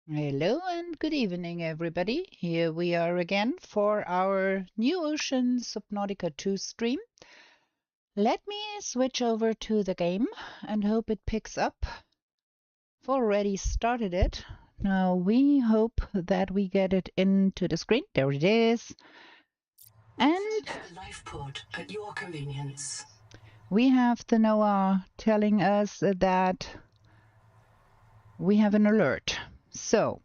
Hello and good evening, everybody. Here we are again for our New Ocean Subnautica 2 stream. Let me switch over to the game and hope it picks up. I've already started it. Now we hope that we get it into the screen. There it is. And the life pod at your convenience. We have the NOAA telling us that we have an alert. So,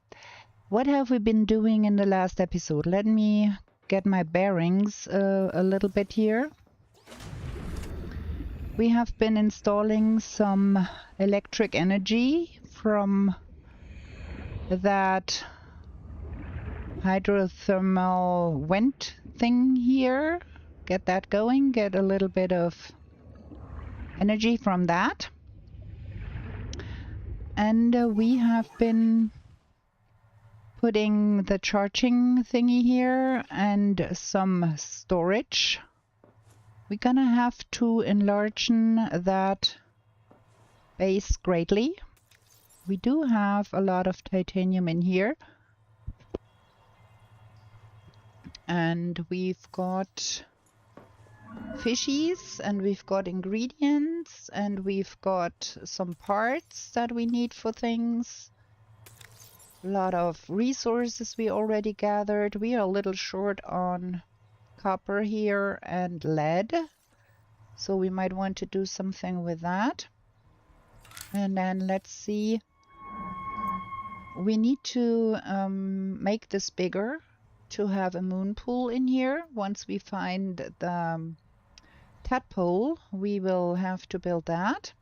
what have we been doing in the last episode? Let me get my bearings a little bit here. We have been installing some electric energy from that hydrothermal vent thing here. Get that going, get a little bit of energy from that. And we have been putting the charging thingy here and some storage. We're gonna have to enlarge that base greatly. We do have a lot of titanium in here. And we've got fishies, and we've got ingredients, and we've got some parts that we need for things. A lot of resources we already gathered. We are a little short on copper here and lead, so we might want to do something with that. And then let's see, we need to make this bigger to have a moon pool in here. Once we find the tadpole, we will have to build that.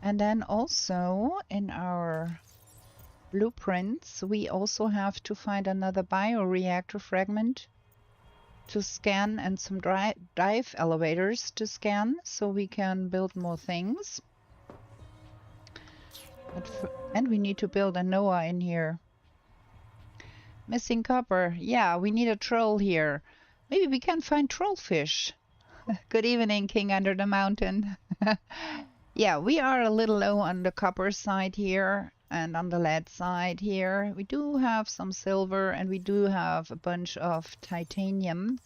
And then also in our blueprints, we also have to find another bioreactor fragment to scan and some dive elevators to scan so we can build more things. And we need to build a NOAA in here. Missing copper. Yeah, we need a troll here. Maybe we can find trollfish. Good evening, King Under the Mountain. Yeah, we are a little low on the copper side here and on the lead side here. We do have some silver and we do have a bunch of titanium.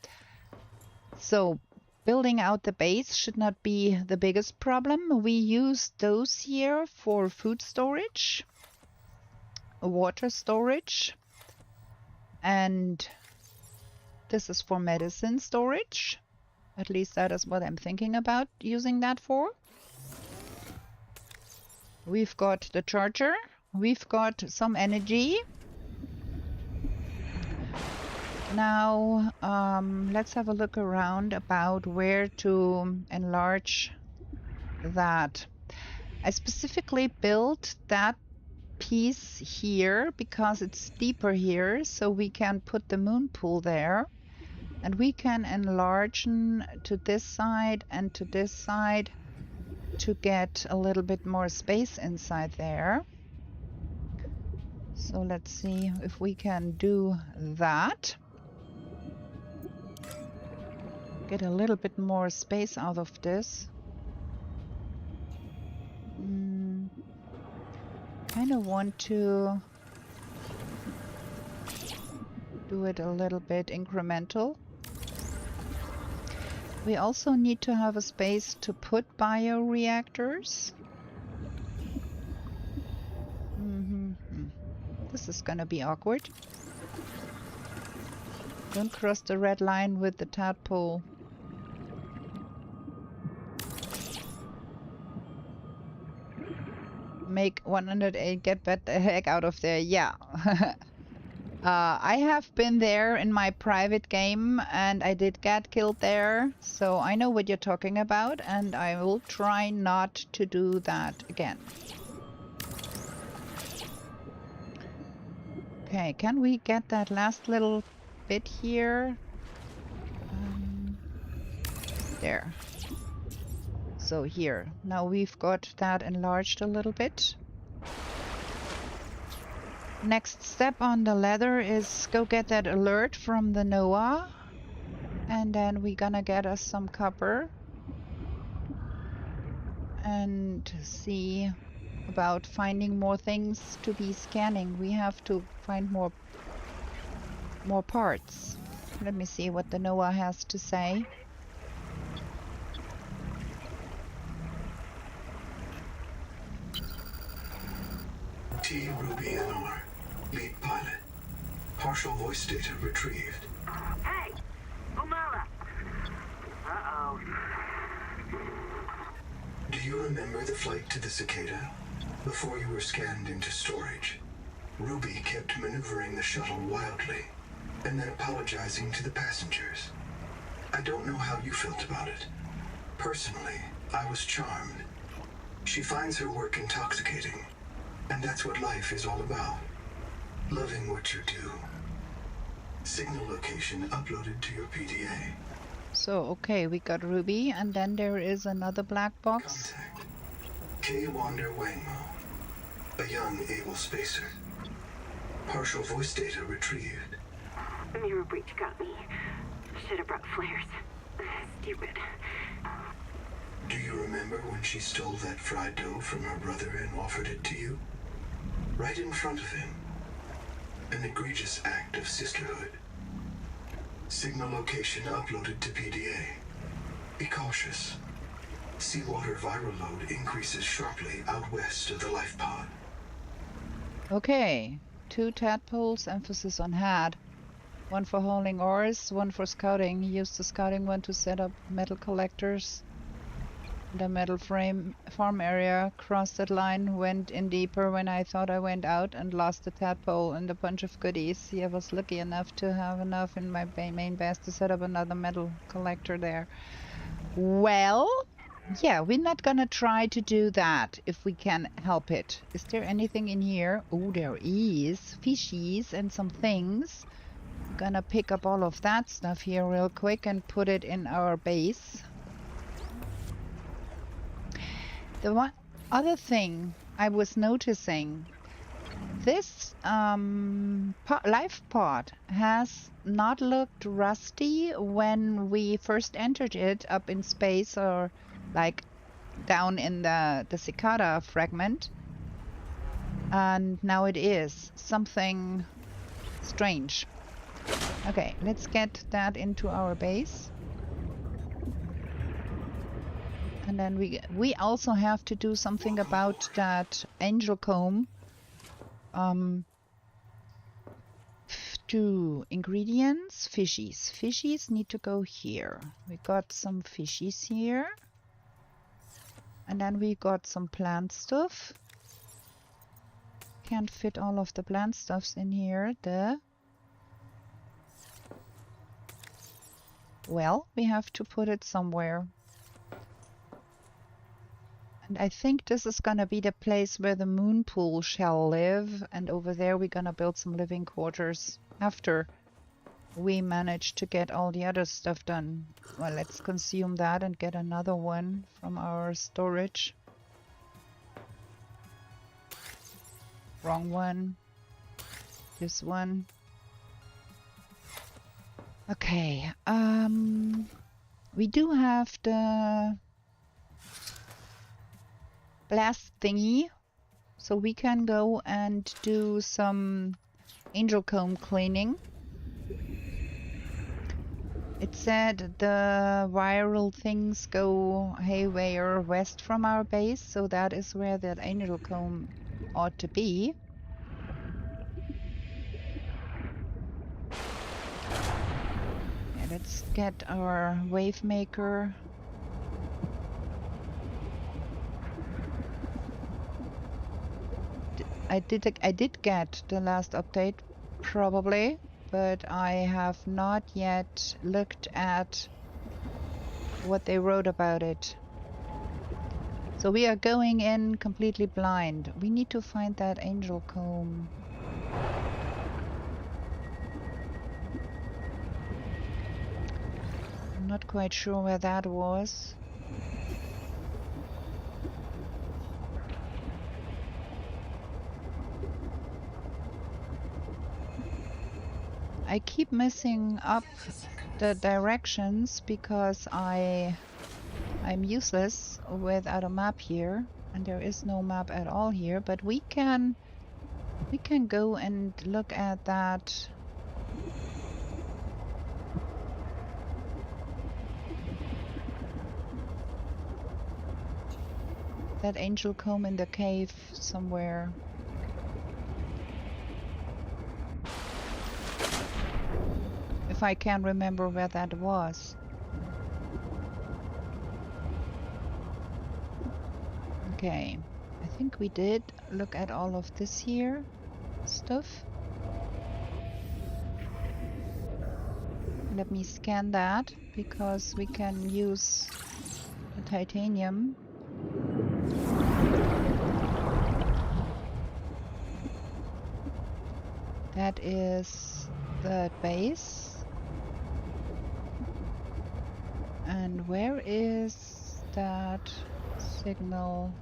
So building out the base should not be the biggest problem. We use those here for food storage, water storage, and this is for medicine storage. At least that is what I'm thinking about using that for. We've got the charger. We've got some energy. Now, let's have a look around about where to enlarge that. I specifically built that piece here because it's deeper here, so we can put the moon pool there. And we can enlarge to this side and to this side to get a little bit more space inside there. So let's see if we can do that. Get a little bit more space out of this. Kind of want to do it a little bit incremental. We also need to have a space to put bioreactors. This is gonna be awkward. Don't cross the red line with the tadpole. Make 108, get the heck out of there, yeah. I have been there in my private game and I did get killed there, so I know what you're talking about and I will try not to do that again. Okay, can we get that last little bit here? There. So here, now we've got that enlarged a little bit. Next step on the ladder is go get that alert from the NOAA, and then we're gonna get us some copper and see about finding more things to be scanning. We have to find more parts. Let me see what the Noah has to say. T. Ruby NR, lead pilot. Partial voice data retrieved. Hey! Umala! Uh-oh. Do you remember the flight to the cicada? Before you were scanned into storage, Ruby kept maneuvering the shuttle wildly, and then apologizing to the passengers. I don't know how you felt about it. Personally, I was charmed. She finds her work intoxicating, and that's what life is all about. Loving what you do. Signal location uploaded to your PDA. So, okay, we got Ruby, and then there is another black box. Contact. K. Wander Wangmo, a young able spacer. Partial voice data retrieved. Mirror breach got me. Should have brought flares. Stupid. Do you remember when she stole that fried dough from her brother and offered it to you? Right in front of him. An egregious act of sisterhood. Signal location uploaded to PDA. Be cautious. Seawater viral load increases sharply out west of the life pod. Okay, 2 tadpoles, emphasis on had. 1 for hauling ores, 1 for scouting. He used the scouting one to set up metal collectors. The metal farm area, crossed that line, went in deeper when I thought I went out, and lost the tadpole and a bunch of goodies. I was lucky enough to have enough in my main base to set up another metal collector there. Well, yeah, we're not gonna try to do that if we can help it. Is there anything in here? Oh, there is fishies and some things. I'm gonna pick up all of that stuff here real quick and put it in our base. The one other thing I was noticing, this life pod has not looked rusty when we first entered it up in space, or like down in the cicada fragment, and now it is something strange. Okay, let's get that into our base. And then we also have to do something about that angel comb. To ingredients, fishies. Fishies need to go here. We got some fishies here. And then we got some plant stuff. Can't fit all of the plant stuffs in here. Well, we have to put it somewhere. And I think this is gonna be the place where the moon pool shall live, and over there we're gonna build some living quarters after we manage to get all the other stuff done. Well, let's consume that and get another one from our storage. Wrong one. This one. Okay, we do have the blast thingy, so we can go and do some angel comb cleaning. It said the viral things go haywire west from our base, so that is where that angel comb ought to be. Yeah, let's get our wave maker. I did get the last update, probably, but I have not yet looked at what they wrote about it. So we are going in completely blind. We need to find that angel comb. I'm not quite sure where that was. I keep messing up the directions because I'm useless without a map here. And there is no map at all here, but we can go and look at that. That angel comb in the cave somewhere. If I can remember where that was. Okay, I think we did look at all of this here stuff. Let me scan that because we can use the titanium. That is the base. And where is that signal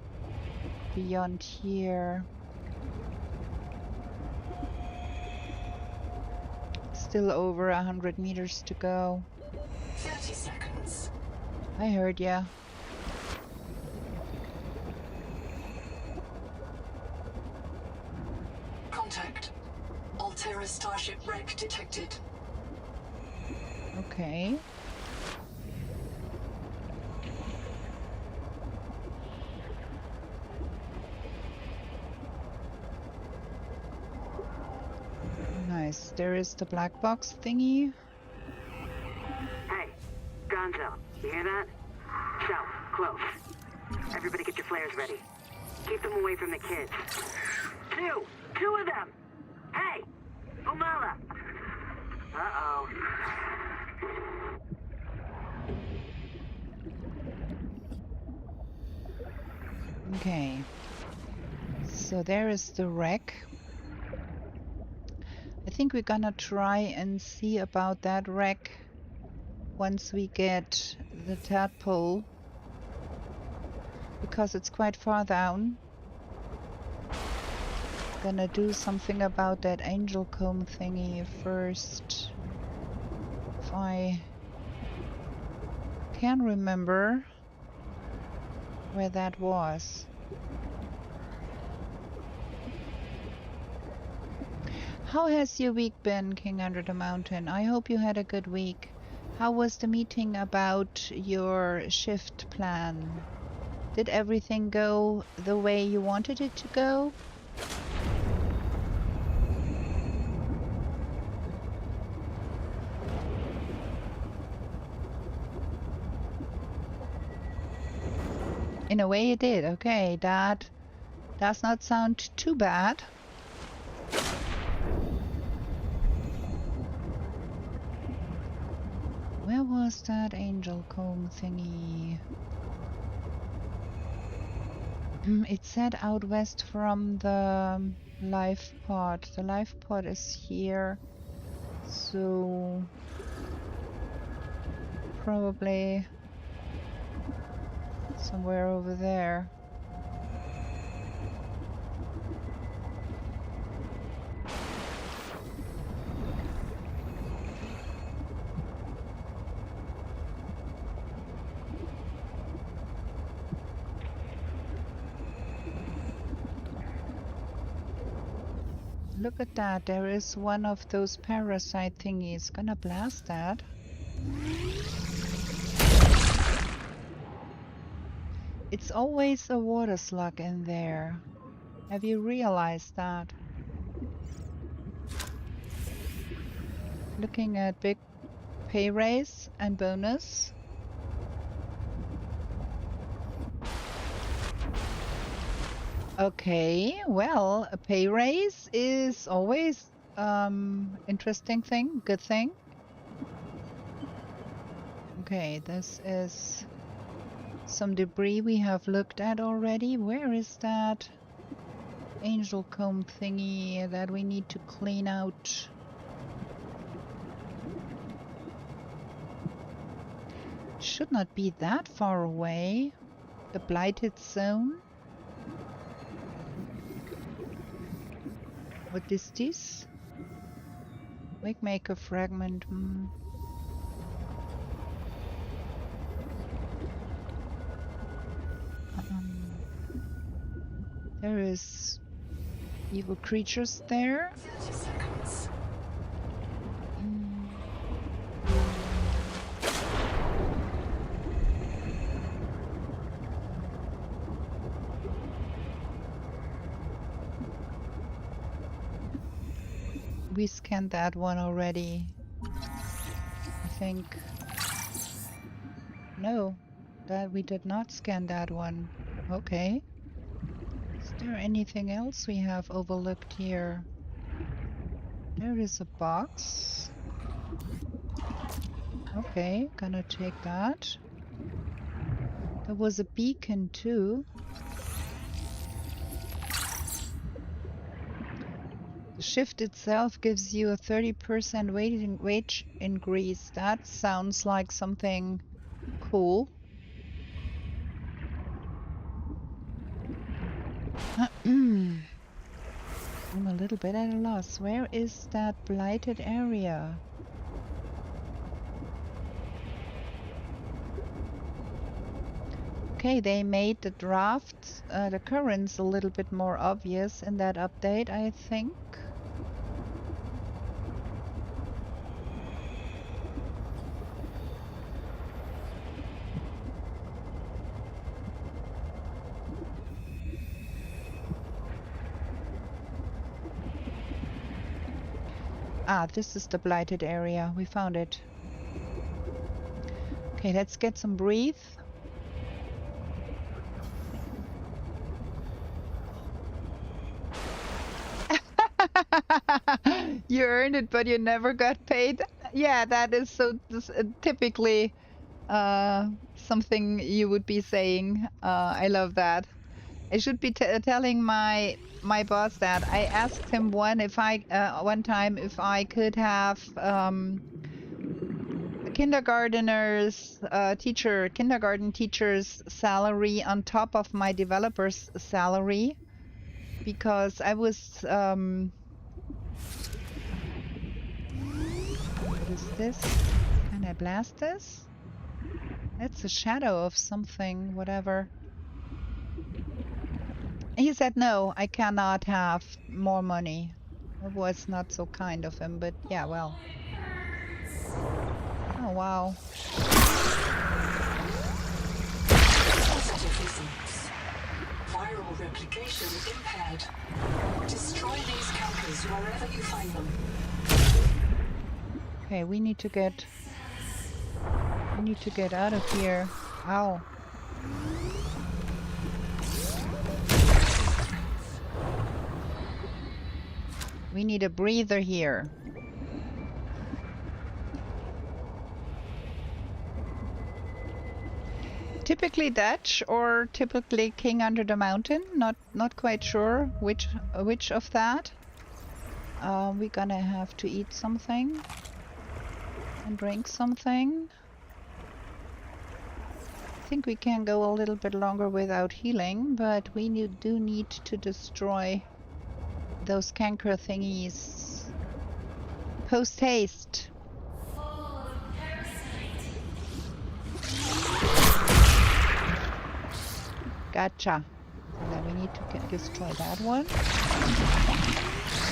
beyond here? Still over 100 meters to go. 30 seconds. I heard ya. Contact. Altera starship wreck detected. Okay. Nice. There is the black box thingy. Hey, Gonzo, you hear that? South, close. Everybody get your flares ready. Keep them away from the kids. Two of them! Hey! Umala! Uh-oh. Okay. So there is the wreck. I think we're gonna try and see about that wreck once we get the tadpole, because it's quite far down. Gonna do something about that angel comb thingy first. If I can remember where that was. How has your week been, King Under the Mountain? I hope you had a good week. How was the meeting about your shift plan? Did everything go the way you wanted it to go? In a way it did. Okay, that does not sound too bad. Where was that angel comb thingy? It said out west from the life pod. The life pod is here. So probably somewhere over there. Look at that, there is one of those parasite thingies. Gonna blast that. It's always a water slug in there. Have you realized that? Looking at big pay raise and bonus. Okay, well, a pay raise is always interesting thing, good thing. Okay, this is some debris we have looked at already. Where is that angel comb thingy that we need to clean out? Should not be that far away. The blighted zone. What is this? Wakemaker fragment. There is evil creatures there. 30 seconds. We scanned that one already. I think. No, that we did not scan that one. Okay. Is there anything else we have overlooked here? There is a box. Okay, gonna take that. There was a beacon too. The shift itself gives you a 30% wage increase. That sounds like something cool. I'm a little bit at a loss. Where is that blighted area? Okay, they made the drafts, the currents a little bit more obvious in that update, I think. Ah, this is the blighted area. We found it. Okay, let's get some breathe. You earned it, but you never got paid. Yeah, that is so typically something you would be saying. I love that. I should be telling my boss that. I asked him one time if I could have a kindergarten teacher's salary on top of my developer's salary, because I was what is this? Can I blast this? It's a shadow of something, whatever. He said, no, I cannot have more money. It was not so kind of him, but yeah, well. Oh, wow. Positive results. Viral replication impaired. Destroy these campers wherever you find them. Okay, we need to get out of here. Ow. We need a breather here. Typically Dutch or typically King Under the Mountain. Not quite sure which of that. We're gonna have to eat something and drink something. I think we can go a little bit longer without healing, but we do need to destroy those canker thingies. Post haste. Gotcha. So then we need to destroy that one.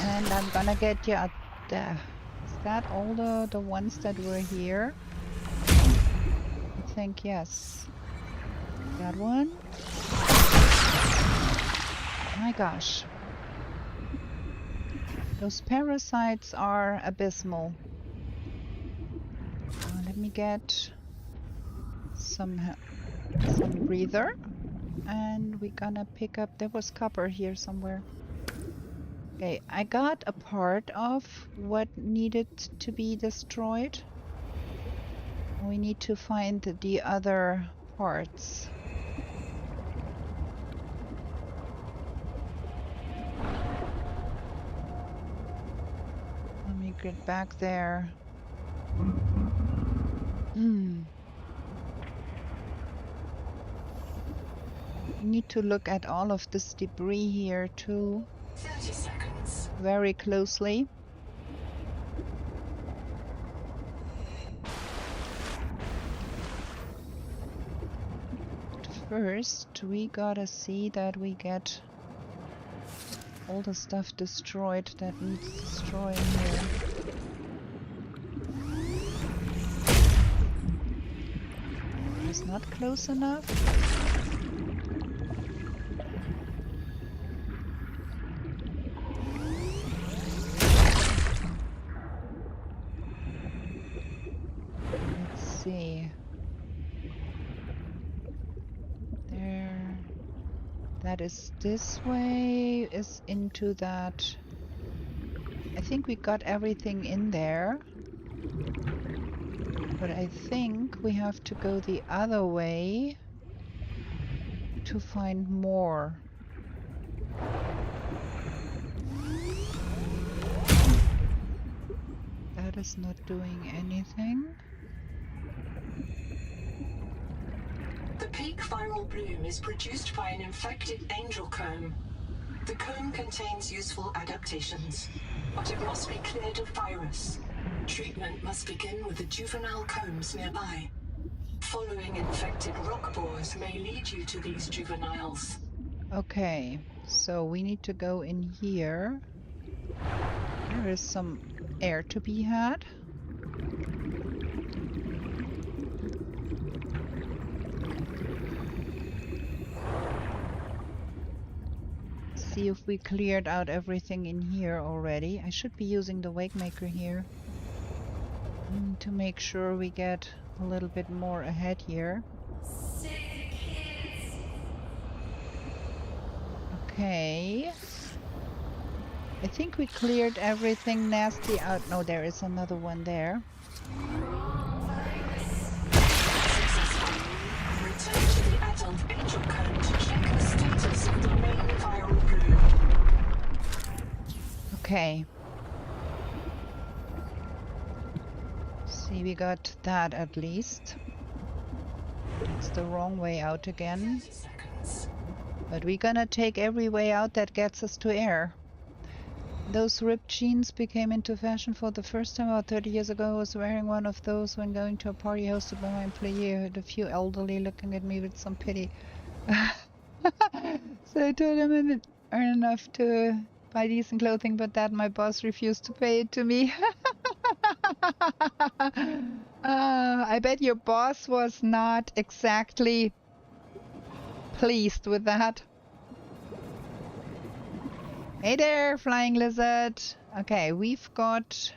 And I'm gonna get you out there. Is that all the ones that were here? I think yes. That one. My gosh. Those parasites are abysmal. Let me get some breather. And we're gonna pick up, there was copper here somewhere. Okay, I got a part of what needed to be destroyed. We need to find the other parts. Let me get back there. We need to look at all of this debris here too. 30 seconds. Very closely. But first, we gotta see that we get all the stuff destroyed that needs destroying here. It's not close enough. Let's see. There. That is this way, is into that. I think we got everything in there. But I think we have to go the other way to find more. That is not doing anything. The peak viral bloom is produced by an infected angel comb. The comb contains useful adaptations, but it must be cleared of virus. Treatment must begin with the juvenile combs nearby. Following infected rock boars may lead you to these juveniles. Okay, so we need to go in here. There is some air to be had. See if we cleared out everything in here already. I should be using the wake maker here to make sure we get a little bit more ahead here. Okay. I think we cleared everything nasty out. No, there is another one there. Return to the adult angel comb to check the status of the main viral bloom. Okay. See, we got that at least. It's the wrong way out again. 30 seconds. But we're gonna take every way out that gets us to air. Those ripped jeans became into fashion for the first time about 30 years ago. I was wearing one of those when going to a party hosted by my employee. I had a few elderly looking at me with some pity. So I told him I didn't earn enough to buy decent clothing, but that my boss refused to pay it to me. I bet your boss was not exactly pleased with that. Hey there, flying lizard. Okay, we've got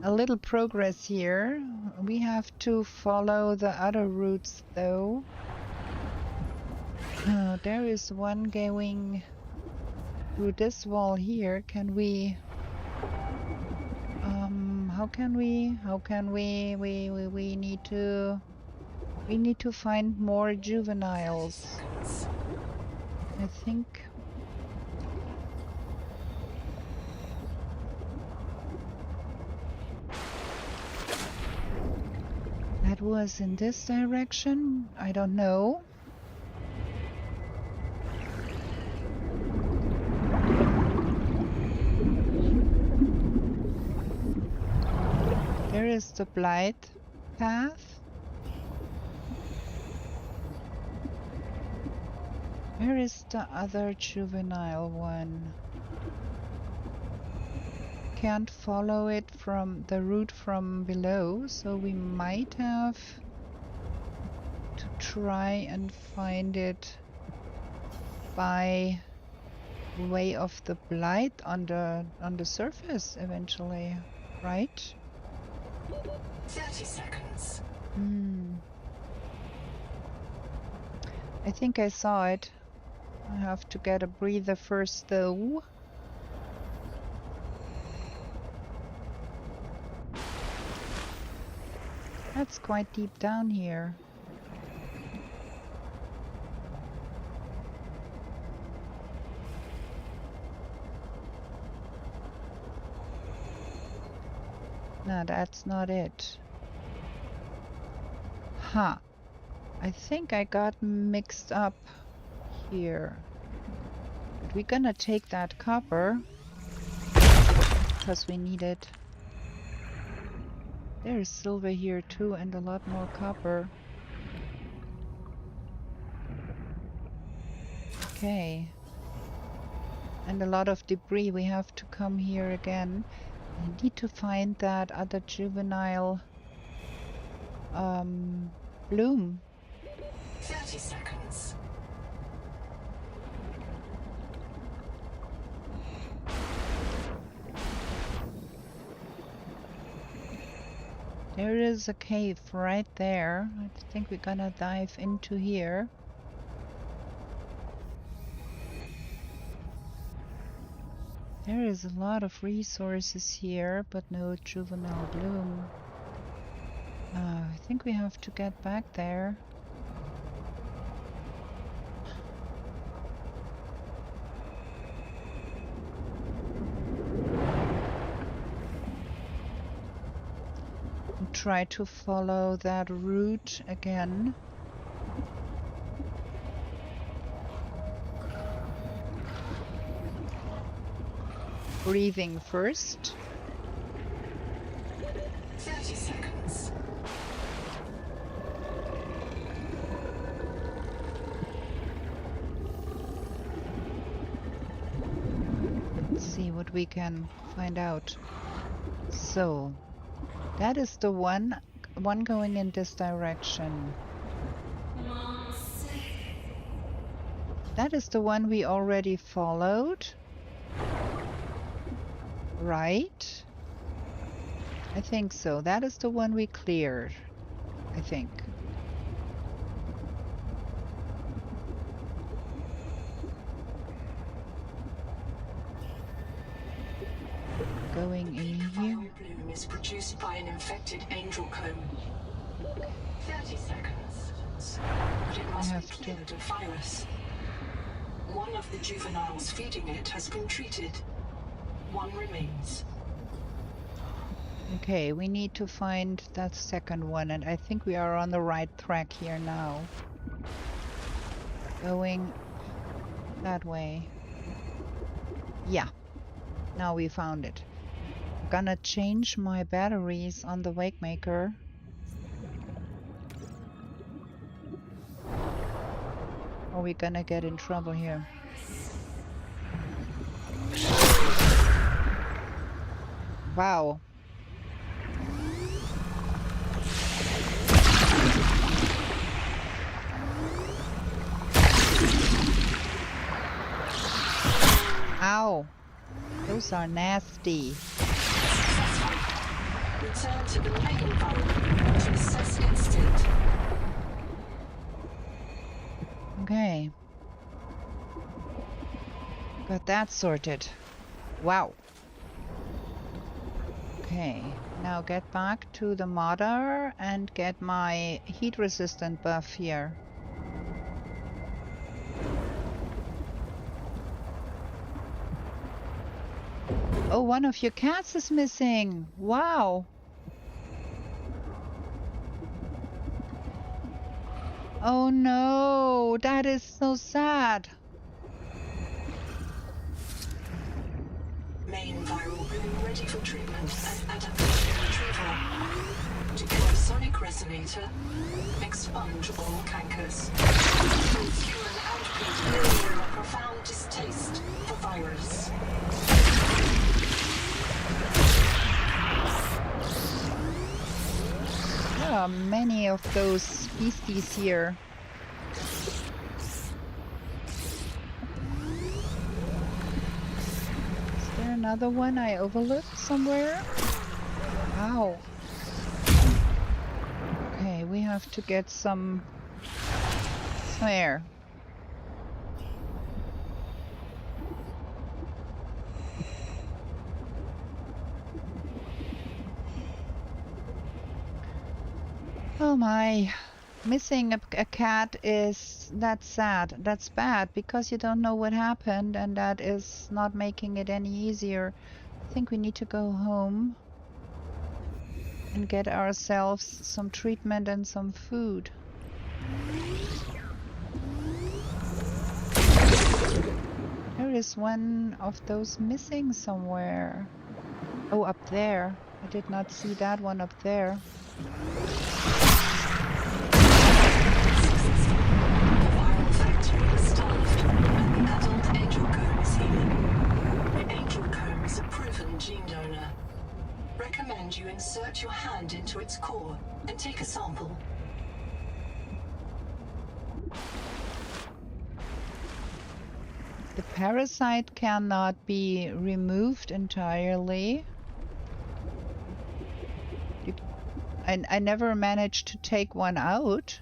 a little progress here. We have to follow the other routes though. There is one going through this wall here. Can we... how can we? We need to find more juveniles. I think... that was in this direction? I don't know. There is the Blight path. Where is the other juvenile one? Can't follow it from the route from below, so we might have to try and find it by way of the Blight on the surface eventually, right? 30 seconds. I think I saw it. I have to get a breather first though. That's quite deep down here. No, that's not it. Huh. I think I got mixed up here. But we're gonna take that copper because we need it. There is silver here too, and a lot more copper. Okay. and a lot of debris. We have to come here again. I need to find that other juvenile bloom. 30 seconds. There is a cave right there. I think we're gonna dive into here. There is a lot of resources here, but no juvenile bloom. I think we have to get back there. And try to follow that route again. Breathing first. 30 seconds. Let's see what we can find out. So, that is the one going in this direction. That is the one we already followed. Right? I think so. That is the one we cleared, I think. Going in here. Bloom is produced by an infected angel comb. 30 seconds. But it must be cleared of virus. One of the juveniles feeding it has been treated. One remains. Okay, we need to find that second one, and I think we are on the right track here now. Going that way. Yeah, now we found it. Gonna change my batteries on the Wakemaker. Or we're gonna get in trouble here. Wow. Ow. Those are nasty. Return to the main environment to assess instinct. Okay. Got that sorted. Wow. Okay, now get back to the modder and get my heat resistant buff here. Oh, one of your cats is missing. Wow. Oh no, that is so sad. Main viral bloom ready for treatment and adaptation retrieval. Deploy sonic resonator. Expunge all cankers. Both human and pig feel a profound distaste for virus. There are many of those species here. Is there another one I overlooked somewhere? Wow. Okay, we have to get some air. Oh my, missing a cat that's sad. That's bad because you don't know what happened, and that is not making it any easier. I think we need to go home and get ourselves some treatment and some food. There is one of those missing somewhere. Oh, up there. I did not see that one up there. The viral factory is starved, and the adult angel comb is healing. human gene donor. Recommend you insert your hand into its core and take a sample. The parasite cannot be removed entirely. I never managed to take one out.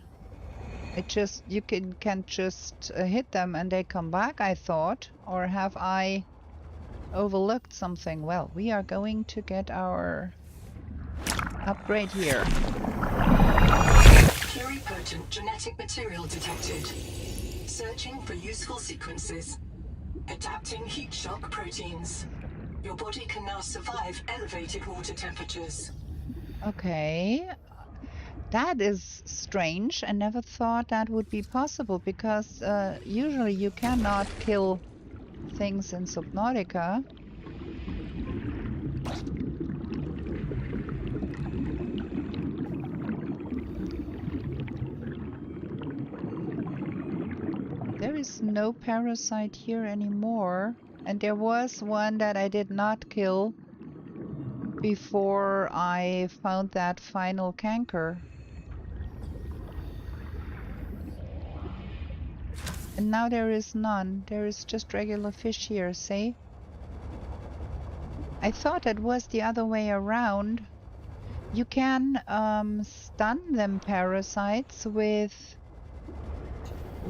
It just, you can just hit them and they come back, I thought. Or have I overlooked something? Well, we are going to get our upgrade here. Pluripotent genetic material detected. Searching for useful sequences. Adapting heat shock proteins. Your body can now survive elevated water temperatures. Okay. That is strange. I never thought that would be possible because usually you cannot kill things in Subnautica. There is no parasite here anymore. And there was one that I did not kill before I found that final canker. And now there is none. There is just regular fish here, see? I thought it was the other way around. You can stun them parasites with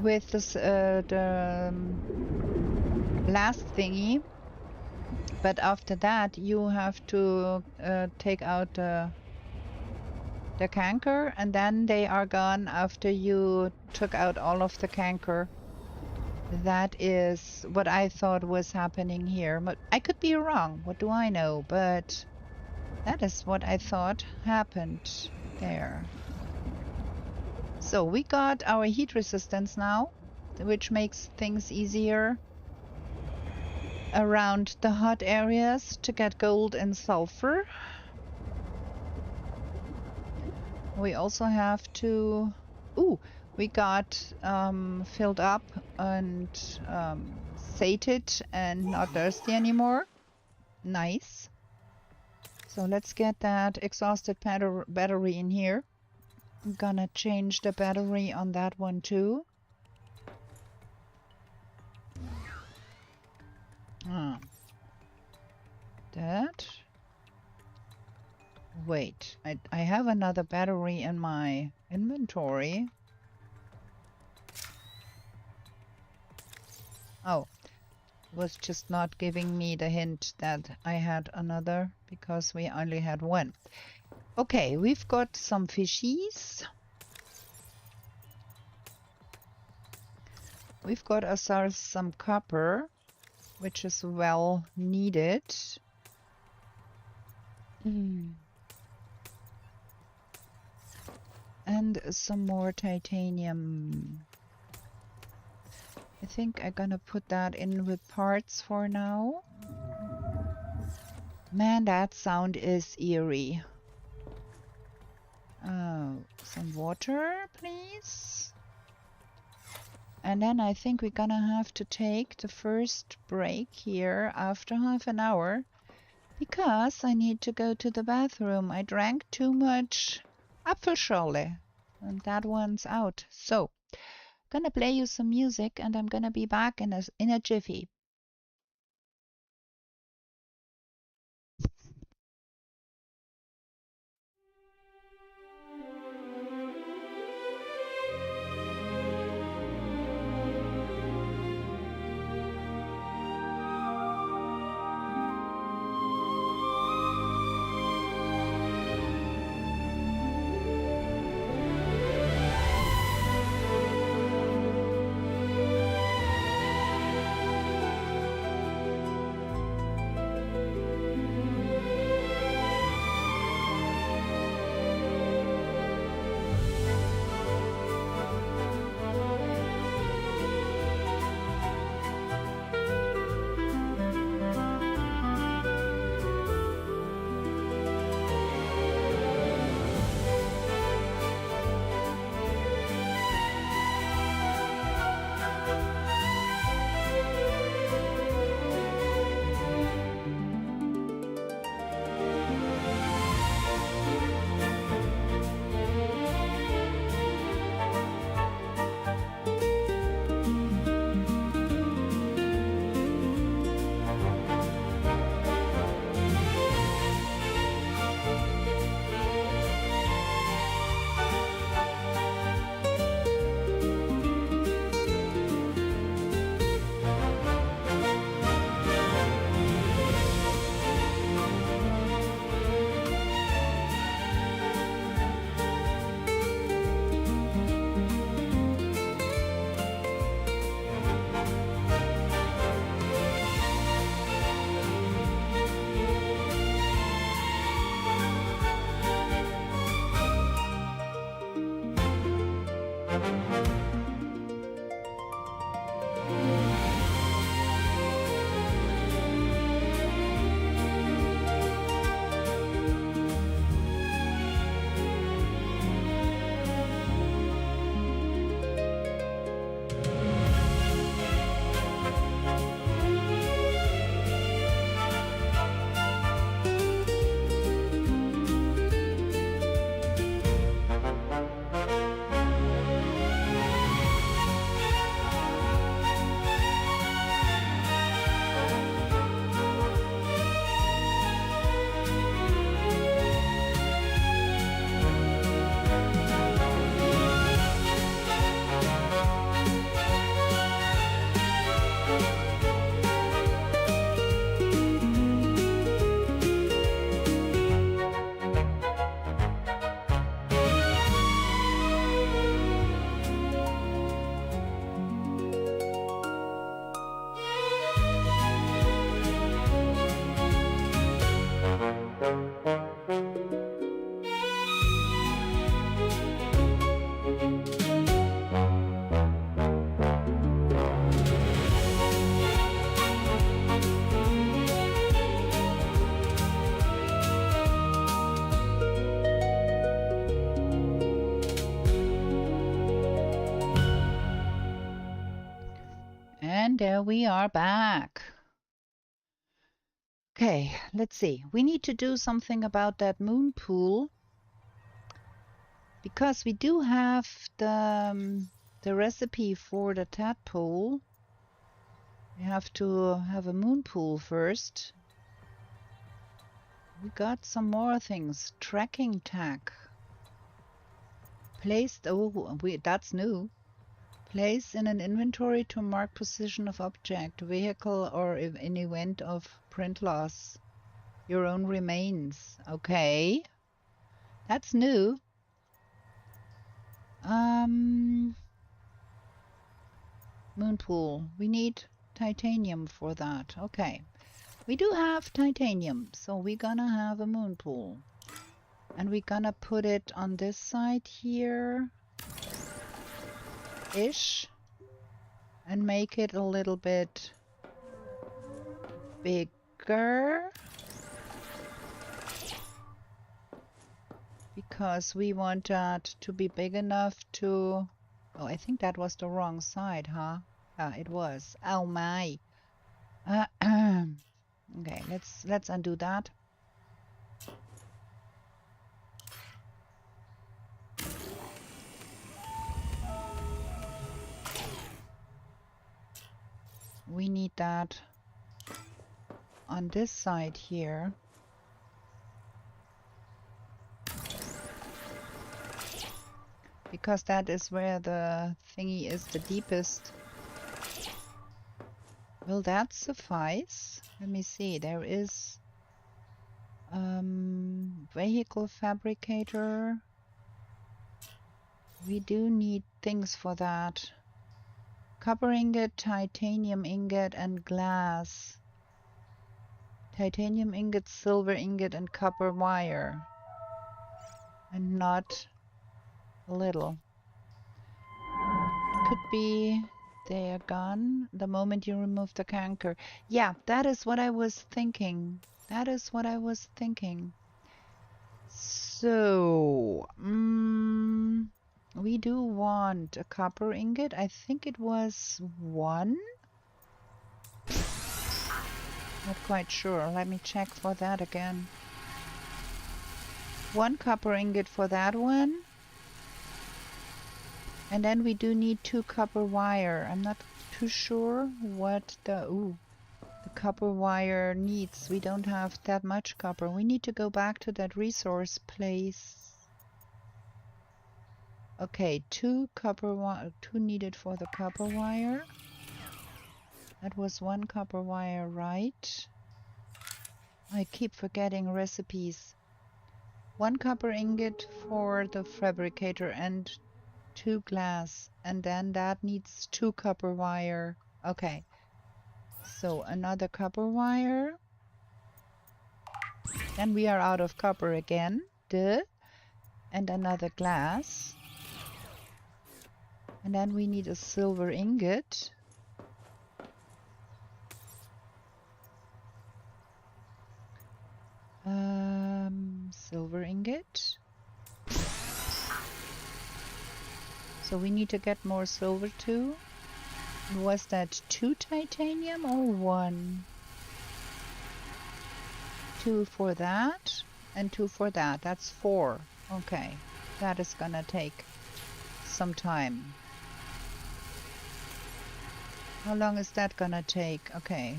this, the last thingy. But after that, you have to take out the canker, and then they are gone after you took out all of the canker. That is what I thought was happening here. But I could be wrong. What do I know? But that is what I thought happened there. So we got our heat resistance now, which makes things easier around the hot areas to get gold and sulfur. We also have to... Ooh! We got filled up and sated and not thirsty anymore. Nice. So let's get that exhausted battery in here. I'm gonna change the battery on that one too. That. Wait, I have another battery in my inventory. Oh, it was just not giving me the hint that I had another because we only had one. Okay, we've got some fishies. We've got ourselves some copper, which is well needed. And some more titanium. I think I'm gonna put that in with parts for now. Man, that sound is eerie. Oh, some water, please. And then I think we're gonna have to take the first break here after half an hour because I need to go to the bathroom. I drank too much Apfelschorle and that one's out. So, gonna play you some music and I'm gonna be back in a jiffy. And there we are back. Okay, let's see. We need to do something about that moon pool. Because we do have the recipe for the tadpole. We have to have a moon pool first. We got some more things. Tracking tag. Placed, that's new. Place in an inventory to mark position of object, vehicle, or if an event of print loss. Your own remains. Okay. That's new. Moon pool. We need titanium for that. Okay. We do have titanium, so we're gonna have a moon pool. And we're gonna put it on this side here. Ish. And make it a little bit bigger. Because we want that to be big enough to... Oh, I think that was the wrong side, huh? Ah, it was. Oh my. Okay, let's undo that. We need that on this side here. Because that is where the thingy is the deepest. Will that suffice? Let me see. There is vehicle fabricator. We do need things for that. Copper ingot, titanium ingot, and glass. Titanium ingot, silver ingot, and copper wire. And not a little. Could be they are gone the moment you remove the canker. Yeah, that is what I was thinking. That is what I was thinking. So, we do want a copper ingot. I think it was 1. Not quite sure. Let me check for that again. 1 copper ingot for that one. And then we do need 2 copper wire. I'm not too sure what the copper wire needs. We don't have that much copper. We need to go back to that resource place. Okay, 2 needed for the copper wire. That was 1 copper wire, right? I keep forgetting recipes. 1 copper ingot for the fabricator and 2 glass, and then that needs 2 copper wire. Okay, so another copper wire. Then we are out of copper again. Duh. And another glass. And then we need a silver ingot. Silver ingot. So we need to get more silver too. Was that 2 titanium or 1? 2 for that and 2 for that. That's 4. Okay, that is gonna take some time. How long is that gonna take? Okay.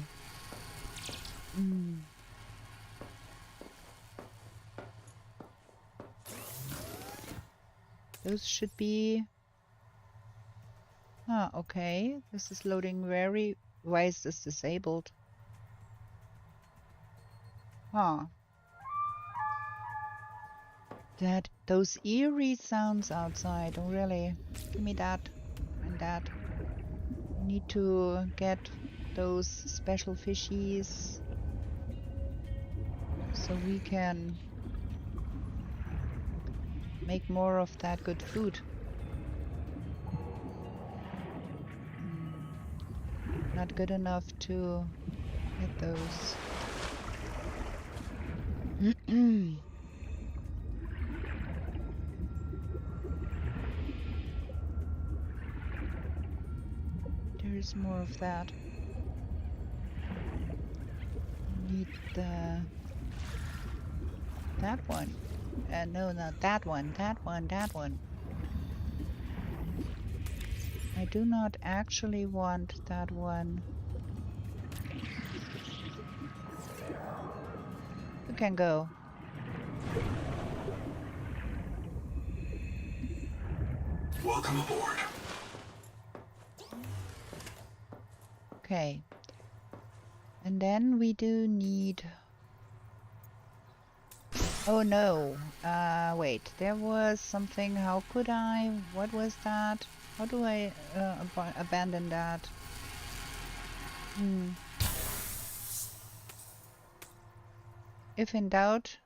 Those should be... Ah, okay. This is loading very... Why is this disabled? Huh. Those eerie sounds outside. Oh, really? Give me that and that. We need to get those special fishies so we can make more of that good food. Not good enough to get those. There's more of that. the... that one. No, not that one. That one, that one. I do not actually want that one. You can go. Welcome aboard. Okay. And then we do need... oh no. Wait. There was something. How could I? What was that? How do I abandon that? If in doubt,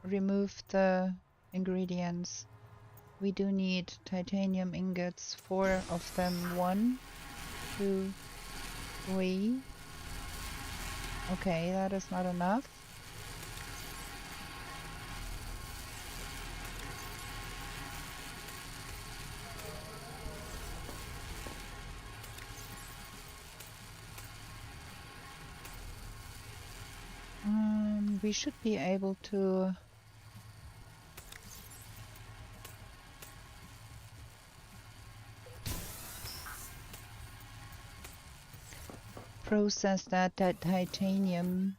remove the ingredients. We do need titanium ingots, 4 of them. 1, 2, 3. Okay, that is not enough. We should be able to process that titanium.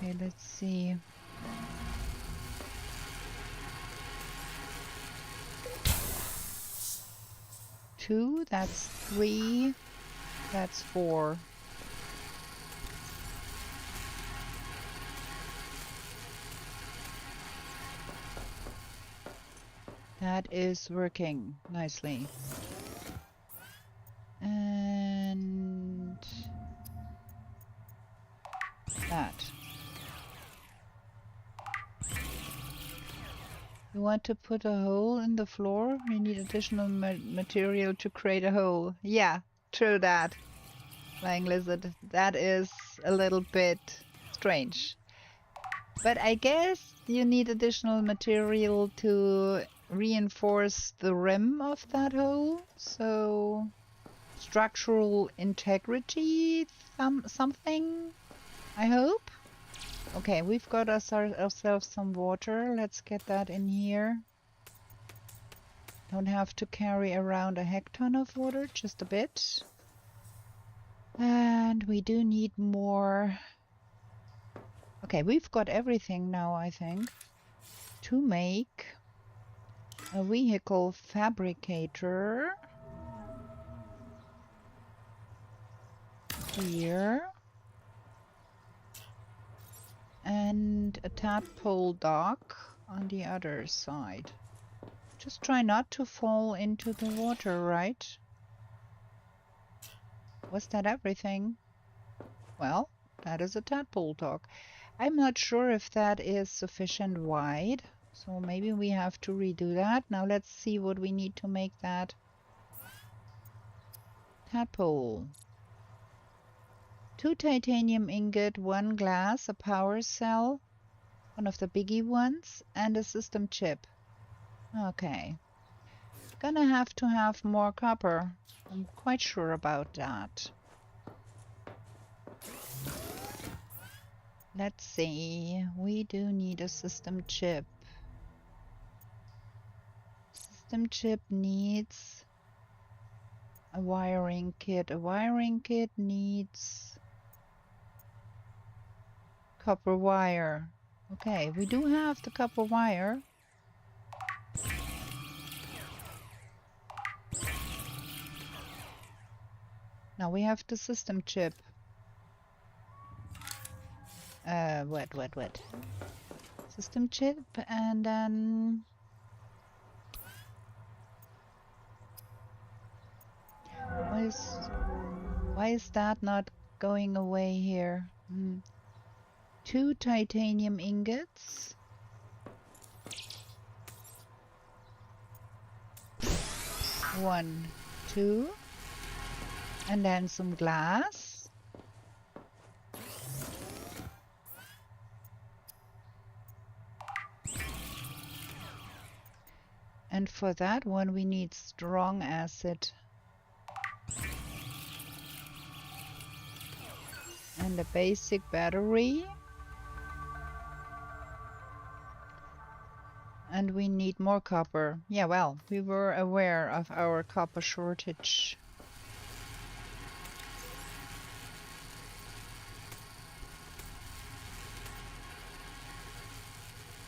Okay, let's see. Two, that's 3, that's 4. That is working nicely. And that. You want to put a hole in the floor? You need additional material to create a hole. Yeah, true that. Flying lizard. That is a little bit strange. But I guess you need additional material to reinforce the rim of that hole. So structural integrity, something, I hope. Okay, we've got ourselves some water. Let's get that in here. Don't have to carry around a heck ton of water, just a bit. And we do need more. Okay, we've got everything now, I think, to make a vehicle fabricator. Here. And a tadpole dock on the other side. Just try not to fall into the water, right? Was that everything? Well, that is a tadpole dock. I'm not sure if that is sufficient wide, so maybe we have to redo that. Now let's see what we need to make that tadpole. 2 titanium ingot, 1 glass, a power cell, one of the biggie ones, and a system chip. Okay. Gonna have to have more copper. I'm quite sure about that. Let's see. We do need a system chip. System chip needs a wiring kit. A wiring kit needs copper wire. Okay, we do have the copper wire. Now we have the system chip. What? System chip, and then why is that not going away here? 2 titanium ingots. 1, 2. And then some glass. And for that one we need strong acid. And a basic battery. And we need more copper. Yeah, well, we were aware of our copper shortage.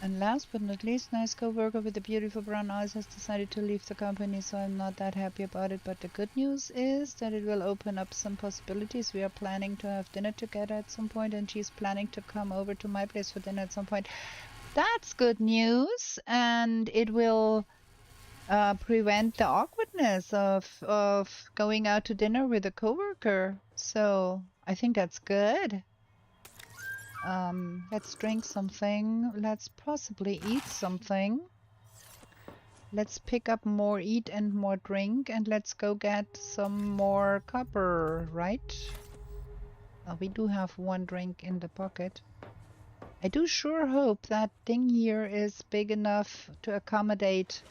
And last but not least, nice co-worker with the beautiful brown eyes has decided to leave the company, so I'm not that happy about it. But the good news is that it will open up some possibilities. We are planning to have dinner together at some point, and she's planning to come over to my place for dinner at some point. That's good news, and it will prevent the awkwardness of going out to dinner with a coworker. So I think that's good. Let's drink something. Let's possibly eat something. Let's pick up more eat and more drink, and let's go get some more copper, right? We do have one drink in the pocket. I do sure hope that thing here is big enough to accommodate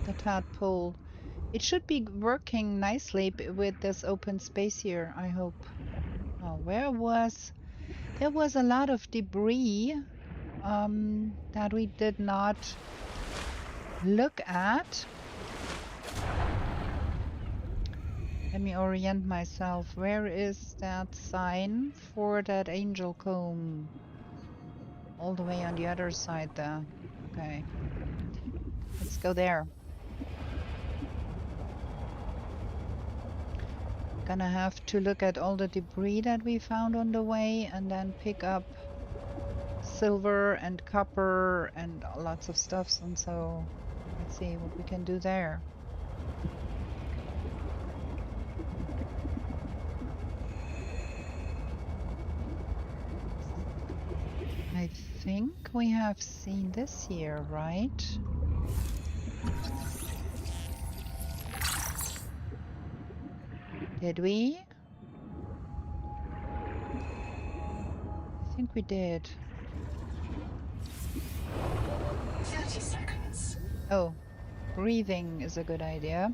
the tadpole. It should be working nicely with this open space here, I hope. Oh, there was a lot of debris that we did not look at. Let me orient myself. Where is that sign for that angel comb? All the way on the other side there. Okay. Let's go there. Gonna have to look at all the debris that we found on the way and then pick up silver and copper and lots of stuffs, and so let's see what we can do there. I think we have seen this here, right? Did we? I think we did. 30 seconds. Oh, breathing is a good idea.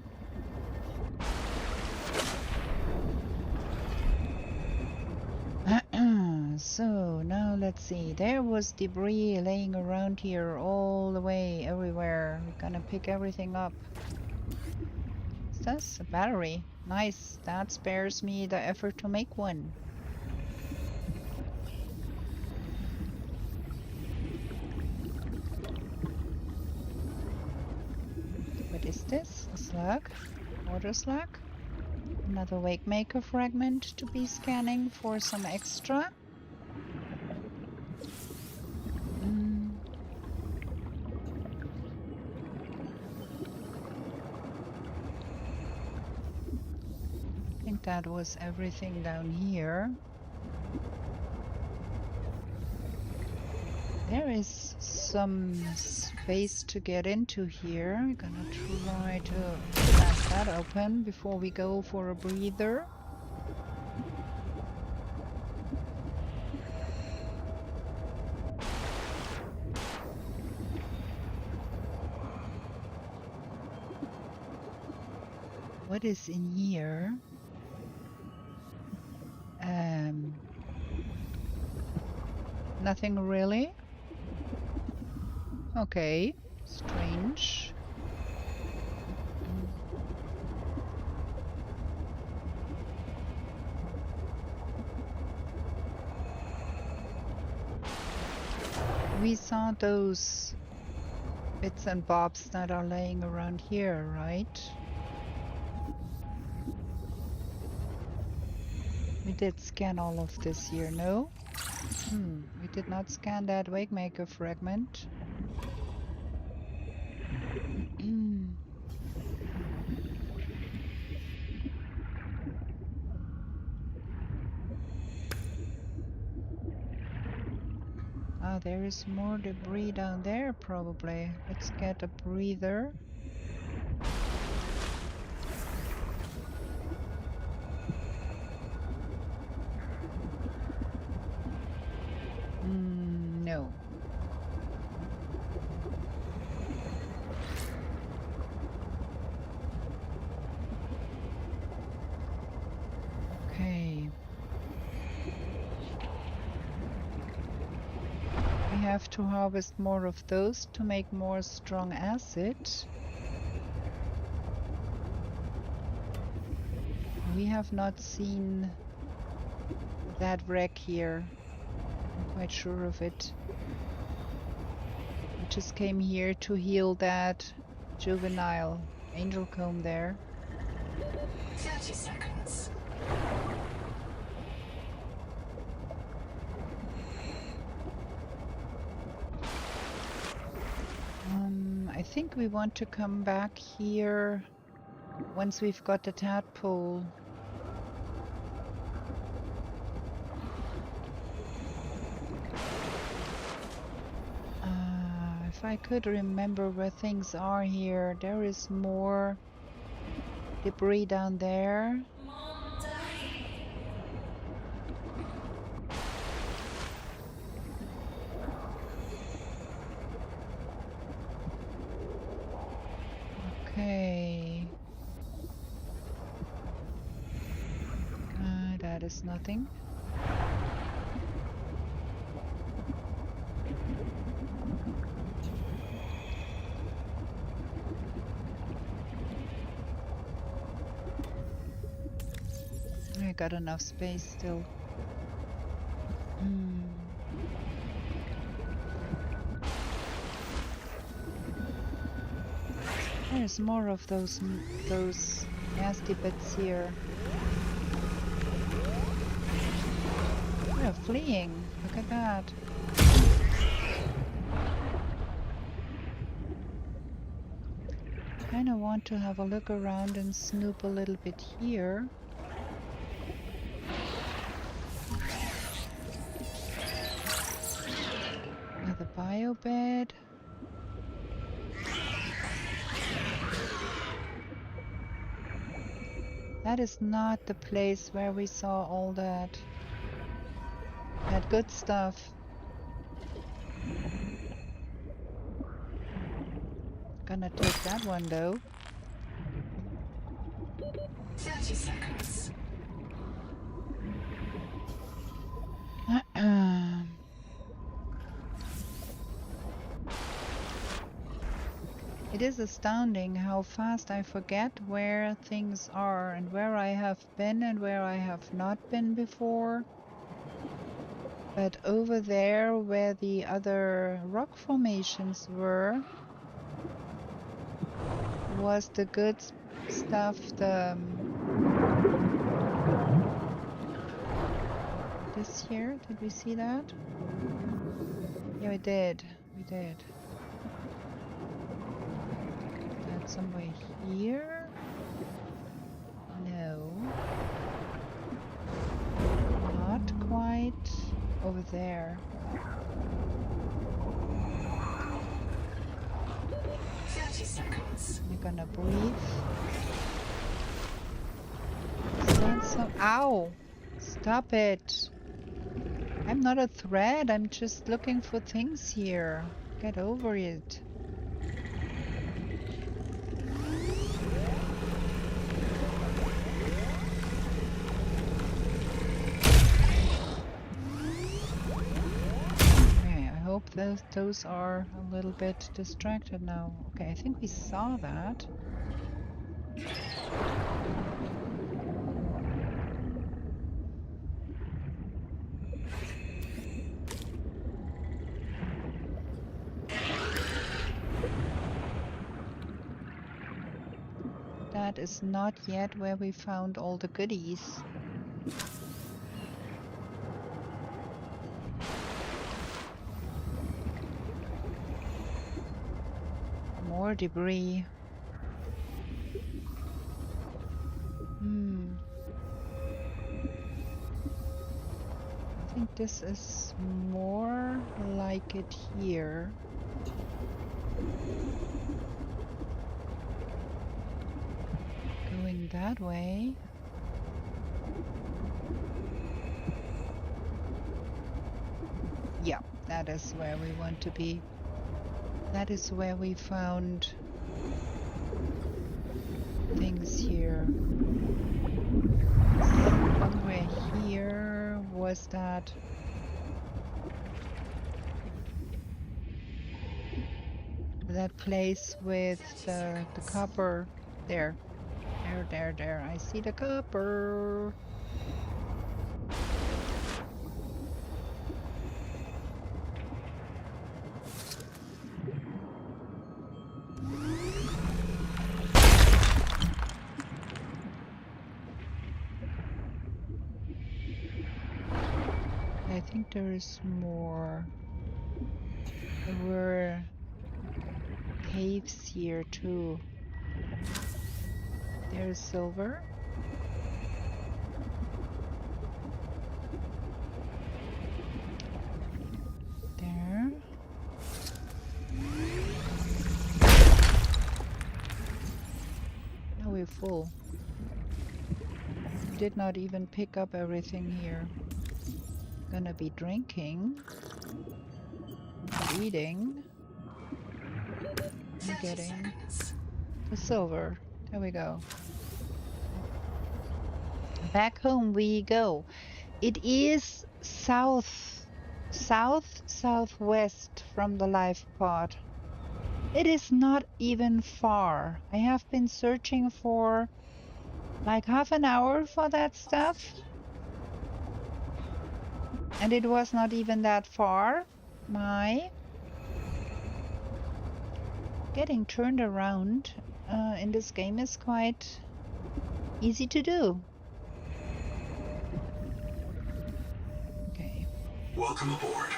So now let's see. There was debris laying around here all the way, everywhere. We're gonna pick everything up. Is this a battery? Nice. That spares me the effort to make one. What is this? A slug? Water slug? Another wake maker fragment to be scanning for some extra. I think that was everything down here. There is some space to get into here. I'm gonna try to crack that open before we go for a breather. What is in here? Nothing really. Okay, strange. We saw those bits and bobs that are laying around here, right? We did scan all of this here, no? We did not scan that wakemaker fragment. Ah, there is more debris down there probably. Let's get a breather. No. have to harvest more of those to make more strong acid. We have not seen that wreck here. I'm quite sure of it. We just came here to heal that juvenile angel comb there. 30 seconds. I think we want to come back here once we've got the tadpole. If I could remember where things are here, there is more debris down there. Okay. That is nothing. I got enough space still. There's more of those nasty bits here. They're fleeing. Look at that. Kinda want to have a look around and snoop a little bit here. Another biobed. That is not the place where we saw all that good stuff. Gonna take that one though. 30 seconds. It is astounding how fast I forget where things are and where I have been and where I have not been before. But over there where the other rock formations were was the good stuff, this here, did we see that? Yeah, we did. That's somewhere here? No. Not quite. Over there. 30 seconds. You're gonna breathe. Is that so? Ow! Stop it! I'm not a threat, I'm just looking for things here. Get over it. Those are a little bit distracted now. Okay, I think we saw that. That is not yet where we found all the goodies. More debris. I think this is more like it here. Going that way. Yeah, that is where we want to be. That is where we found things here. Somewhere here was that that place with the copper. There. There. I see the copper. I think there is more. There were caves here too. There's silver. There. Now we're full. Did not even pick up everything here. Gonna be drinking, eating, and getting the silver. There we go. Back home we go. It is southwest from the life pod. It is not even far. I have been searching for like half an hour for that stuff. And it was not even that far. Getting turned around in this game is quite easy to do. Okay. Welcome aboard.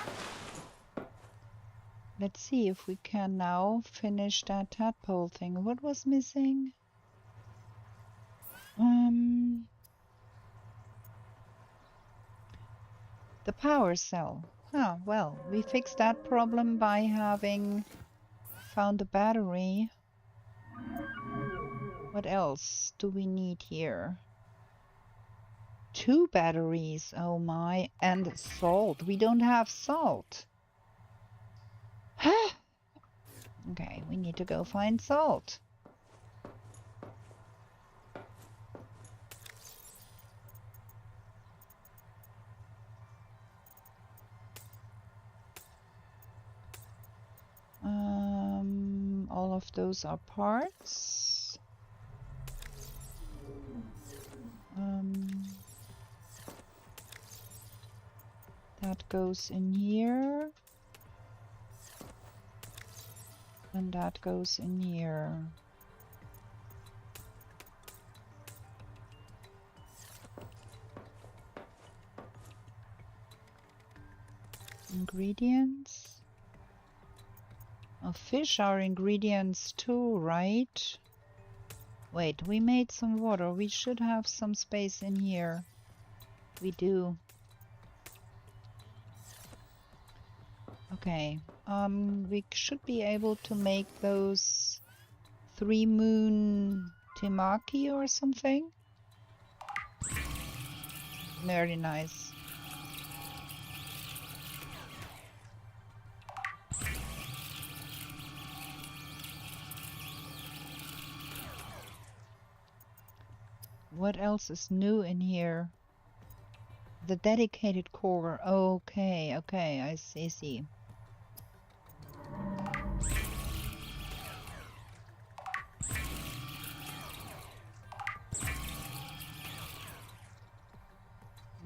Let's see if we can now finish that tadpole thing. What was missing? The power cell. Huh, well, we fixed that problem by having found a battery. What else do we need here? 2 batteries, oh my, and salt. We don't have salt. Okay, we need to go find salt. All of those are parts. That goes in here. And that goes in here. Ingredients. Oh, fish are ingredients too, right? Wait, we made some water. We should have some space in here. We do. Okay. We should be able to make those 3 moon temaki or something. Very nice. What else is new in here? The dedicated core. Okay, I see.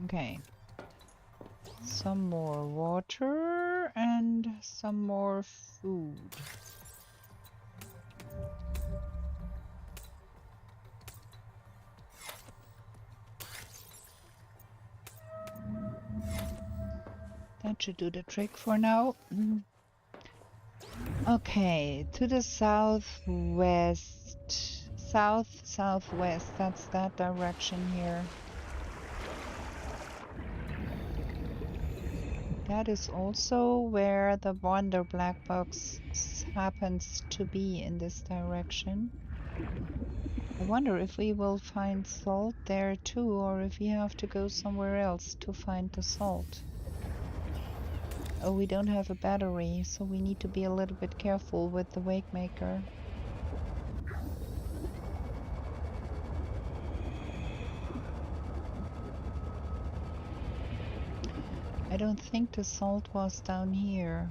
Okay. Some more water and some more food. That should do the trick for now. Okay, to the southwest. Southwest. That's that direction here. That is also where the Wonder Black Box happens to be in this direction. I wonder if we will find salt there too, or if we have to go somewhere else to find the salt. Oh, we don't have a battery, so we need to be a little bit careful with the wake maker. I don't think the salt was down here.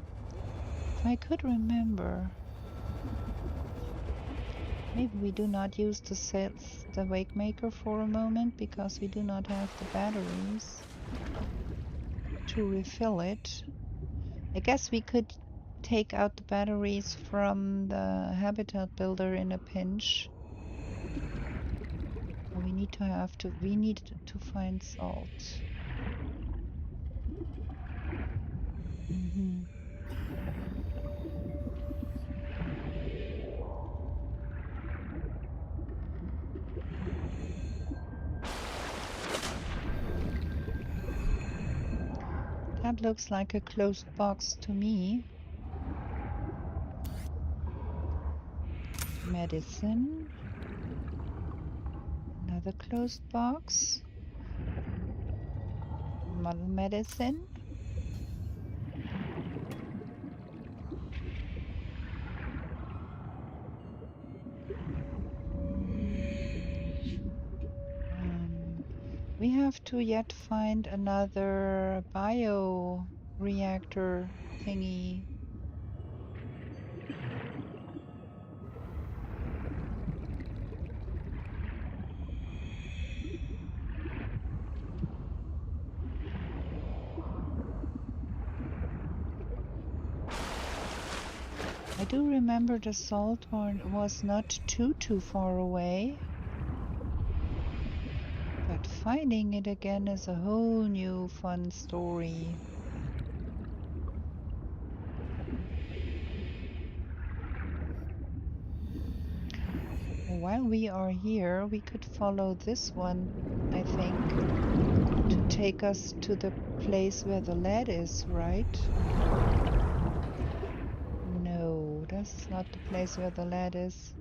If I could remember. Maybe we do not use the wake maker for a moment because we do not have the batteries to refill it. I guess we could take out the batteries from the habitat builder in a pinch. We need to find salt. That looks like a closed box to me. Medicine. Another closed box. Model medicine. We have to yet find another bioreactor thingy. I do remember the salt one was not too far away. But finding it again is a whole new fun story. While we are here, we could follow this one, I think, to take us to the place where the lead is, right? No, that's not the place where the lead is.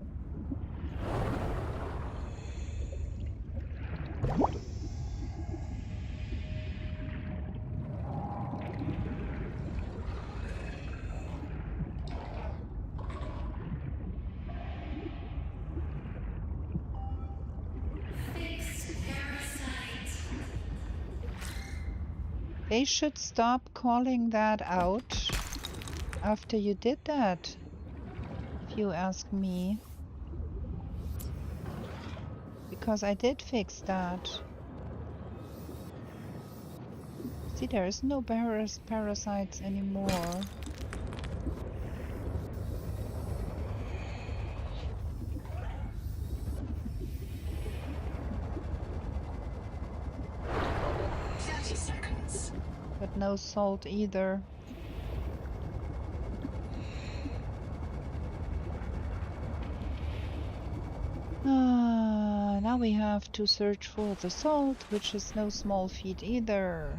They should stop calling that out after you did that, if you ask me. Because I did fix that. See, there is no parasites anymore. But no salt either. Now we have to search for the salt, which is no small feat either.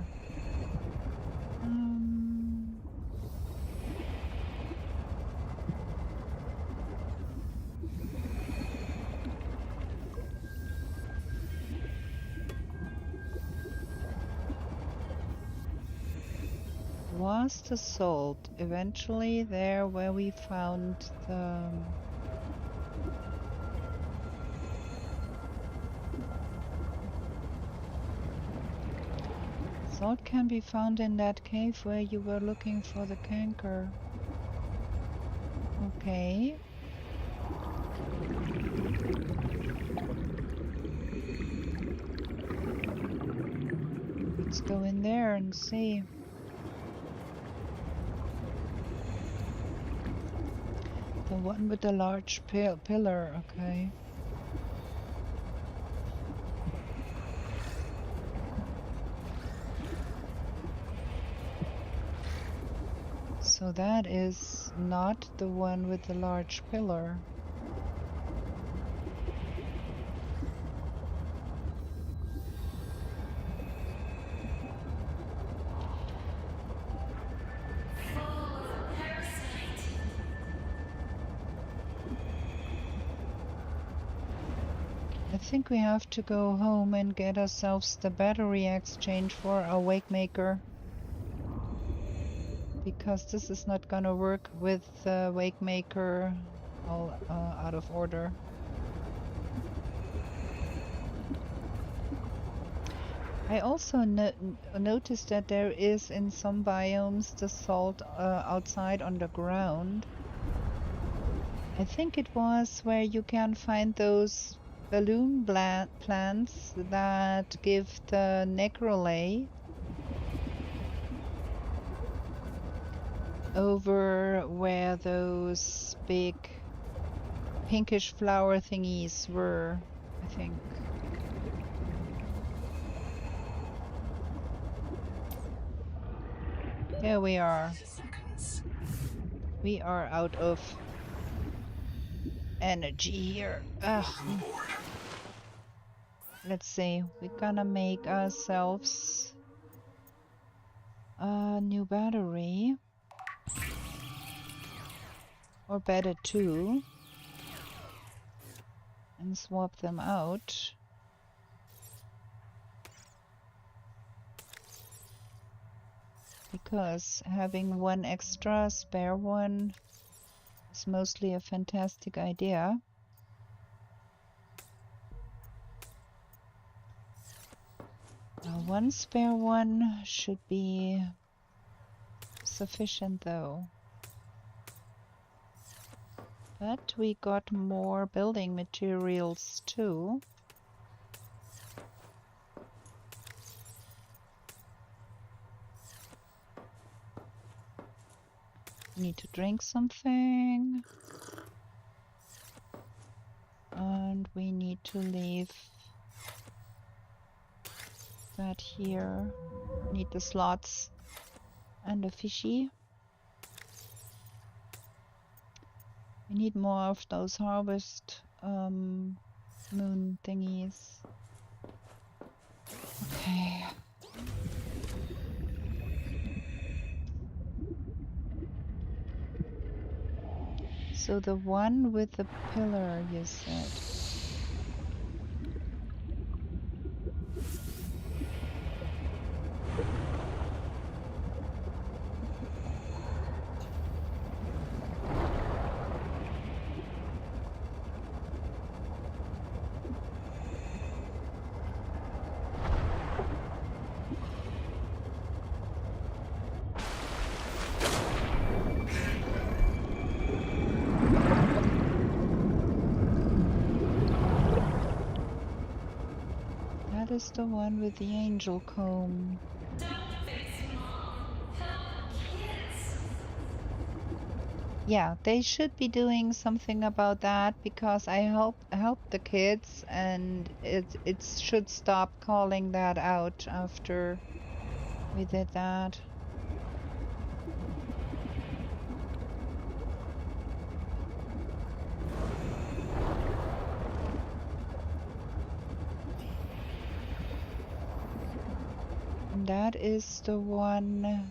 Was the salt eventually there where we found the... Salt can be found in that cave where you were looking for the canker. Okay. Let's go in there and see. The one with the large pillar, okay. So that is not the one with the large pillar. I think we have to go home and get ourselves the battery exchange for our wake maker. Because this is not gonna work with the wake maker all out of order. I also noticed that there is in some biomes the salt outside on the ground. I think it was where you can find those balloon plants that give the necrolay over where those big pinkish flower thingies were, I think. Here we are. We are out of energy here. Ugh. Let's see. We're gonna make ourselves a new battery. Or better two. And swap them out. Because having one extra spare one is mostly a fantastic idea. One spare one should be sufficient though. But we got more building materials too. Need to drink something. And we need to leave that here. Need the slots and a fishy. We need more of those harvest moon thingies. Okay. So the one with the pillar, you said. That is the one with the angel comb. Yeah, they should be doing something about that because I helped the kids and it should stop calling that out after we did that. And that is the one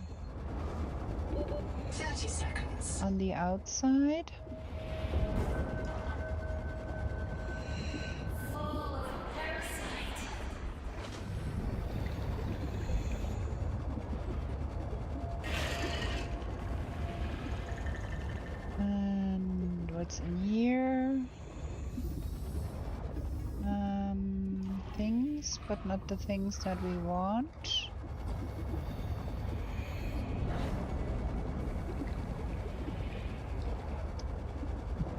30 seconds. on the outside. And what's in here? Things, but not the things that we want.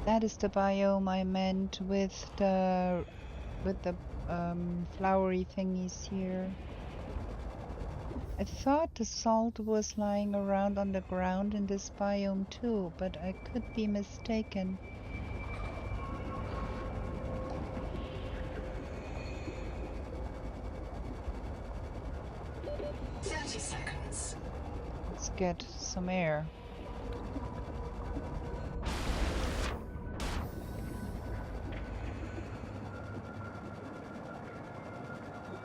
That is the biome I meant with the flowery thingies here. I thought the salt was lying around on the ground in this biome too, but I could be mistaken. Let's get some air.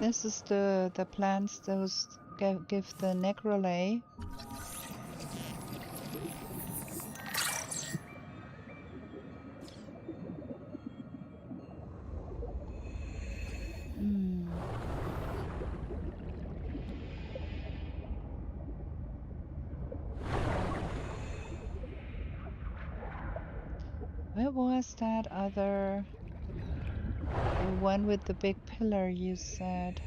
This is the plants those give the necrolay. Where was that other... the one with the big pillar you said?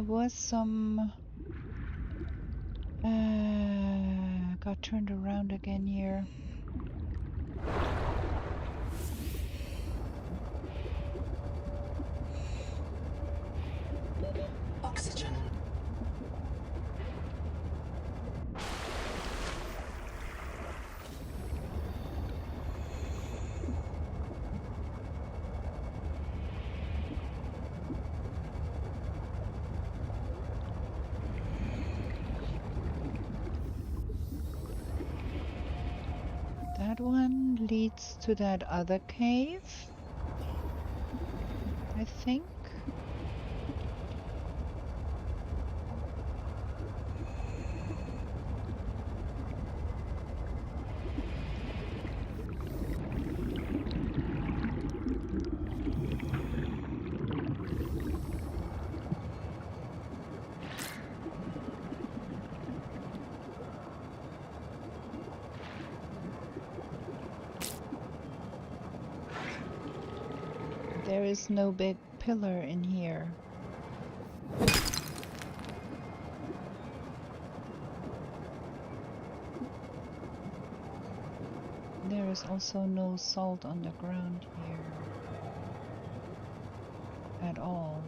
There was some... got turned around again here. Oxygen. That one leads to that other cave, I think. There is no big pillar in here. There is also no salt on the ground here at all.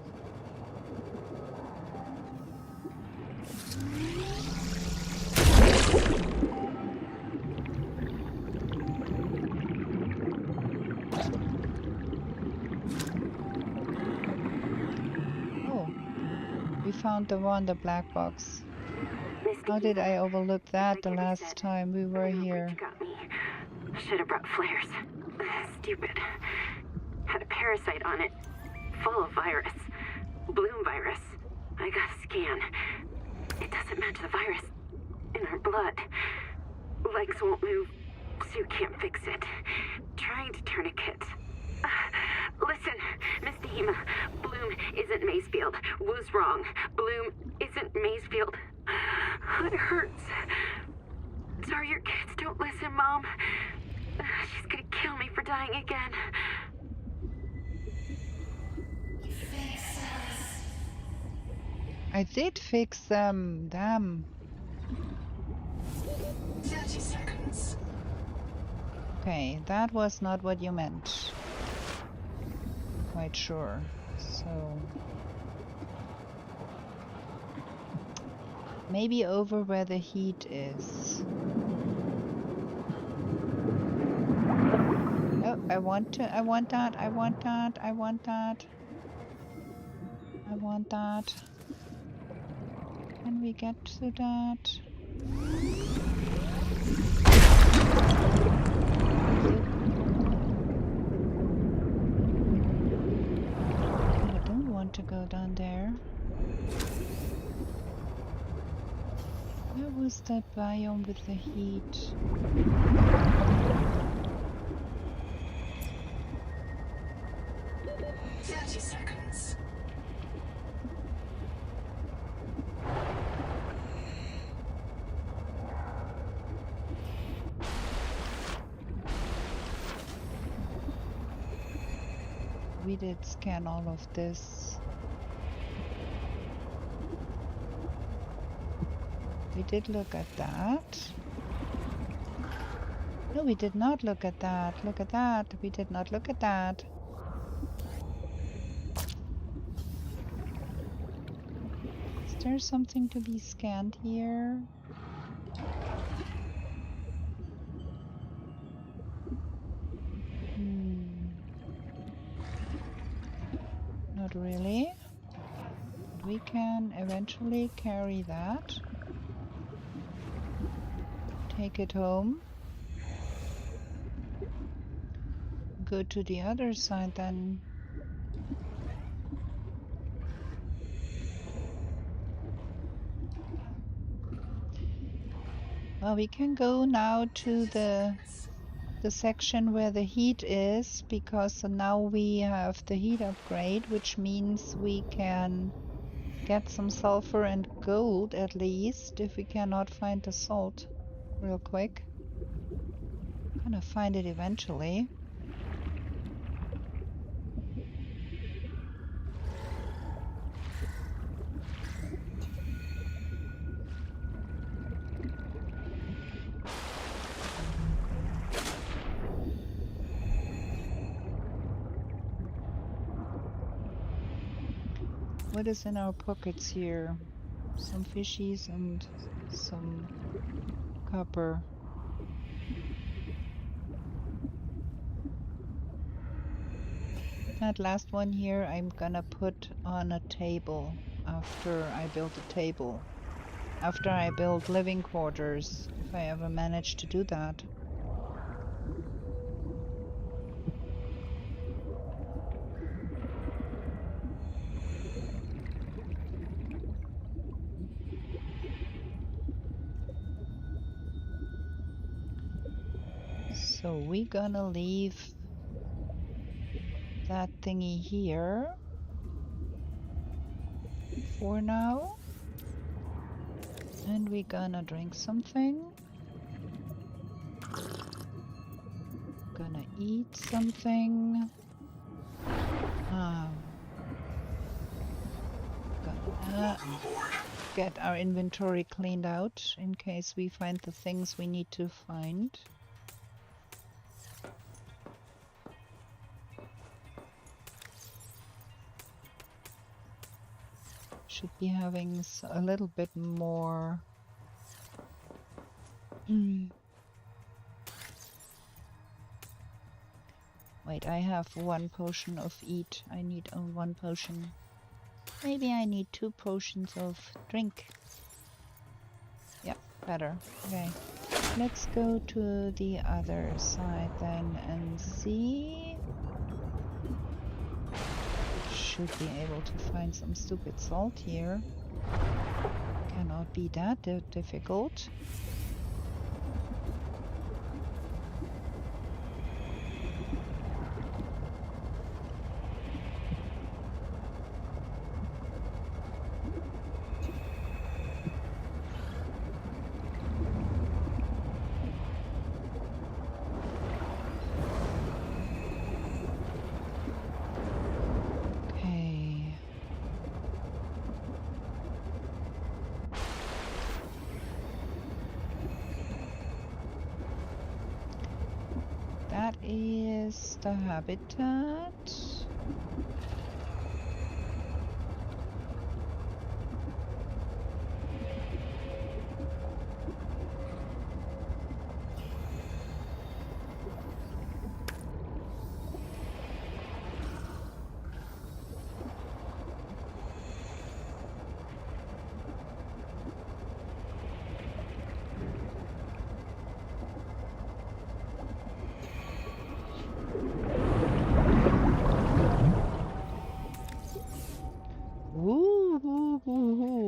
We found the black box. How did I overlook that the last time we were here? Should have brought flares. Stupid. Had a parasite on it. Full of virus. Bloom virus. I got a scan. It doesn't match the virus in our blood. Legs won't move, so you can't fix it. Trying to tourniquet. Listen, Miss Dahima, Bloom isn't Macefield. Was wrong. Bloom isn't Macefield. It hurts. Sorry your kids don't listen, Mom. She's gonna kill me for dying again. I did fix them, damn. 30 seconds. Okay, that was not what you meant. Quite sure. So maybe over where the heat is. Oh, I want that. Can we get to that? To go down there. Where was that biome with the heat? Seconds. We did scan all of this. We did look at that. No, we did not look at that. Look at that. We did not look at that. Is there something to be scanned here? Not really. But we can eventually carry that. Take it home. Go to the other side then. Well, we can go now to the section where the heat is, because now we have the heat upgrade, which means we can get some sulfur and gold at least, if we cannot find the salt real quick. Gonna find it eventually. What is in our pockets here? Some fishies and some copper. That last one here I'm gonna put on a table after I build a table. After I build living quarters, if I ever manage to do that. So we're gonna leave that thingy here for now. And we're gonna drink something. Gonna eat something. Gonna get our inventory cleaned out in case we find the things we need to find. Should be having a little bit more. Wait, I have 1 potion of eat. I need 1 potion. Maybe I need 2 potions of drink. Yeah, better. Okay. Let's go to the other side then and see. Should be able to find some stupid salt here. Cannot be that difficult. That is the habitat.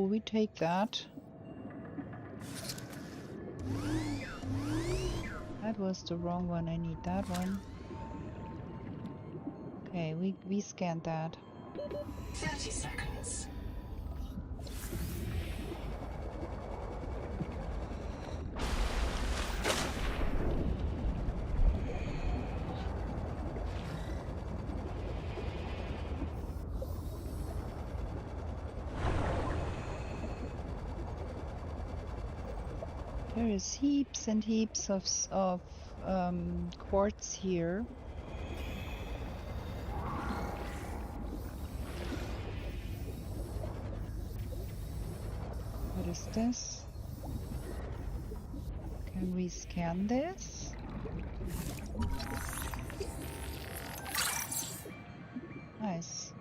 We take that. That was the wrong one. I need that one. Okay, we scanned that. 30 seconds. There is heaps and heaps of quartz here. What is this? Can we scan this? Nice.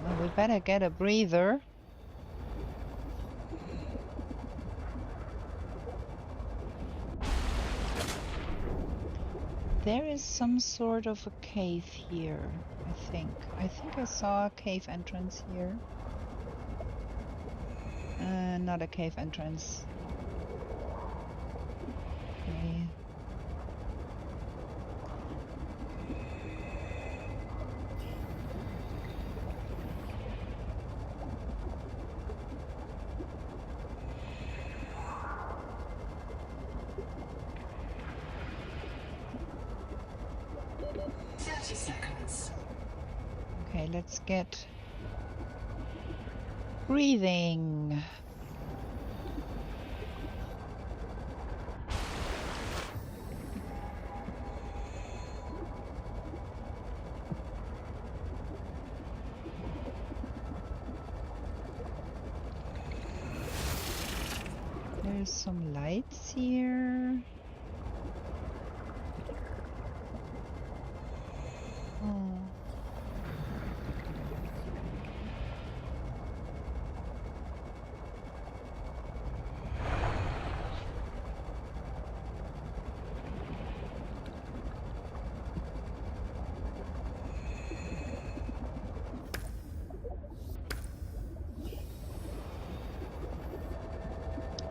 Well, we better get a breather. There is some sort of a cave here, I think. I think I saw a cave entrance here. Not a cave entrance. Okay. Okay, let's get Breathing. There's some lights here. Oh.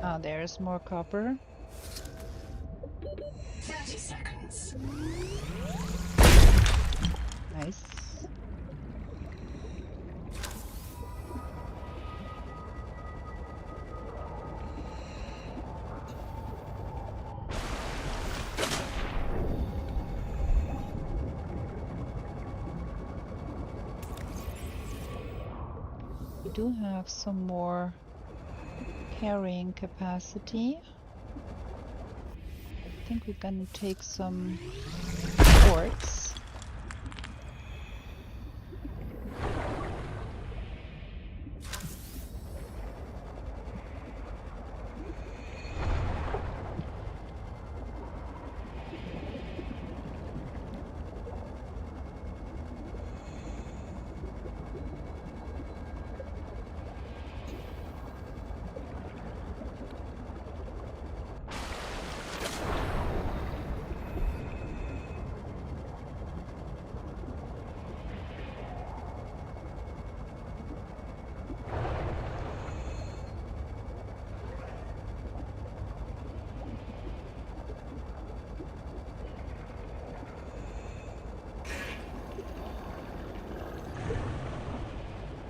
Ah, there's more copper. 30 seconds. Nice. We do have some more carrying capacity. I think we're gonna take some quartz.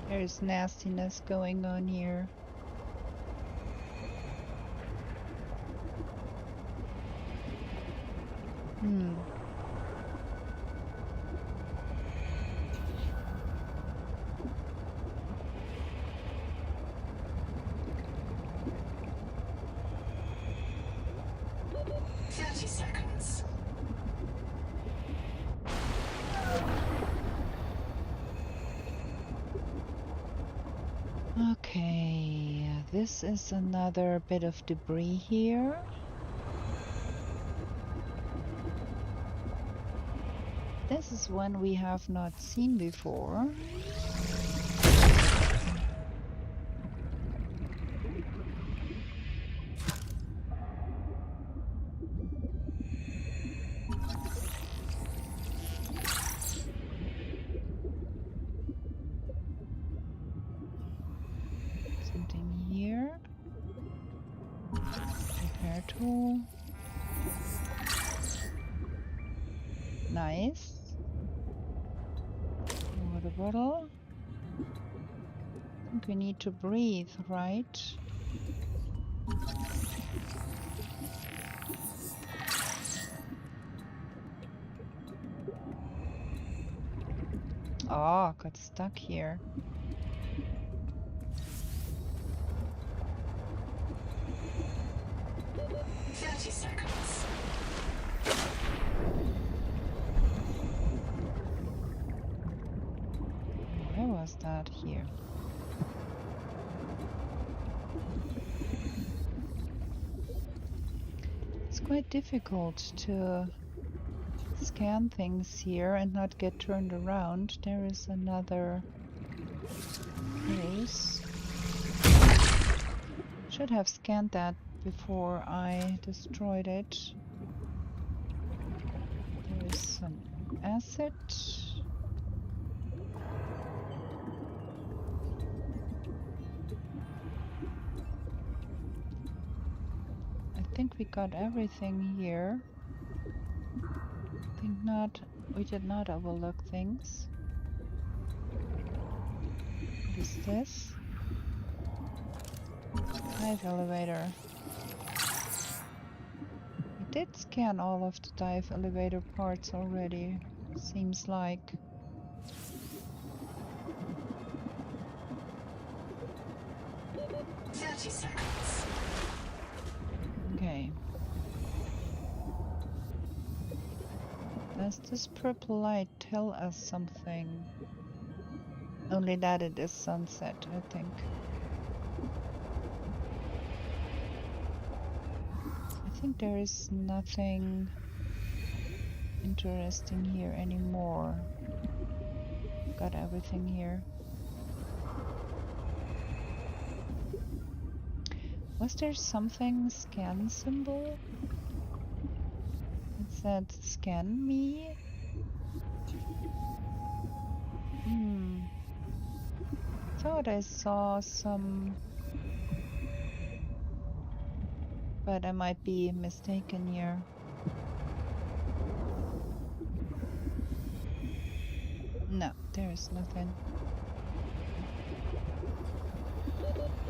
There's nastiness going on here. Hmm. Okay, this is another bit of debris here. This is one we have not seen before. Something here. Repair tool. Nice. Water bottle. I think we need to breathe, right? Oh, got stuck here. Where was that here? It's quite difficult to scan things here and not get turned around. There is another place. Should have scanned that before I destroyed it. There is some acid. I think we got everything here. I think not. We did not overlook things. What is this? Dive elevator. We did scan all of the dive elevator parts already, seems like. 30 seconds. Okay. Does this purple light tell us something? Only that it is sunset, I think. I think there is nothing interesting here anymore. Got everything here. Was there something scan symbol? It said scan me? Thought I saw some, but I might be mistaken here. No, there is nothing.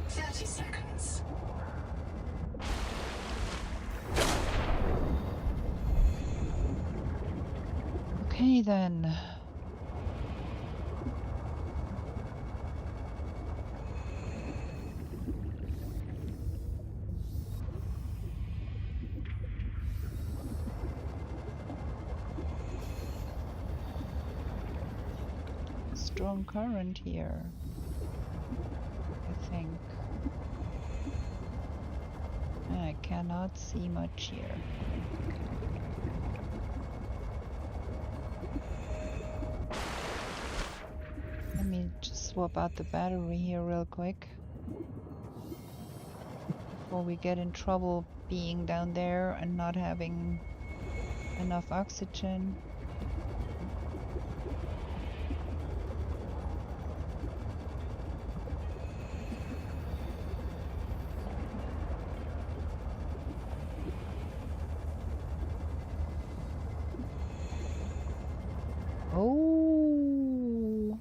30 seconds. Okay then. Strong current here, I think. I cannot see much here. Let me just swap out the battery here real quick before we get in trouble being down there and not having enough oxygen. Oh,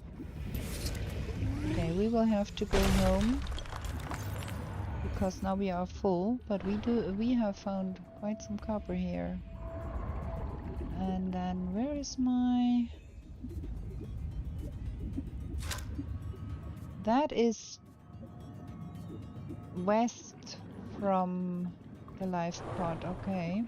okay, we will have to go home because now we are full, but we have found quite some copper here. And then where is my... That is west from the life pod, okay.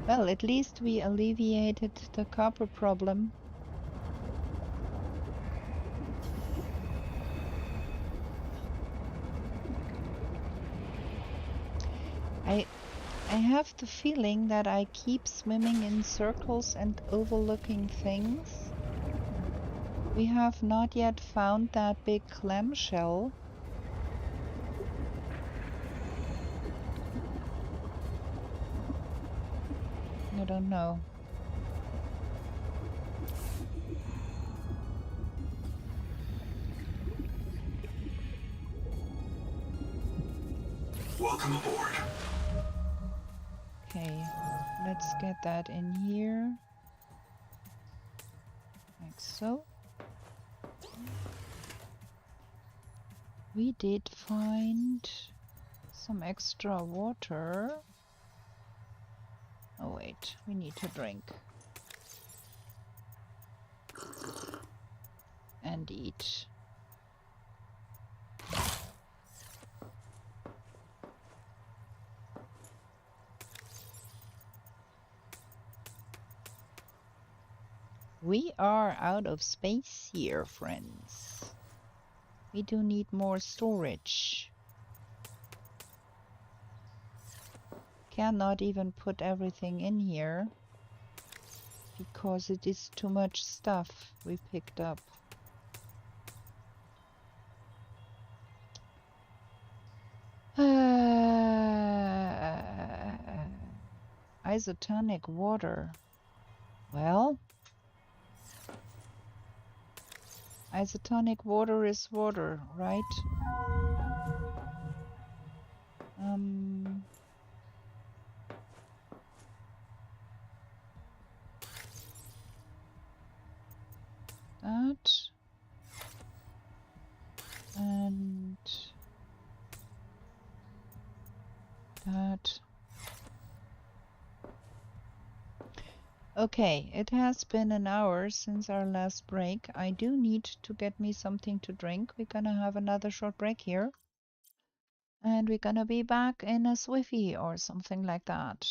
Well, at least we alleviated the copper problem. I have the feeling that I keep swimming in circles and overlooking things. We have not yet found that big clamshell. I don't know. Welcome aboard. Okay, let's get that in here. Like so. We did find some extra water. Oh wait, we need to drink. And eat. We are out of space here, friends. We do need more storage. Cannot even put everything in here because it is too much stuff we picked up. Isotonic water. Well, isotonic water is water, right? That. Okay, it has been an hour since our last break. I do need to get me something to drink. We're gonna have another short break here. And we're gonna be back in a Swiffy or something like that.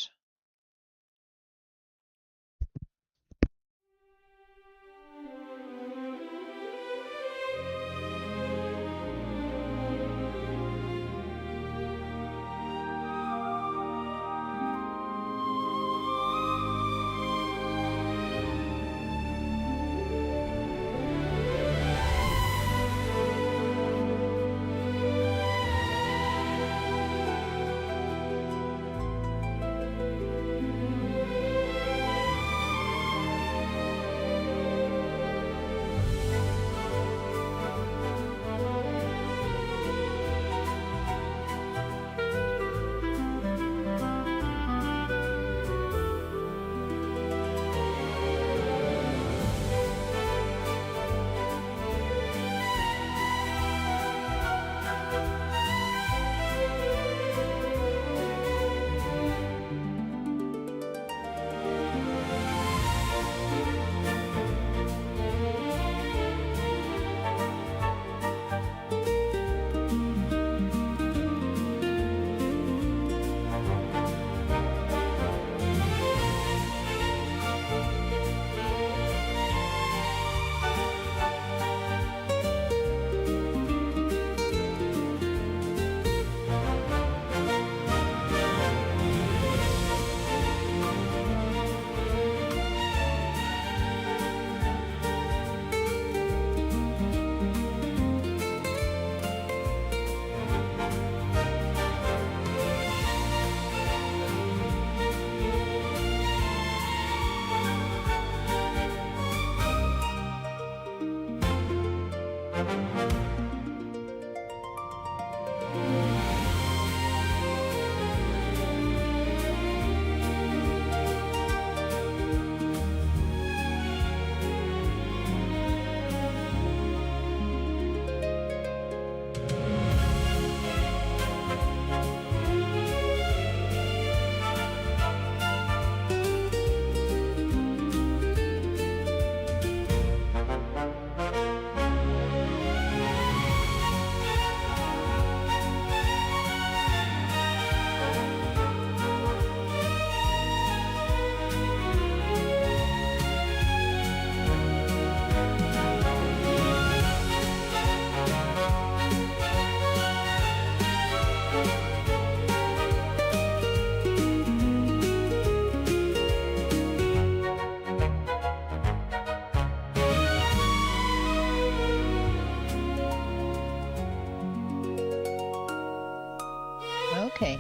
Okay,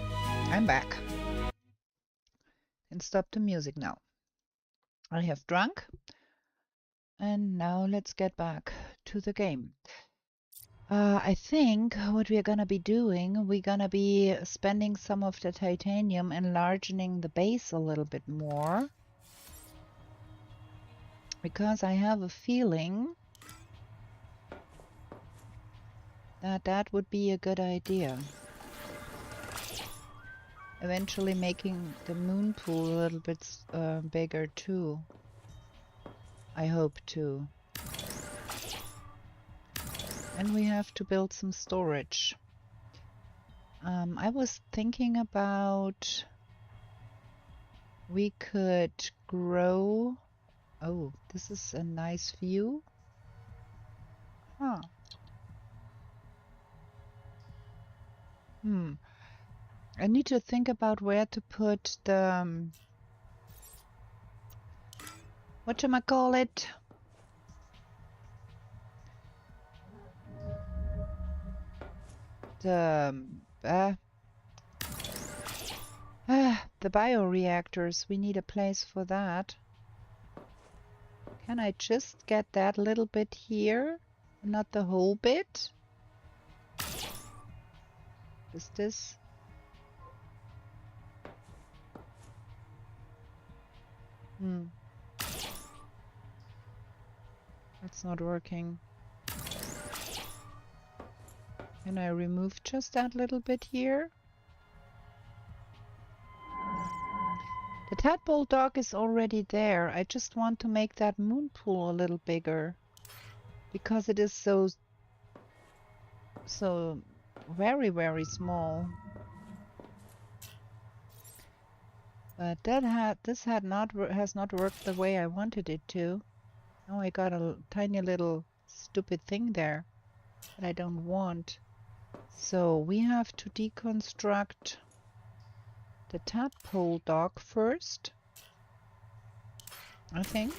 I'm back. And stop the music now. I have drunk. And now let's get back to the game. I think what we're gonna be doing, we're gonna be spending some of the titanium enlarging the base a little bit more. Because I have a feeling that that would be a good idea. Eventually making the moon pool a little bit bigger too. I hope to. And we have to build some storage. I was thinking about we could grow. Oh, this is a nice view. Huh. I need to think about where to put the whatchamacallit? The bioreactors. We need a place for that. Can I just get that little bit here? Not the whole bit? Is this? That's not working. Can I remove just that little bit here? The tadpole dock is already there. I just want to make that moon pool a little bigger because it is so very, very small. But this has not worked the way I wanted it to. Now I got a tiny little stupid thing there that I don't want. So we have to deconstruct the tadpole dock first, I think.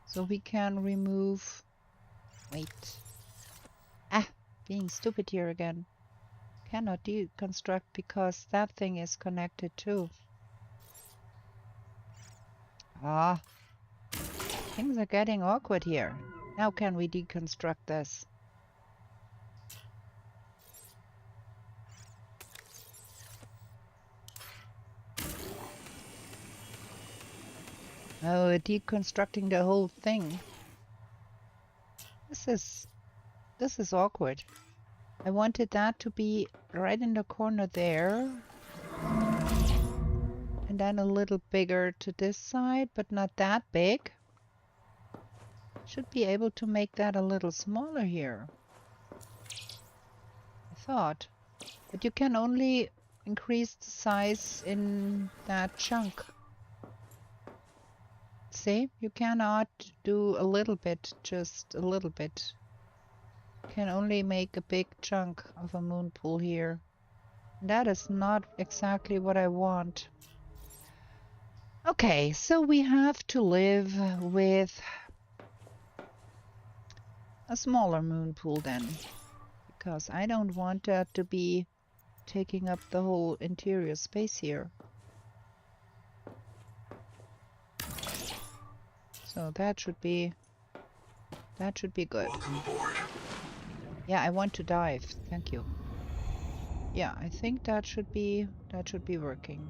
So we can remove... Wait. Ah! Being stupid here again. Cannot deconstruct because that thing is connected too. Ah! Things are getting awkward here. How can we deconstruct this? Oh, we're deconstructing the whole thing. This is awkward. I wanted that to be right in the corner there. And then a little bigger to this side, but not that big. Should be able to make that a little smaller here. I thought. But you can only increase the size in that chunk. See? You cannot do a little bit, just a little bit. You can only make a big chunk of a moon pool here. That is not exactly what I want. Okay, so we have to live with a smaller moon pool then. Because I don't want that to be taking up the whole interior space here. So that should be good. Welcome aboard. Yeah, I want to dive. Thank you. Yeah, I think that should be working.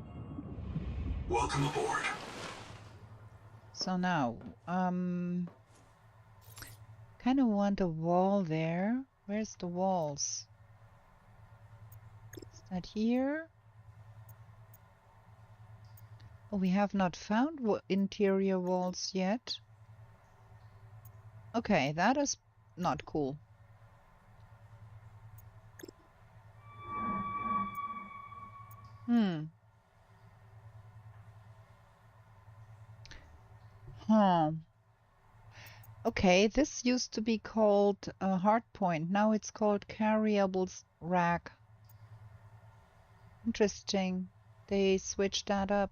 Welcome aboard. So now, kind of want a wall there. Where's the walls? Is that here? Oh, we have not found interior walls yet. Okay, that is not cool. Huh. Okay, this used to be called a hardpoint. Now it's called carryable rack. Interesting. They switched that up.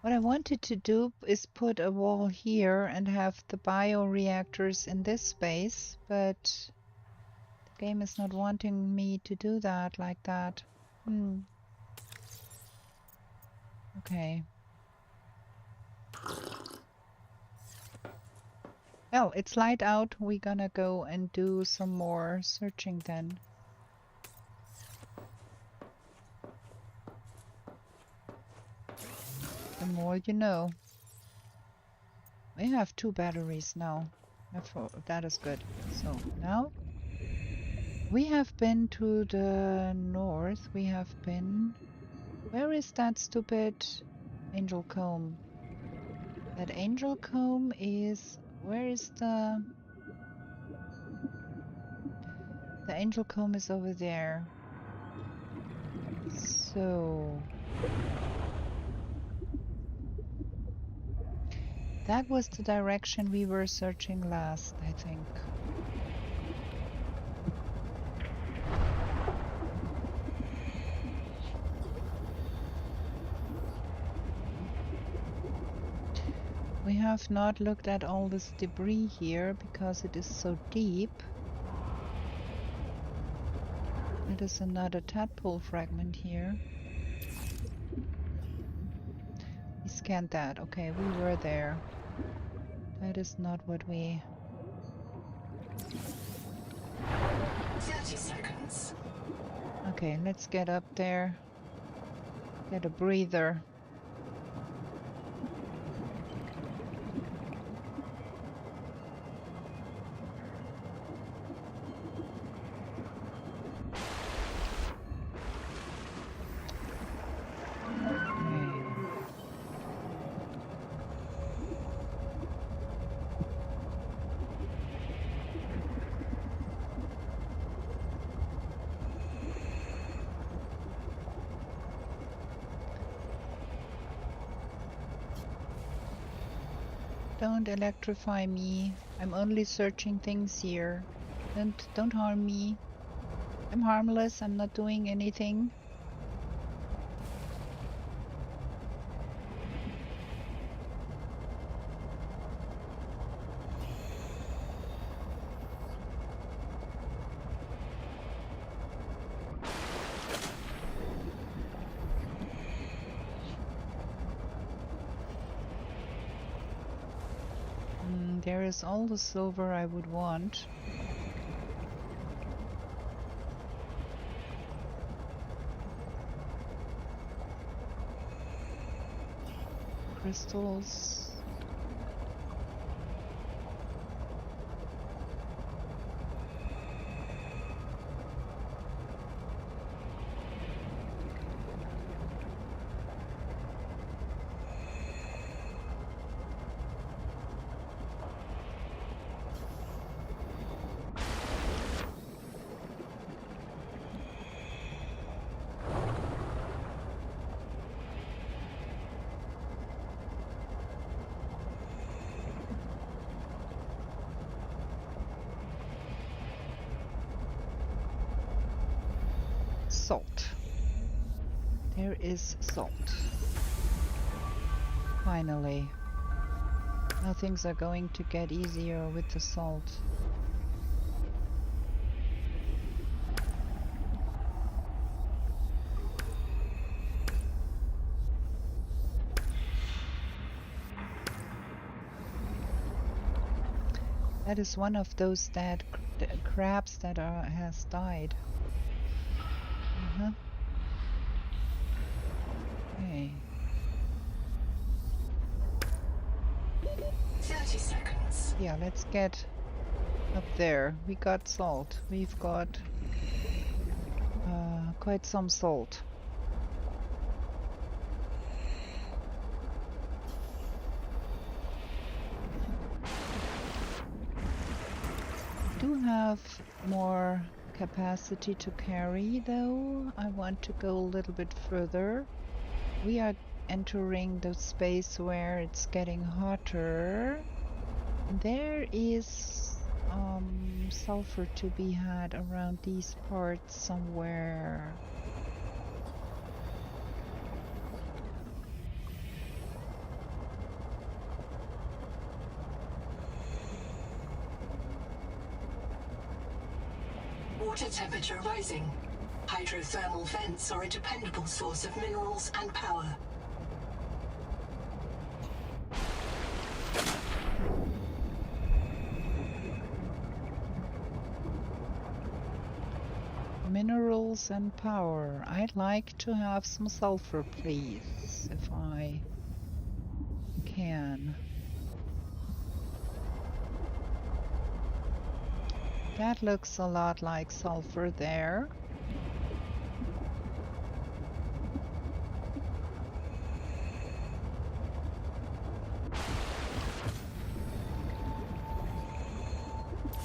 What I wanted to do is put a wall here and have the bioreactors in this space, but the game is not wanting me to do that like that. Okay. Well, it's light out. We're gonna go and do some more searching then. The more you know. We have 2 batteries now. That is good. So now we have been to the north. We have been... Where is that stupid angel comb? That angel comb is... Where is the... The angel comb is over there. So... That was the direction we were searching last, I think. We have not looked at all this debris here because it is so deep. It is another tadpole fragment here. We scanned that. Okay, we were there. That is not what we... 30 seconds. Okay, let's get up there. Get a breather. don't electrify me. I'm only searching things here. Don't harm me. I'm harmless. I'm not doing anything. There is all the silver I would want. Crystals. Salt. There is salt. Finally. Now things are going to get easier with the salt. That is one of those dead crabs that has died. Okay. 30 seconds. Yeah, let's get up there. We got salt. We've got quite some salt. Do have more capacity to carry though. I want to go a little bit further. We are entering the space where it's getting hotter. There is sulfur to be had around these parts somewhere. Water temperature rising. Hydrothermal vents are a dependable source of minerals and power. Minerals and power. I'd like to have some sulfur, please, if I can. That looks a lot like sulfur there.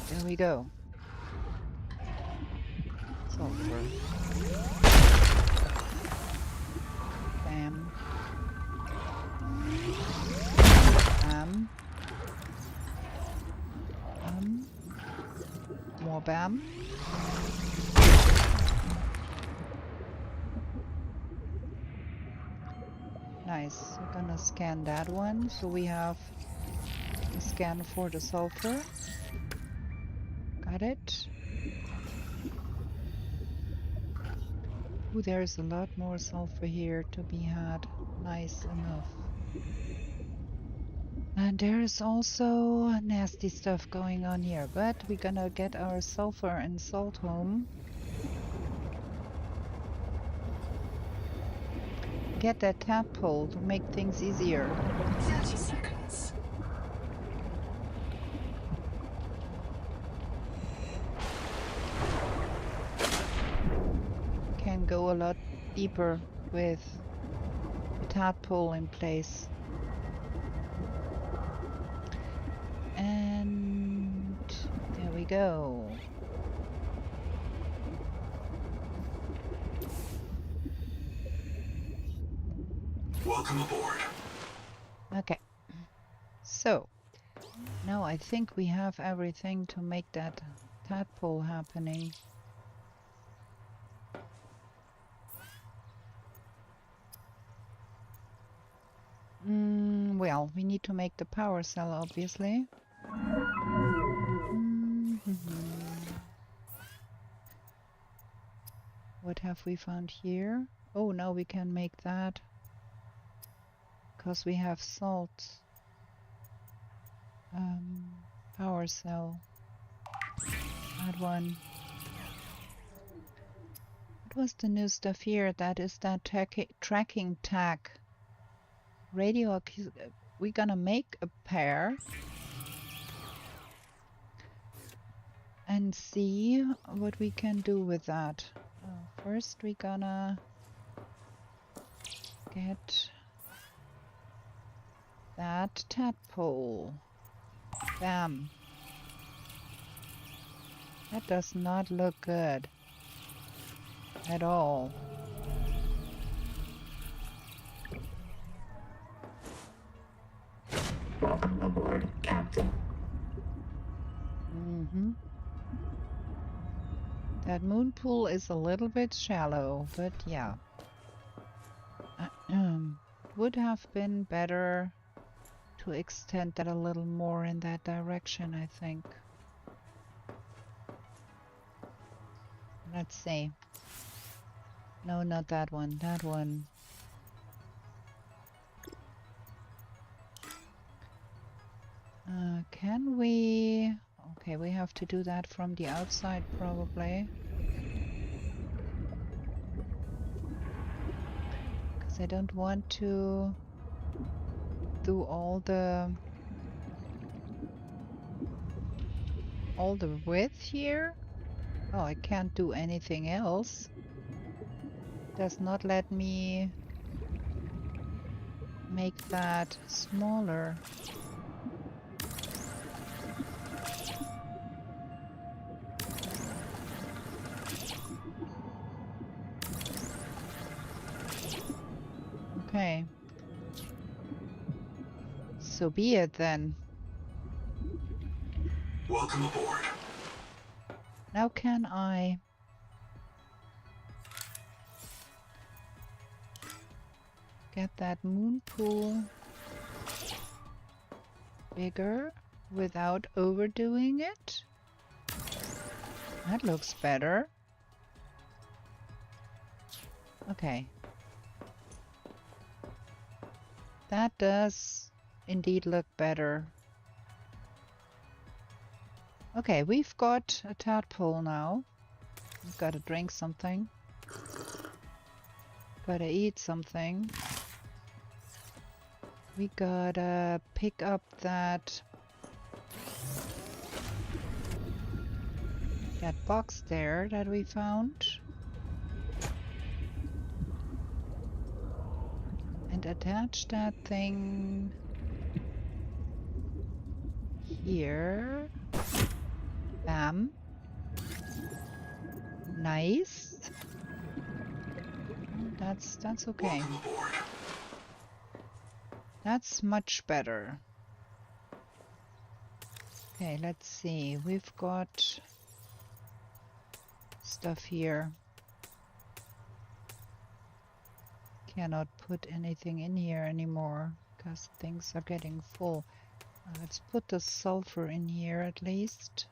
There we go. Sulfur. Bam. Bam. More bam. Nice. We're gonna scan that one. So we have a scan for the sulfur. Got it. Ooh, there's a lot more sulfur here to be had. Nice enough. And there is also nasty stuff going on here, but we're gonna get our sulfur and salt home. Get that tadpole to make things easier. 30 seconds. Can go a lot deeper with the tadpole in place. And there we go. Welcome aboard. Okay. So No, I think we have everything to make that tadpole happening. Well, we need to make the power cell, obviously. What have we found here? Oh, now we can make that. Because we have salt. Power cell. That one. What was the new stuff here? That is that tracking tag. Radioactive. We're gonna make a pair. And see what we can do with that. First we're gonna get that tadpole. Bam. That does not look good at all. That moon pool is a little bit shallow, but yeah. Would have been better to extend that a little more in that direction, I think. Let's see. No, not that one. That one. Can we... Okay, we have to do that from the outside, probably. Because I don't want to do all the width here. Oh, I can't do anything else. Does not let me make that smaller. Okay. So be it then. Welcome aboard. Now can I get that moon pool bigger without overdoing it? That looks better. Okay. That does indeed look better. Okay, we've got a tadpole now. We've got to drink something. Gotta eat something. We gotta pick up that box there that we found. And attach that thing here. Bam. Nice. That's okay. Welcome aboard. That's much better. Okay, let's see. We've got stuff here. Cannot put anything in here anymore because things are getting full. Let's put the sulfur in here at least.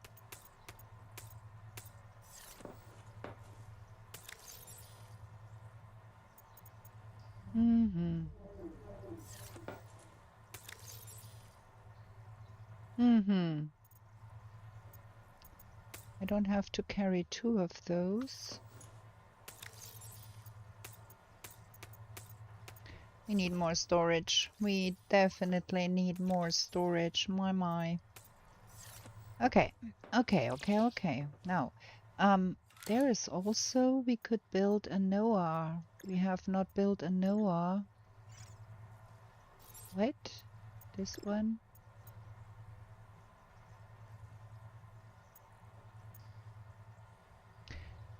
I don't have to carry 2 of those. We need more storage. We definitely need more storage. My. Okay. Now, there is also, we could build a NOAA. We have not built a NOAA. Wait, this one?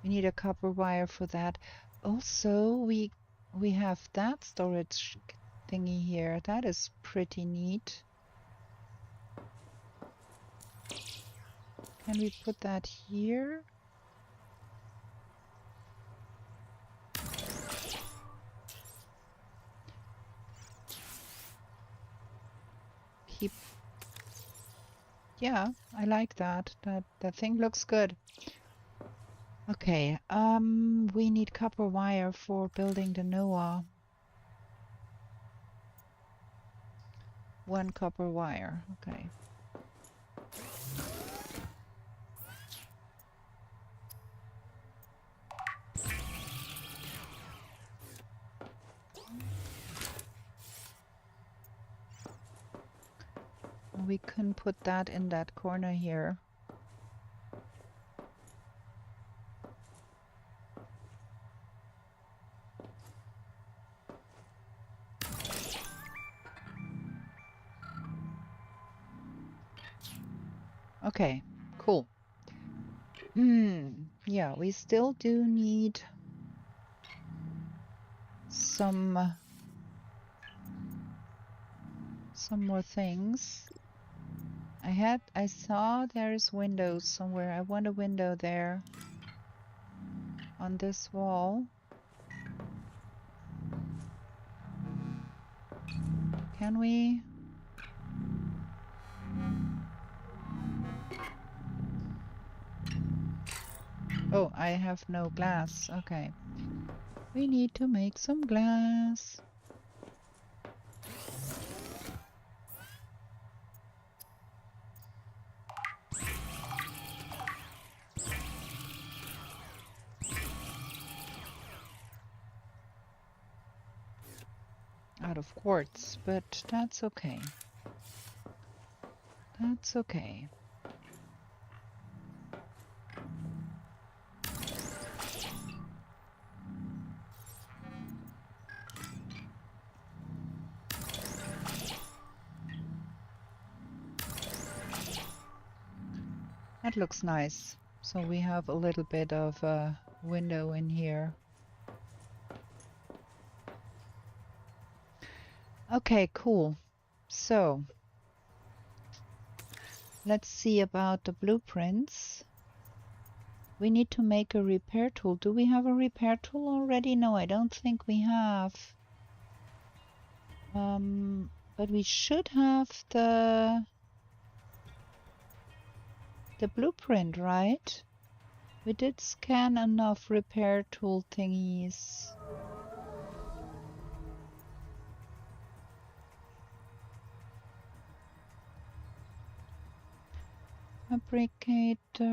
We need a copper wire for that. Also, we have that storage thingy here. That is pretty neat. Can we put that here? Keep. Yeah, I like that. That thing looks good. Okay, we need copper wire for building the Noah. 1 copper wire, okay. We can put that in that corner here. Okay, cool. Yeah, we still do need some more things. I saw there's windows somewhere. I want a window there on this wall. Can we? Oh, I have no glass. Okay. We need to make some glass. Out of quartz, but that's okay. That's okay. That looks nice. So we have a little bit of a window in here. Okay, cool. So let's see about the blueprints. We need to make a repair tool. Do we have a repair tool already? No, I don't think we have. But we should have the blueprint, right? We did scan enough repair tool thingies. Fabricator.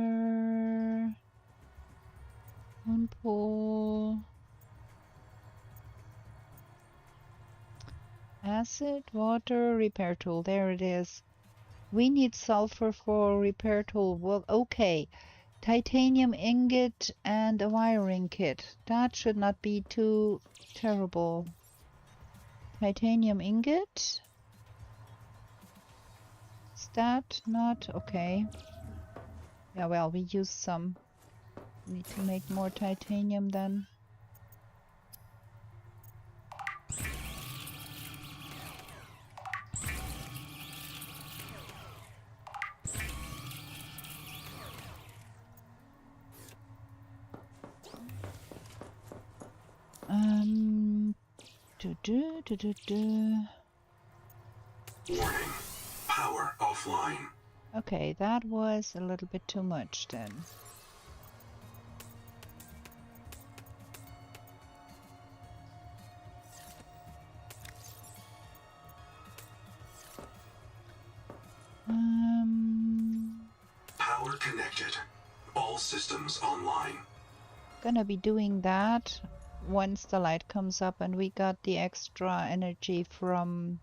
One pool. Acid, water, repair tool. There it is. We need sulfur for repair tool. Well, okay. Titanium ingot and a wiring kit. That should not be too terrible. Titanium ingot. Is that not okay? Yeah, well, we use some. Need to make more titanium then. Warning. Power offline. Okay, that was a little bit too much then. Power connected. All systems online. Gonna be doing that once the light comes up and we got the extra energy from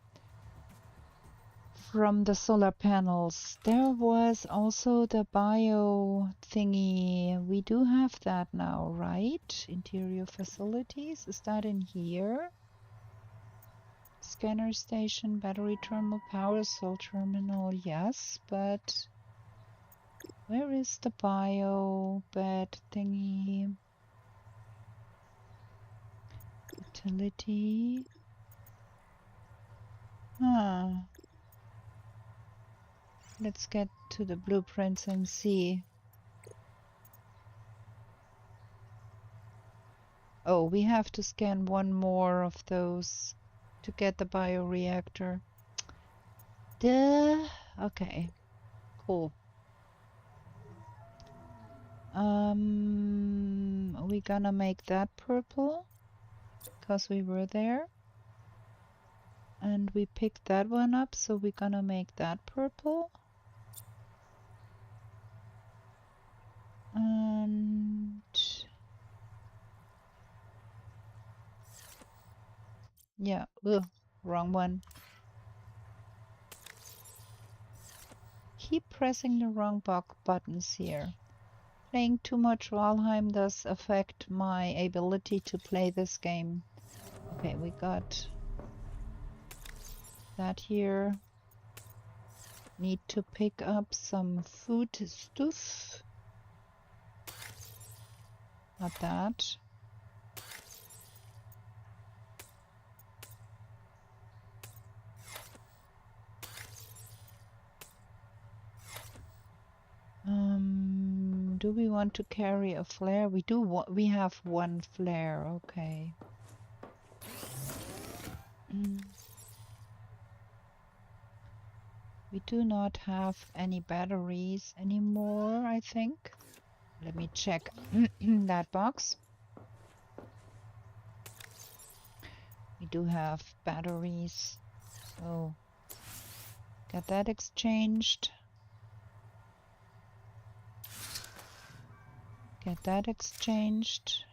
the solar panels. There was also the bio thingy. We do have that now, right? Interior facilities. Is that in here? Scanner station, battery terminal, power cell terminal. Yes, but where is the bio bed thingy? Utility. Huh. Let's get to the blueprints and see. Oh, we have to scan one more of those to get the bioreactor. Duh. Okay. Cool. We're gonna make that purple because we were there. And we picked that one up, so we're gonna make that purple. And yeah, ugh, wrong one. Keep pressing the wrong buttons here. Playing too much Valheim does affect my ability to play this game. Okay, we got that here. Need to pick up some food stuff. Not that. Do we want to carry a flare? We do. We have one flare. Okay. We do not have any batteries anymore, I think. Let me check that box. We do have batteries, so get that exchanged. Get that exchanged.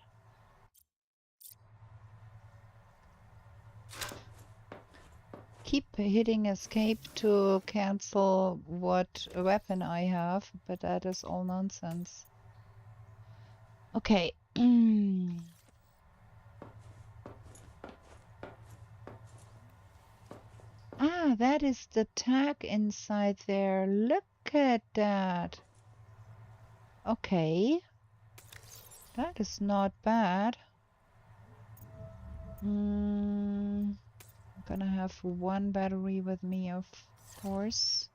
Keep hitting escape to cancel what weapon I have, but that is all nonsense. Okay. Ah, that is the tag inside there. Look at that. Okay. That is not bad. I'm gonna have one battery with me, of course.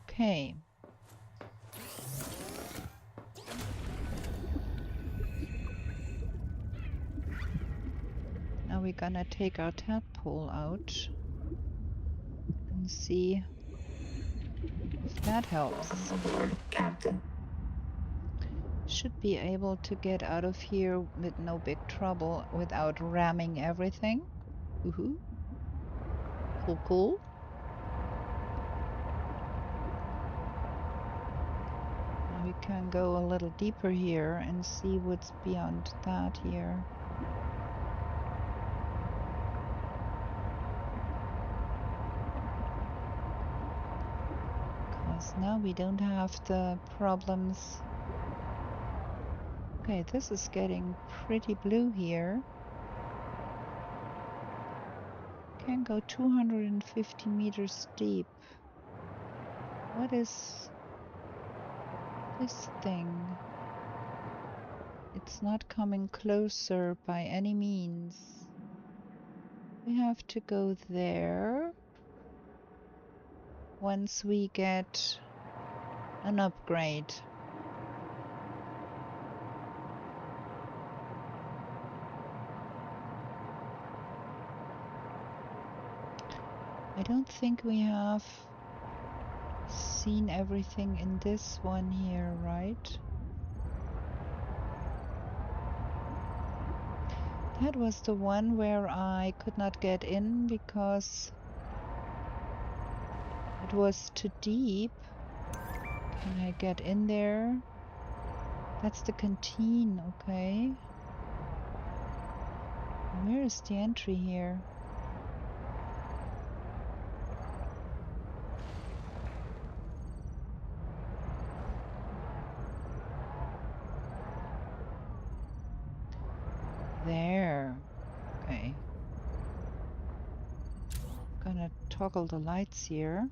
Okay. Now we're gonna take our tadpole out and see if that helps. Captain. Should be able to get out of here with no big trouble without ramming everything. Woohoo. Cool, cool. Now we can go a little deeper here and see what's beyond that here. Because now we don't have the problems. Okay, this is getting pretty blue here. Can go 250 meters deep. What is this thing? It's not coming closer by any means. We have to go there once we get an upgrade. I don't think we have seen everything in this one here, right? That was the one where I could not get in because it was too deep. Can I get in there? That's the canteen, okay. Where is the entry here? There. Okay. Gonna toggle the lights here.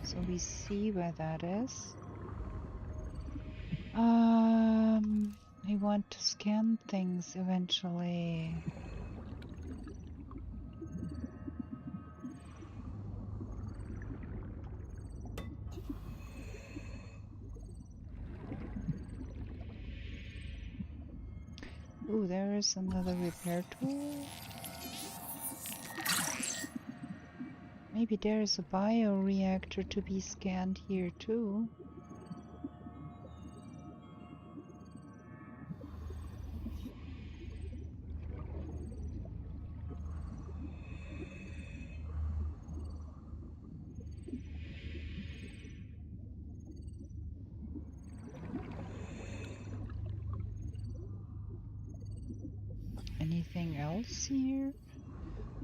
So we see where that is. I want to scan things eventually. Ooh, there is another repair tool. Maybe there is a bioreactor to be scanned here too. Anything else here?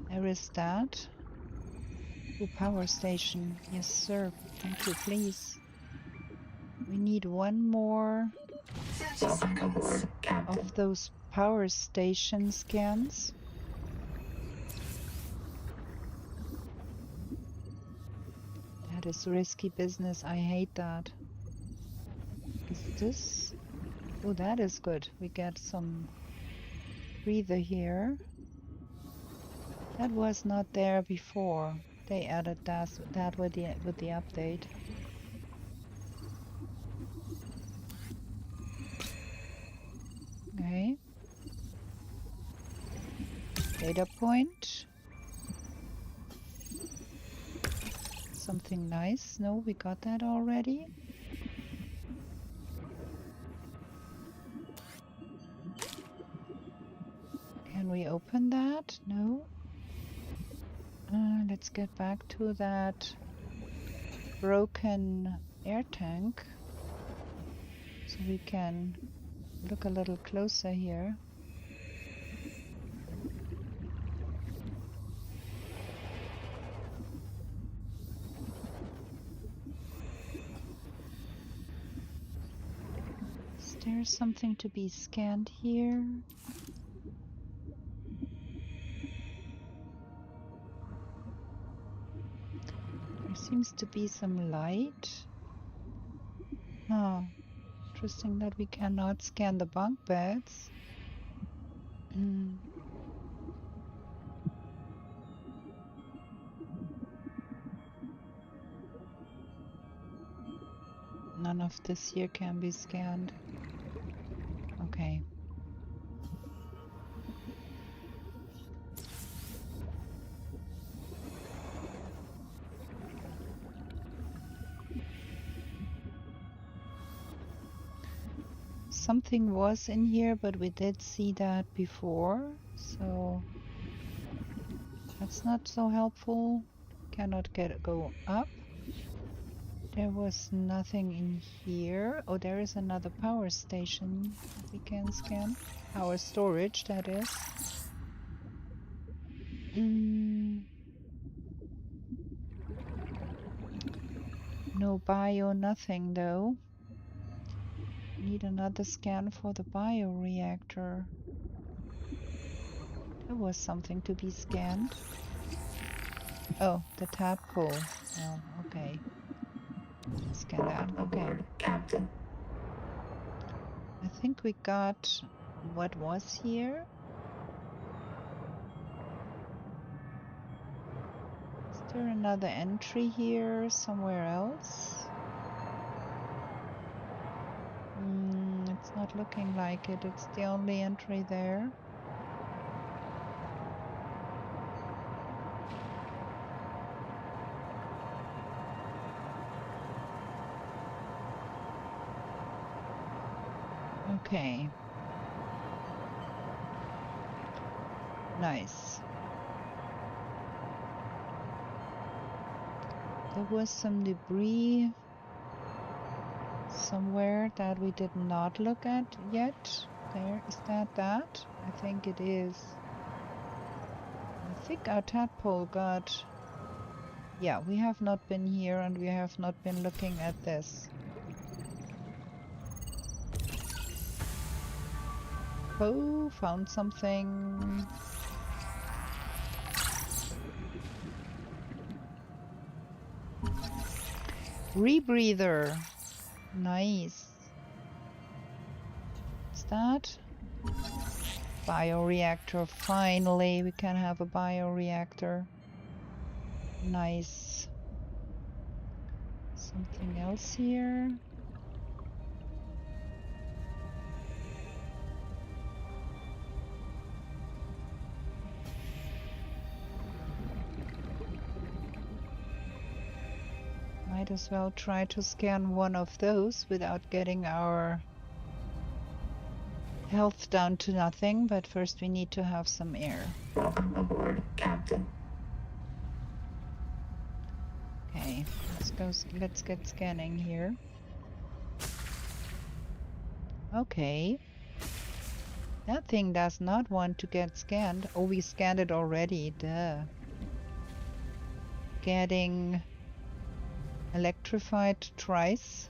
There is that. Ooh, power station. Yes, sir. Thank you, please. We need one more 30 seconds. of those power station scans. That is risky business. I hate that. Is this? Oh, that is good. We get some breather here. That was not there before. They added that with the update. Okay. Data point. Something nice. No, we got that already. Can we open that? No. Let's get back to that broken air tank so we can look a little closer here. Is there something to be scanned here? There seems to be some light. Oh, interesting that we cannot scan the bunk beds. None of this here can be scanned. Okay. Something was in here, but we did see that before, so that's not so helpful. Cannot go up. There was nothing in here. Oh, there is another power station that we can scan. Power storage, that is. No bio, nothing though. Need another scan for the bioreactor. There was something to be scanned. Oh, the tadpole. Oh, okay. Scan that. Okay. Captain. I think we got what was here. Is there another entry here somewhere else? It's not looking like it. It's the only entry there. Okay. Nice. There was some debris somewhere that we did not look at yet. There, is that? I think it is. I think our tadpole got... Yeah, we have not been here and we have not been looking at this. Oh, found something. Rebreather. Nice. Is that? Bioreactor. Finally, we can have a bioreactor. Nice. Something else here? Might as well try to scan one of those without getting our health down to nothing, but first we need to have some air. Welcome aboard, Captain. Okay, let's get scanning here. Okay. That thing does not want to get scanned. Oh, we scanned it already, duh. Getting electrified twice.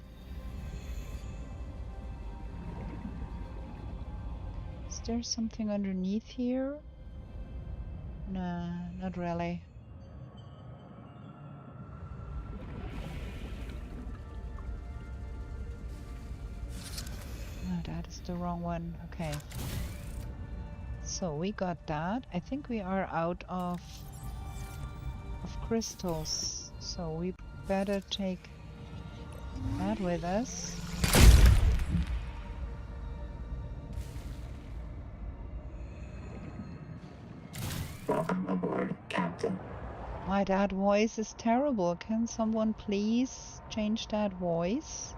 Is there something underneath here? Nah, not really. Oh, that is the wrong one. Okay. So we got that. I think we are out of crystals. So we better take that with us. Welcome aboard, Captain. My that voice is terrible. Can someone please change that voice?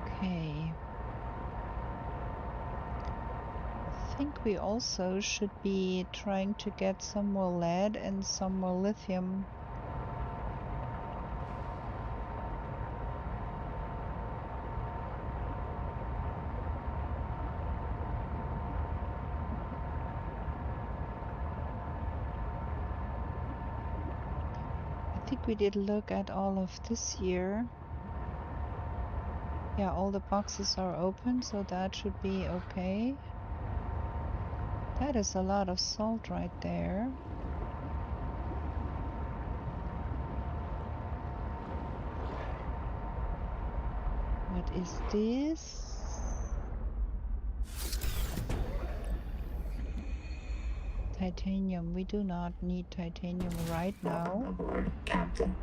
Okay. I think we also should be trying to get some more lead and some more lithium. I think we did look at all of this here. Yeah, all the boxes are open, so that should be okay. That is a lot of salt right there. What is this? Titanium. We do not need titanium right now. Aboard, Captain.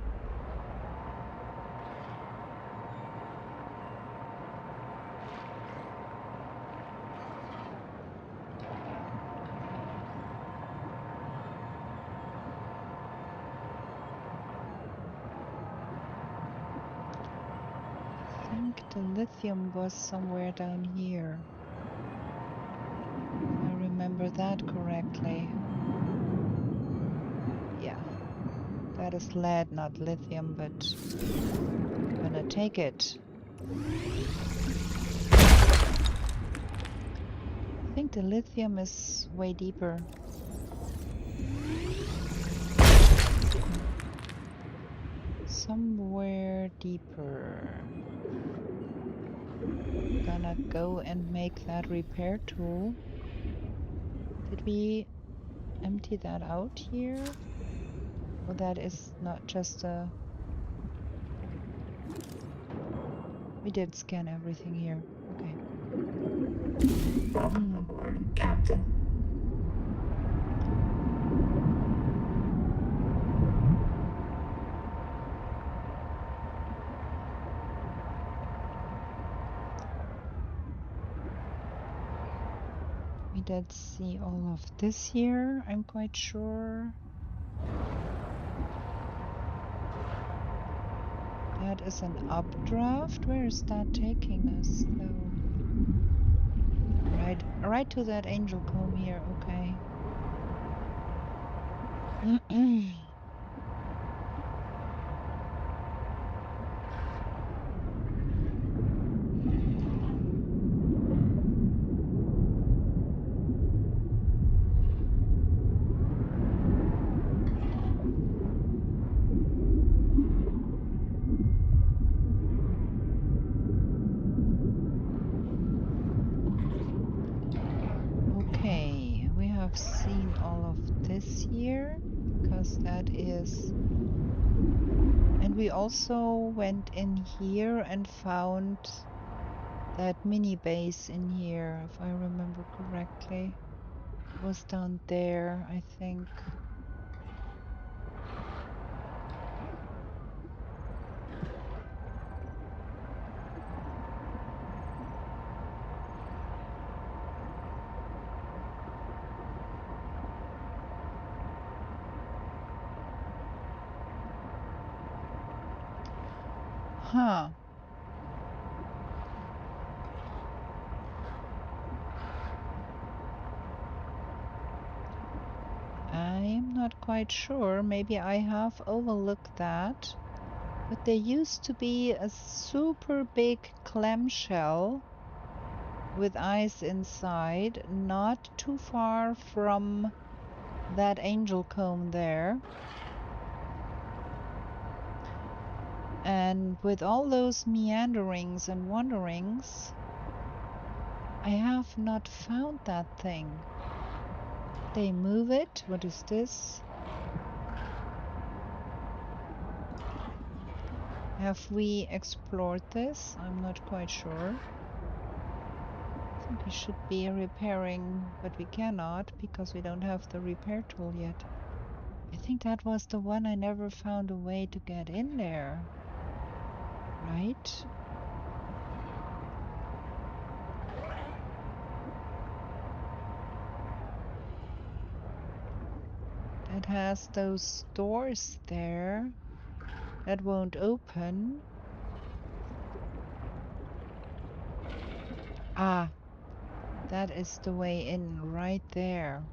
I think the lithium was somewhere down here. If I remember that correctly. Yeah. That is lead, not lithium, but I'm gonna take it. I think the lithium is way deeper. Somewhere deeper. Gonna go and make that repair tool. Did we empty that out here? Well, that is not just a... We did scan everything here. Okay. Welcome aboard, Captain. We did see all of this here, I'm quite sure. That is an updraft. Where is that taking us, though? Right to that angel comb here, okay. have seen all of this here, because that is... And we also went in here and found that mini base in here, if I remember correctly. It was down there, I think. Huh. I'm not quite sure. Maybe I have overlooked that. But there used to be a super big clamshell with ice inside, not too far from that angel comb there. And with all those meanderings and wanderings, I have not found that thing. Did they move it? What is this? Have we explored this? I'm not quite sure. I think we should be repairing, but we cannot because we don't have the repair tool yet. I think that was the one I never found a way to get in there. Right? It has those doors there that won't open. Ah, that is the way in right there.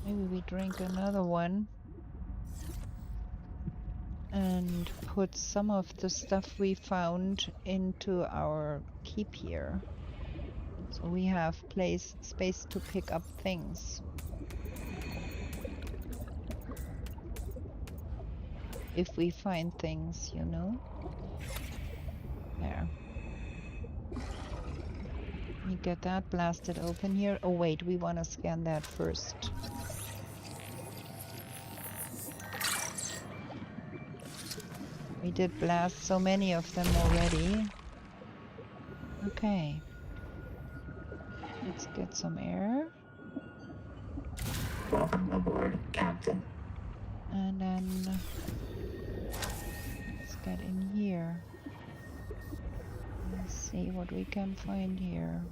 Maybe we drink another one and put some of the stuff we found into our keep here. So we have space to pick up things. If we find things, you know. There. Let me get that blasted open here. Oh wait, we want to scan that first. We did blast so many of them already. Okay. Let's get some air. Welcome aboard, Captain. And then let's get in here. Let's see what we can find here.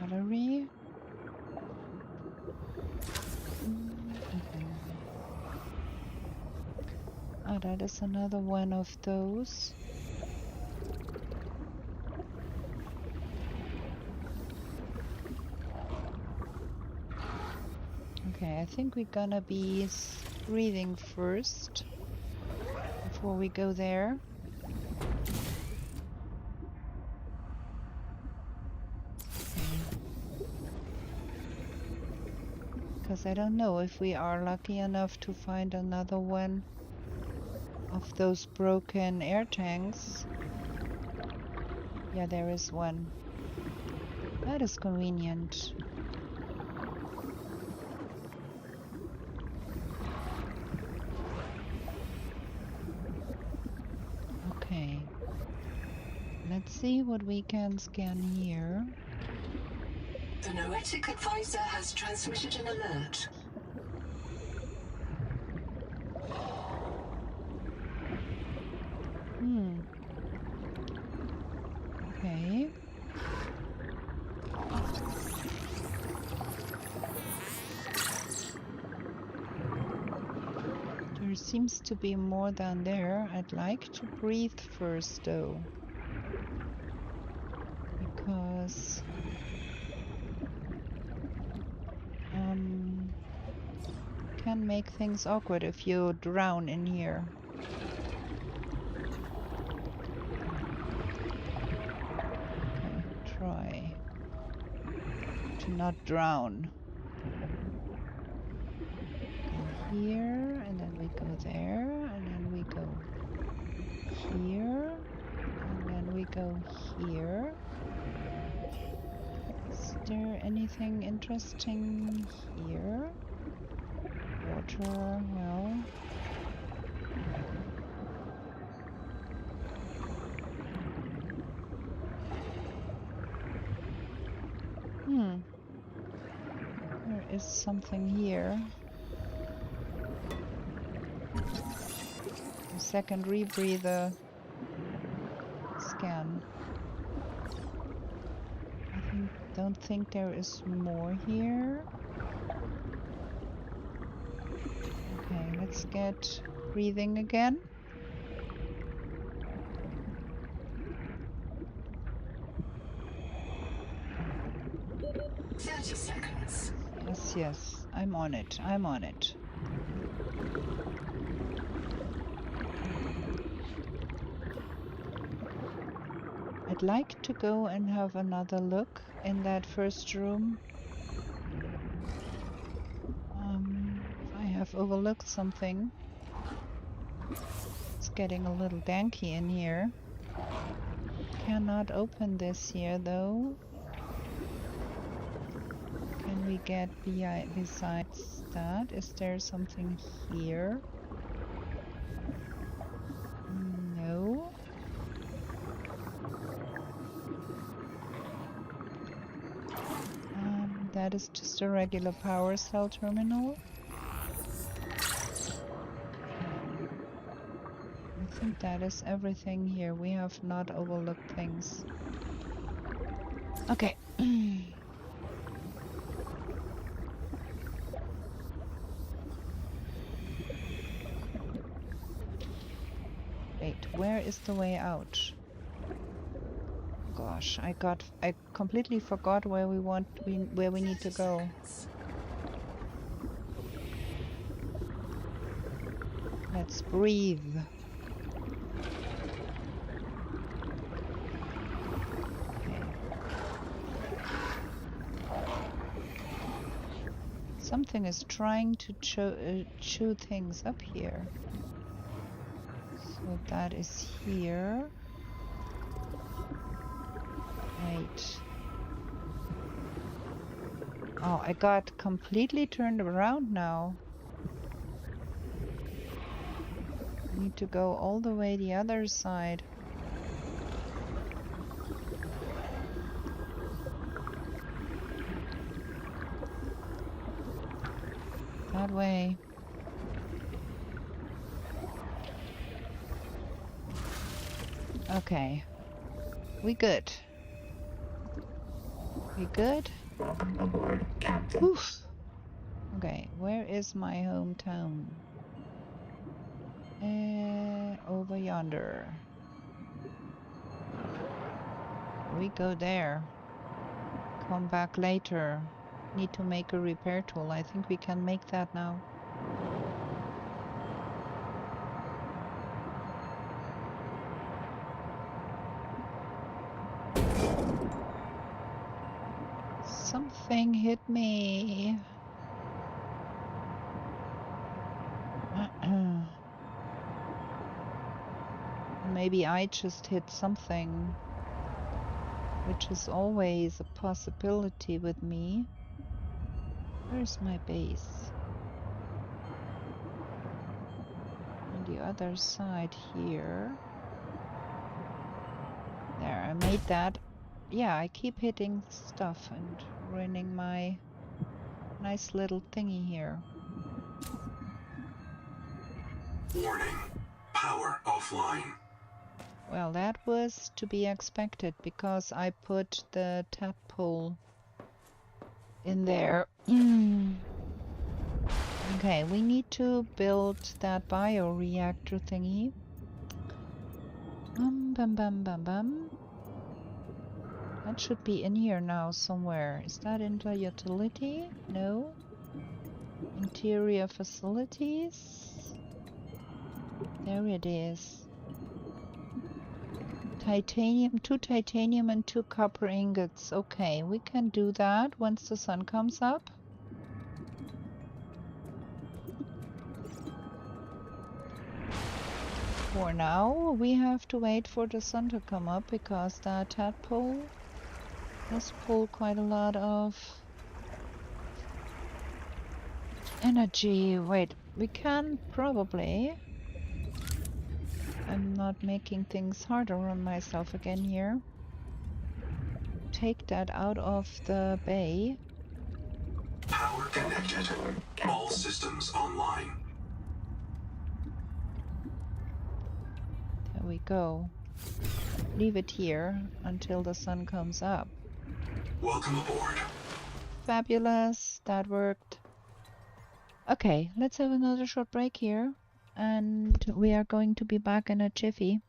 Battery. Ah, that is another one of those. Okay, I think we're gonna be breathing first before we go there. Because I don't know if we are lucky enough to find another one of those broken air tanks. Yeah, there is one. That is convenient. Okay. Let's see what we can scan here. The Noetic Advisor has transmitted an alert. Okay. There seems to be more down there. I'd like to breathe first though. Because can make things awkward if you drown in here. Okay, try. to not drown. Go here, and then we go there, and then we go here, and then we go here. Is there anything interesting here? Water, well. There is something here. A second rebreather scan. Don't think there is more here. Okay, let's get breathing again. Seconds. Yes, yes, I'm on it. I'm on it. I'd like to go and have another look in that first room. If I have overlooked something. It's getting a little danky in here. Cannot open this here though. Can we get besides that? Is there something here? No. That is just a regular power cell terminal. I think that is everything here. We have not overlooked things. Okay. Wait, where is the way out? Gosh, I completely forgot where we need to go. Let's breathe. Okay. Something is trying to chew things up here. So that is here. Wait. Oh, I got completely turned around now. I need to go all the way the other side. That way. Okay. We good. We good? Welcome aboard, Captain. Oof. Okay, where is my hometown? Over yonder. We go there. Come back later. Need to make a repair tool. I think we can make that now. Something hit me. Maybe I just hit something, which is always a possibility with me. Where's my base? On the other side here. There, I made that. Yeah, I keep hitting stuff and ruining my nice little thingy here. Warning. Power offline. Well, that was to be expected because I put the tadpole in there. Okay, we need to build that bioreactor thingy. Bum bum bum bum. That should be in here now somewhere. Is that in the utility? No. Interior facilities. There it is. Titanium, 2 titanium and 2 copper ingots. Okay, we can do that once the sun comes up. For now, we have to wait for the sun to come up because that tadpole does pull quite a lot of energy. Wait, we can probably... I'm not making things harder on myself again here. Take that out of the bay. Power connected. All systems online. There we go. Leave it here until the sun comes up. Welcome aboard. Fabulous, that worked. Okay, let's have another short break here, and we are going to be back in a jiffy.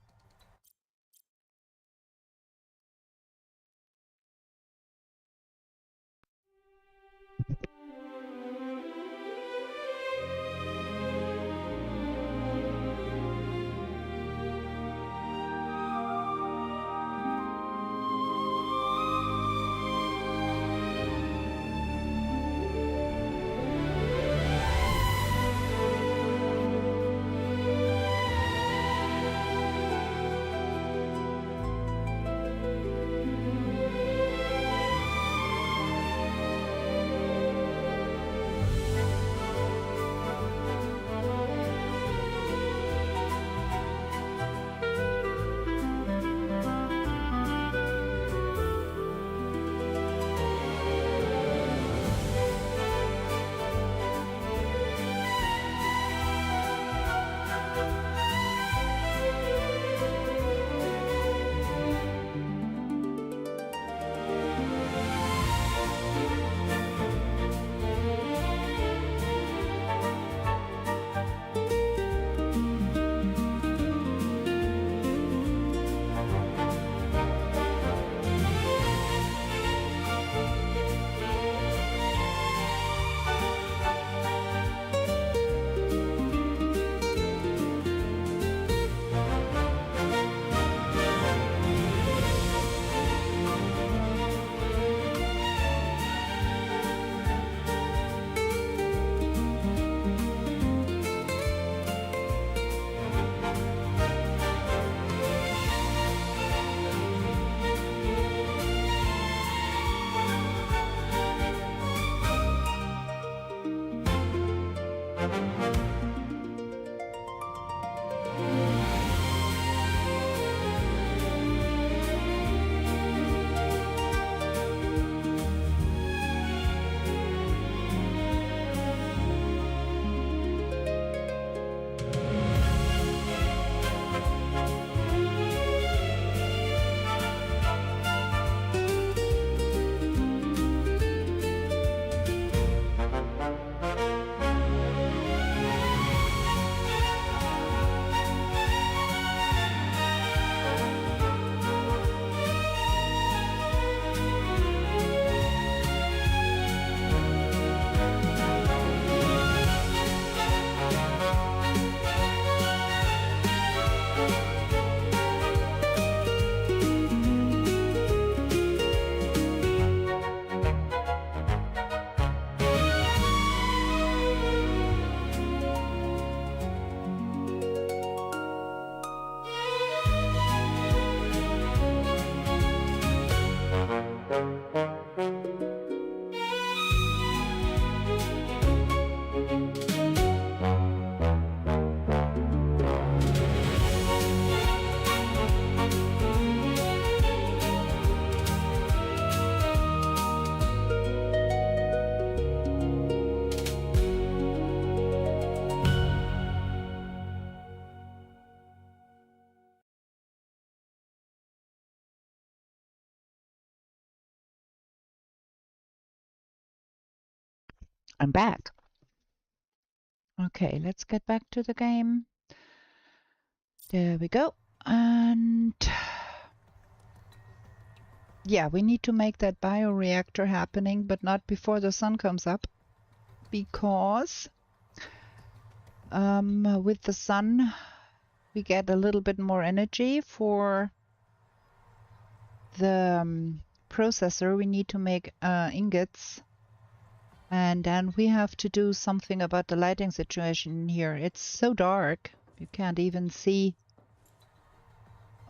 I'm back. Okay, let's get back to the game. There we go. And yeah, we need to make that bioreactor happening, but not before the sun comes up, because with the sun we get a little bit more energy for the processor, we need to make ingots. And then we have to do something about the lighting situation here. It's so dark, you can't even see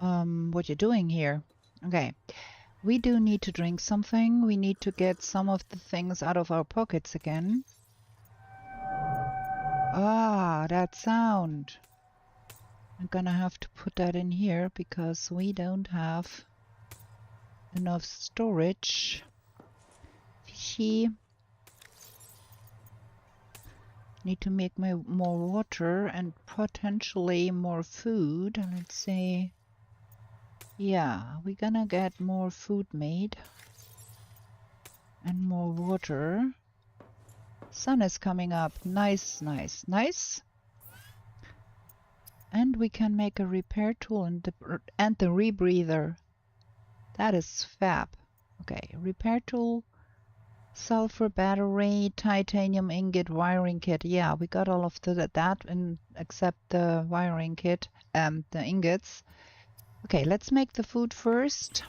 what you're doing here. Okay, we do need to drink something. We need to get some of the things out of our pockets again. Ah, that sound. I'm gonna have to put that in here because we don't have enough storage. Fishy. Need to make more water and potentially more food. Let's see. Yeah, we're gonna get more food made. And more water. Sun is coming up. Nice, nice, nice. And we can make a repair tool and the rebreather. That is fab. Okay, repair tool. Sulfur battery, titanium ingot, wiring kit. Yeah, we got all of that and except the wiring kit, the ingots. Okay, let's make the food first.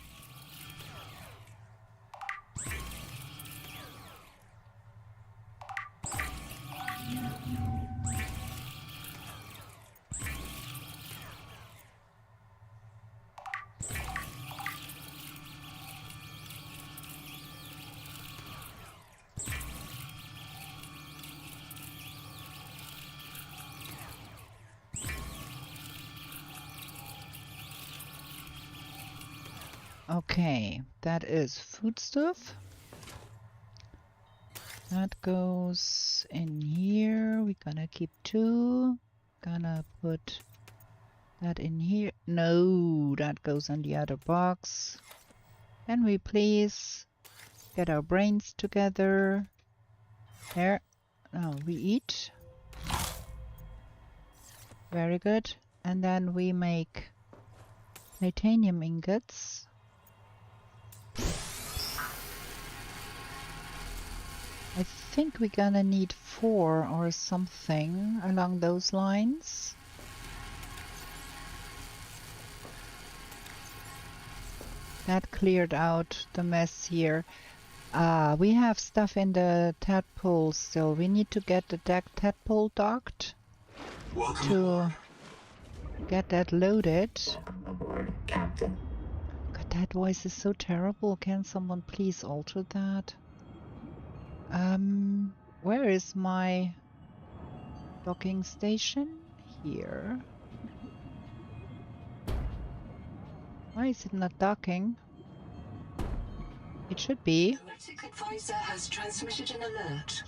Okay, that is food stuff. That goes in here. We're gonna keep 2. Gonna put that in here. No, that goes in the other box. Can we please get our brains together? There. Now we eat. Very good. And then we make titanium ingots. I think we're gonna need 4 or something along those lines. That cleared out the mess here. We have stuff in the tadpole still. We need to get the tadpole docked to get that loaded. Welcome aboard, Captain. God, that voice is so terrible. Can someone please alter that? Where is my docking station? Here. Why is it not docking? It should be. The Metic advisor has transmitted an alert.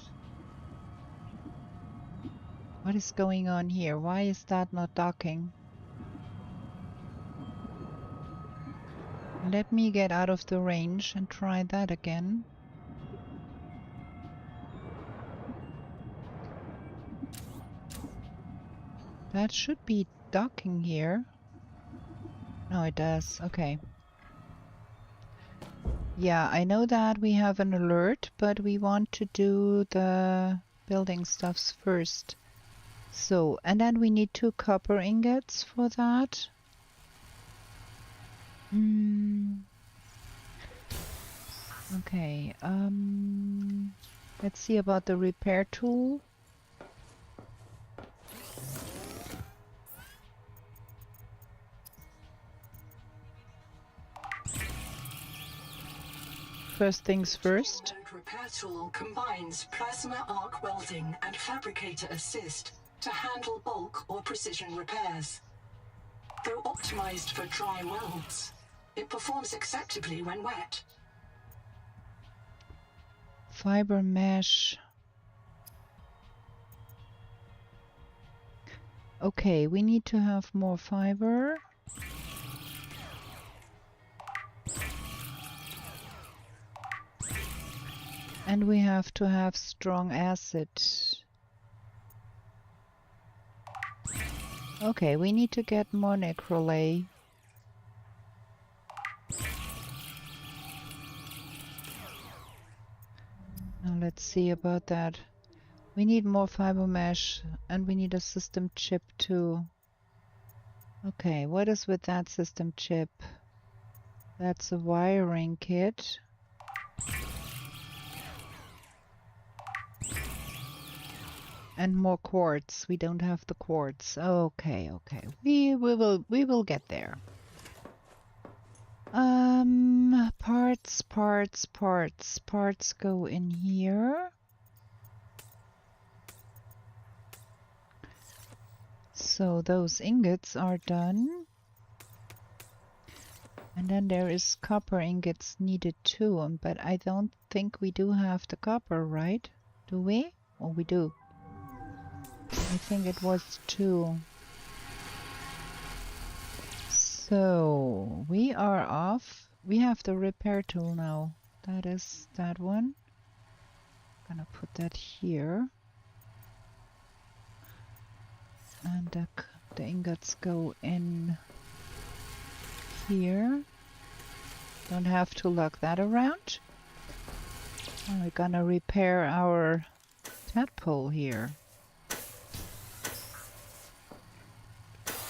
What is going on here? Why is that not docking? Let me get out of the range and try that again. That should be docking here. No, it does. Okay. Yeah, I know that we have an alert, but we want to do the building stuffs first. So, and then we need 2 copper ingots for that. Okay, let's see about the repair tool. First things first. The repair tool combines plasma arc welding and fabricator assist to handle bulk or precision repairs. Though optimized for dry welds, it performs acceptably when wet. Fiber mesh. Okay, we need to have more fiber. And we have to have strong acid. Okay, we need to get more necrolay. Now let's see about that. We need more fiber mesh and we need a system chip too. Okay, what is with that system chip? That's a wiring kit. And more quartz. We don't have the quartz. Okay, okay. We will get there. Parts go in here. So those ingots are done. And then there is copper ingots needed too, but I don't think we do have the copper, right? Do we? Or we do? I think it was 2. So we are off. We have the repair tool now. That is that one. Gonna put that here. And the ingots go in here. Don't have to lug that around. And we're gonna repair our tadpole here.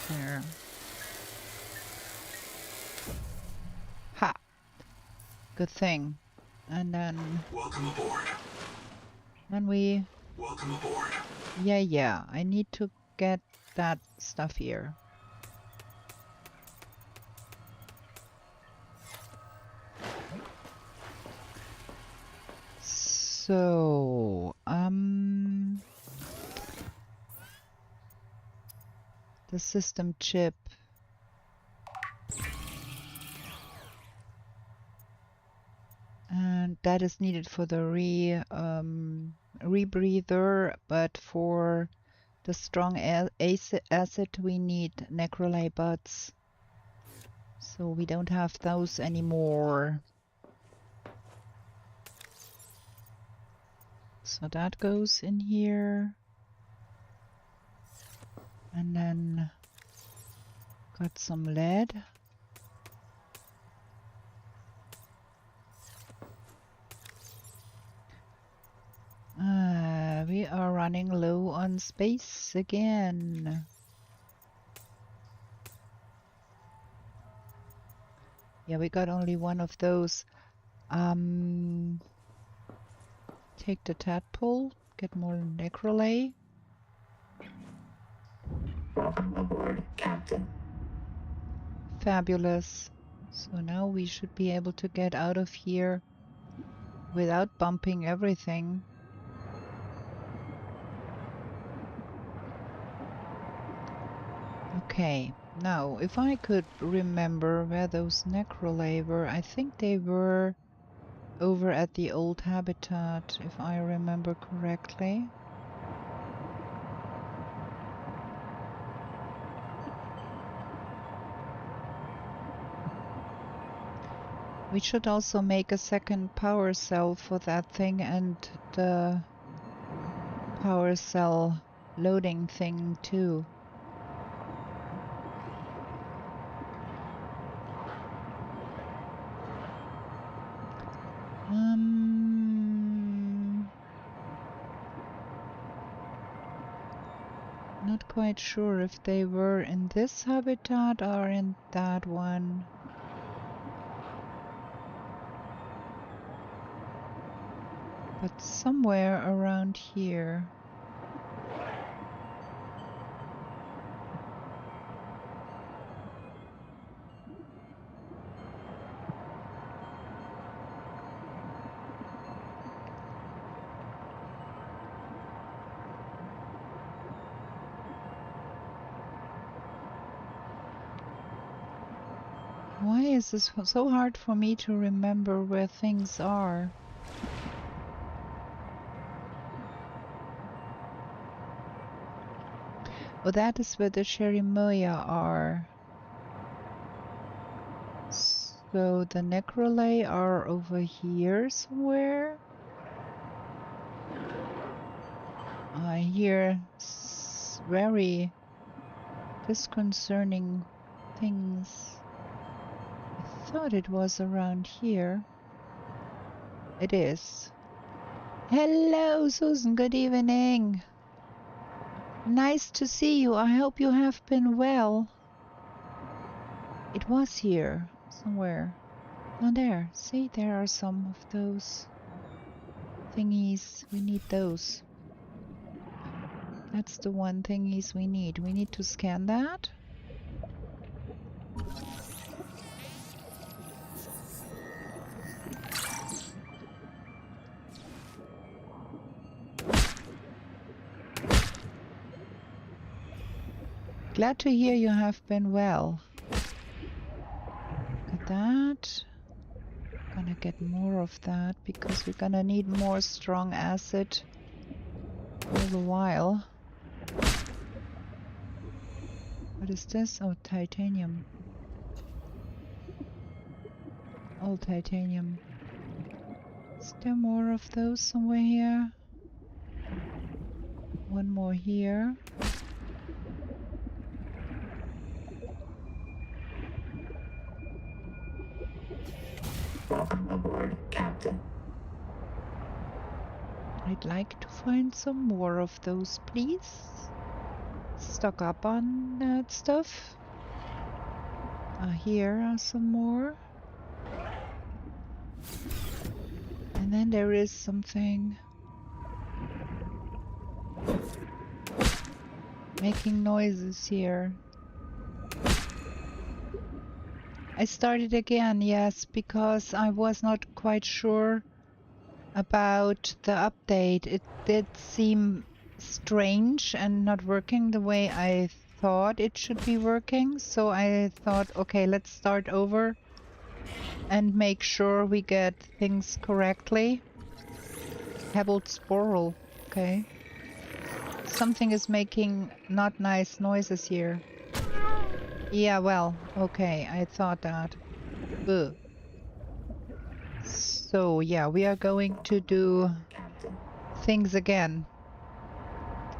There. Ha! Good thing. And then... Welcome aboard. Then we... Welcome aboard. Yeah. I need to get that stuff here. So, the system chip. And that is needed for the rebreather, but for the strong acid we need necrolay buds. So we don't have those anymore. So that goes in here. And then got some lead. We are running low on space again. Yeah, we got only one of those. Take the tadpole, get more necrolay. Welcome aboard, Captain. Fabulous. So now we should be able to get out of here without bumping everything. Okay, now if I could remember where those necrolay were, I think they were over at the old habitat, if I remember correctly. We should also make a second power cell for that thing and the power cell loading thing too. Not quite sure if they were in this habitat or in that one. But somewhere around here. Why is this so hard for me to remember where things are? Oh, that is where the Cherimoya are. So the necrolay are over here somewhere. I hear very disconcerting things. I thought it was around here. It is. Hello, Susan. Good evening. Nice to see you. I hope you have been well. It was here somewhere. Oh, there. See, there are some of those thingies. We need those. That's the one thingies we need. We need to scan that. Glad to hear you have been well. Look at that. Gonna get more of that because we're gonna need more strong acid all the while. What is this? Oh, titanium. All titanium. Is there more of those somewhere here? One more here. Welcome aboard, Captain. I'd like to find some more of those, please. Stock up on that stuff. Here are some more. And then there is something making noises here. I started again, yes, because I was not quite sure about the update. It did seem strange and not working the way I thought it should be working. So I thought, okay, let's start over and make sure we get things correctly. Pebbled sporal. Okay. Something is making not nice noises here. Yeah, well, okay, I thought that. Ugh. So, yeah, we are going to do things again.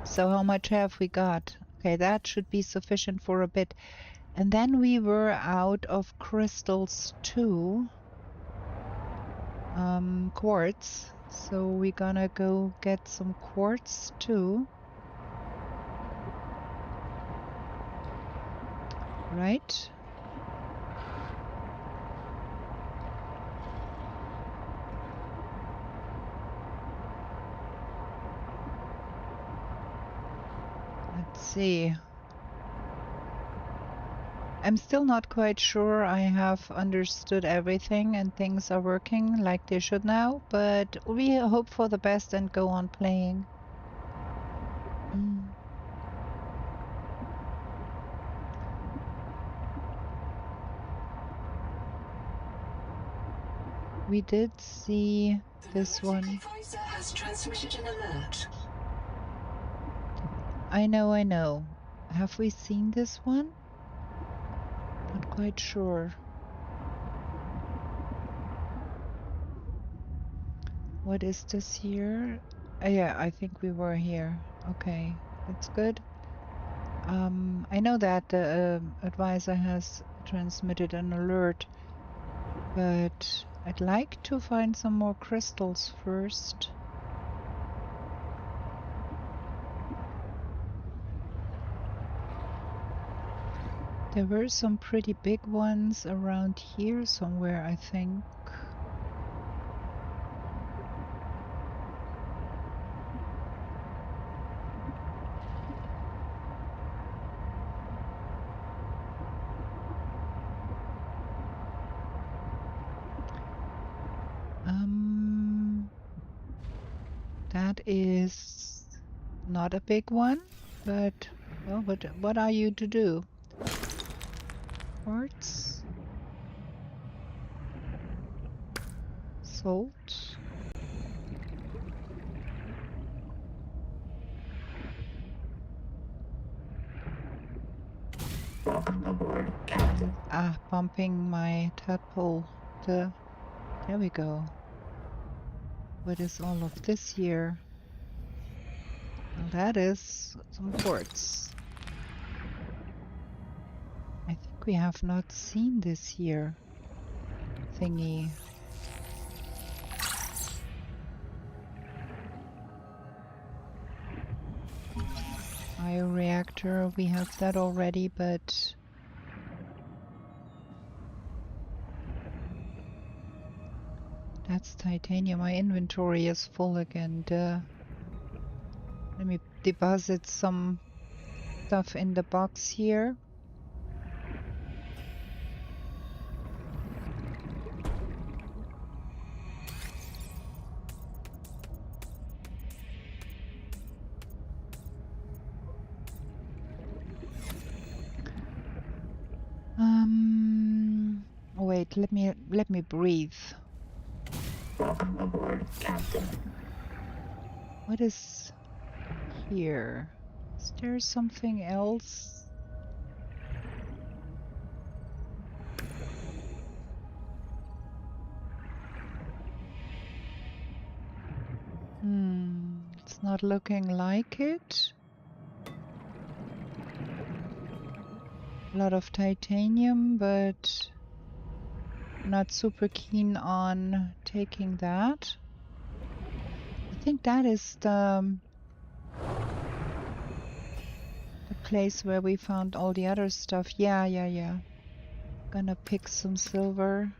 So how much have we got? Okay, that should be sufficient for a bit. And then we were out of crystals too. Quartz. So we're gonna go get some quartz too. Right? Let's see. I'm still not quite sure I have understood everything and things are working like they should now, but we hope for the best and go on playing. We did see this one. Advisor has transmitted an alert. I know. Have we seen this one? Not quite sure. What is this here? Yeah, I think we were here. Okay, that's good. I know that the advisor has transmitted an alert, but I'd like to find some more crystals first. There were some pretty big ones around here somewhere, I think. That is not a big one, but well, what are you to do? Quartz, salt. Welcome aboard, Captain. Bumping my tadpole. There we go. What is all of this here? Well, that is some quartz. I think we have not seen this here thingy. Bioreactor, we have that already, but That's titanium. My inventory is full again. Duh. Let me deposit some stuff in the box here. Wait, let me breathe. Welcome aboard, Captain. What is here? Is there something else? It's not looking like it. A lot of titanium, but not super keen on taking that. I think that is the place where we found all the other stuff. Yeah. Gonna pick some silver.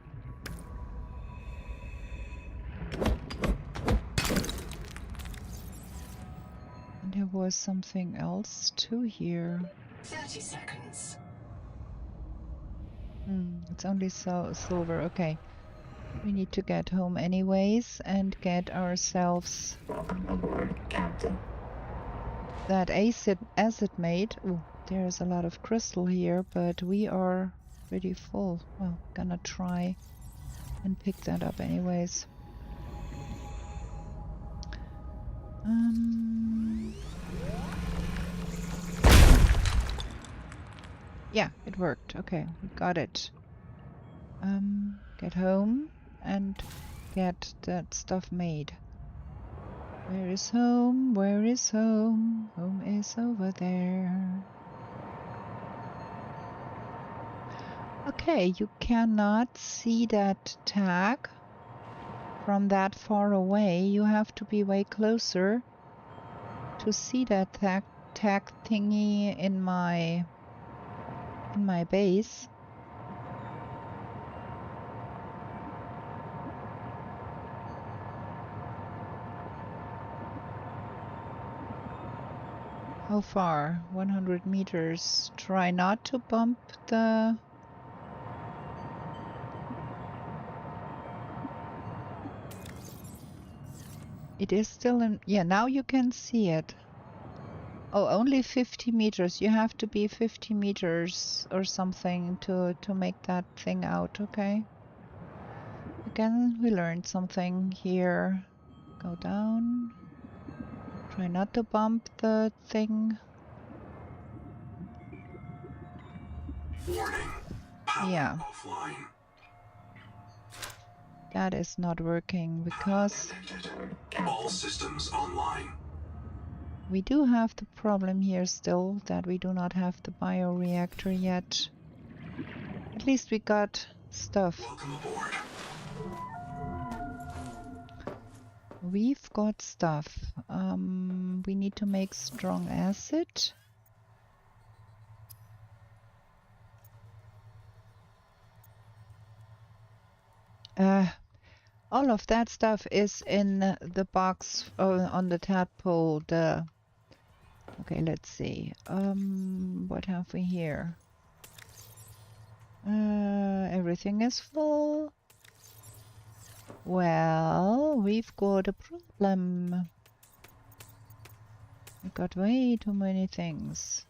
And there was something else too here. 30 seconds. It's only silver. Okay. We need to get home anyways and get ourselves Welcome aboard, Captain. that acid made. Oh, there's a lot of crystal here, but we are pretty full. Well, gonna try and pick that up anyways. Yeah, it worked. Okay, we got it. Get home and get that stuff made. Where is home? Where is home? Home is over there. Okay, you cannot see that tag from that far away. You have to be way closer to see that tag thingy in my base. How far? 100 meters. Try not to bump the... It is still in... Yeah, now you can see it. Oh, only 50 meters. You have to be 50 meters or something to make that thing out, okay? Again, we learned something here. Go down. Try not to bump the thing. Warning. Power offline. That is not working because All systems online. we do have the problem here still that we do not have the bioreactor yet. At least we got stuff. Welcome aboard. We've got stuff. We need to make strong acid. All of that stuff is in the box on the tadpole. Okay, let's see. What have we here? Everything is full. Well, we've got a problem. We got way too many things.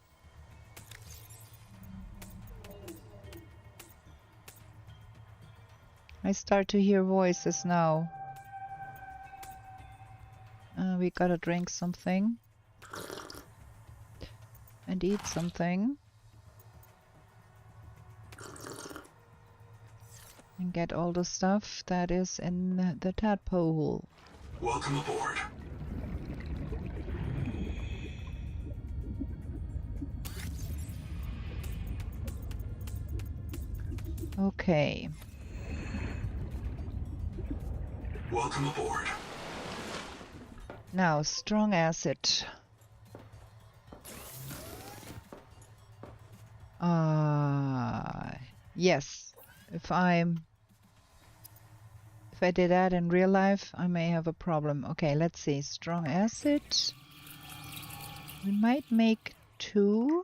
I start to hear voices now. We gotta drink something. And eat something. And get all the stuff that is in the tadpole. Welcome aboard. Okay. Welcome aboard. Now, strong acid. Yes. If If I did that in real life, I may have a problem. Okay, let's see. Strong acid. We might make 2.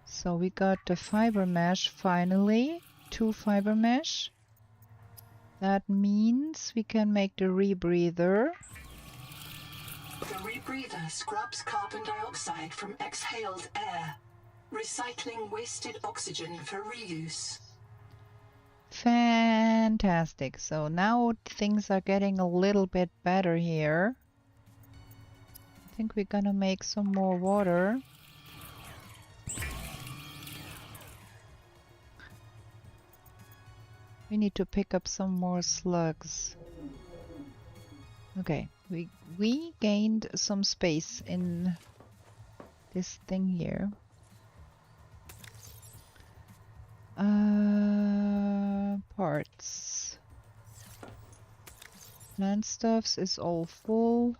So we got the fiber mesh finally. 2 fiber mesh. That means we can make the rebreather. The rebreather scrubs carbon dioxide from exhaled air, recycling wasted oxygen for reuse. Fantastic. So now things are getting a little bit better here. I think we're gonna make some more water. We need to pick up some more slugs. Okay, we gained some space in this thing here. Parts. Plant stuffs is all full.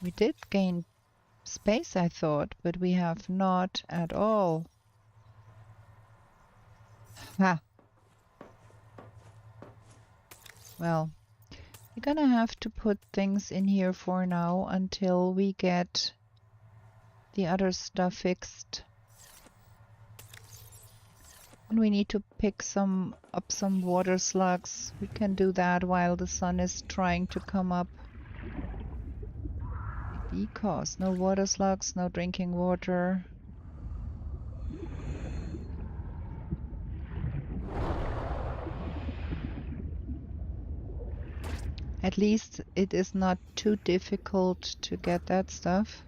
We did gain space, I thought, but we have not at all. Ha! Well, we're gonna have to put things in here for now until we get the other stuff fixed. And we need to pick up some water slugs. We can do that while the sun is trying to come up. Because no water slugs, no drinking water. At least it is not too difficult to get that stuff.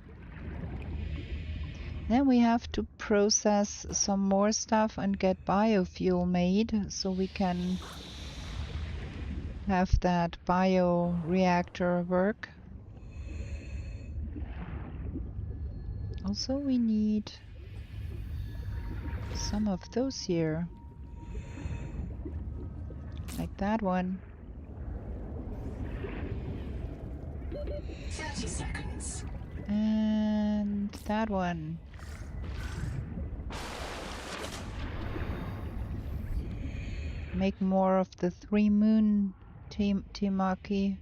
Then we have to process some more stuff and get biofuel made so we can have that bioreactor work. Also, we need some of those here. Like that one. 30 seconds. And that one. Make more of the 3 moon Timaki.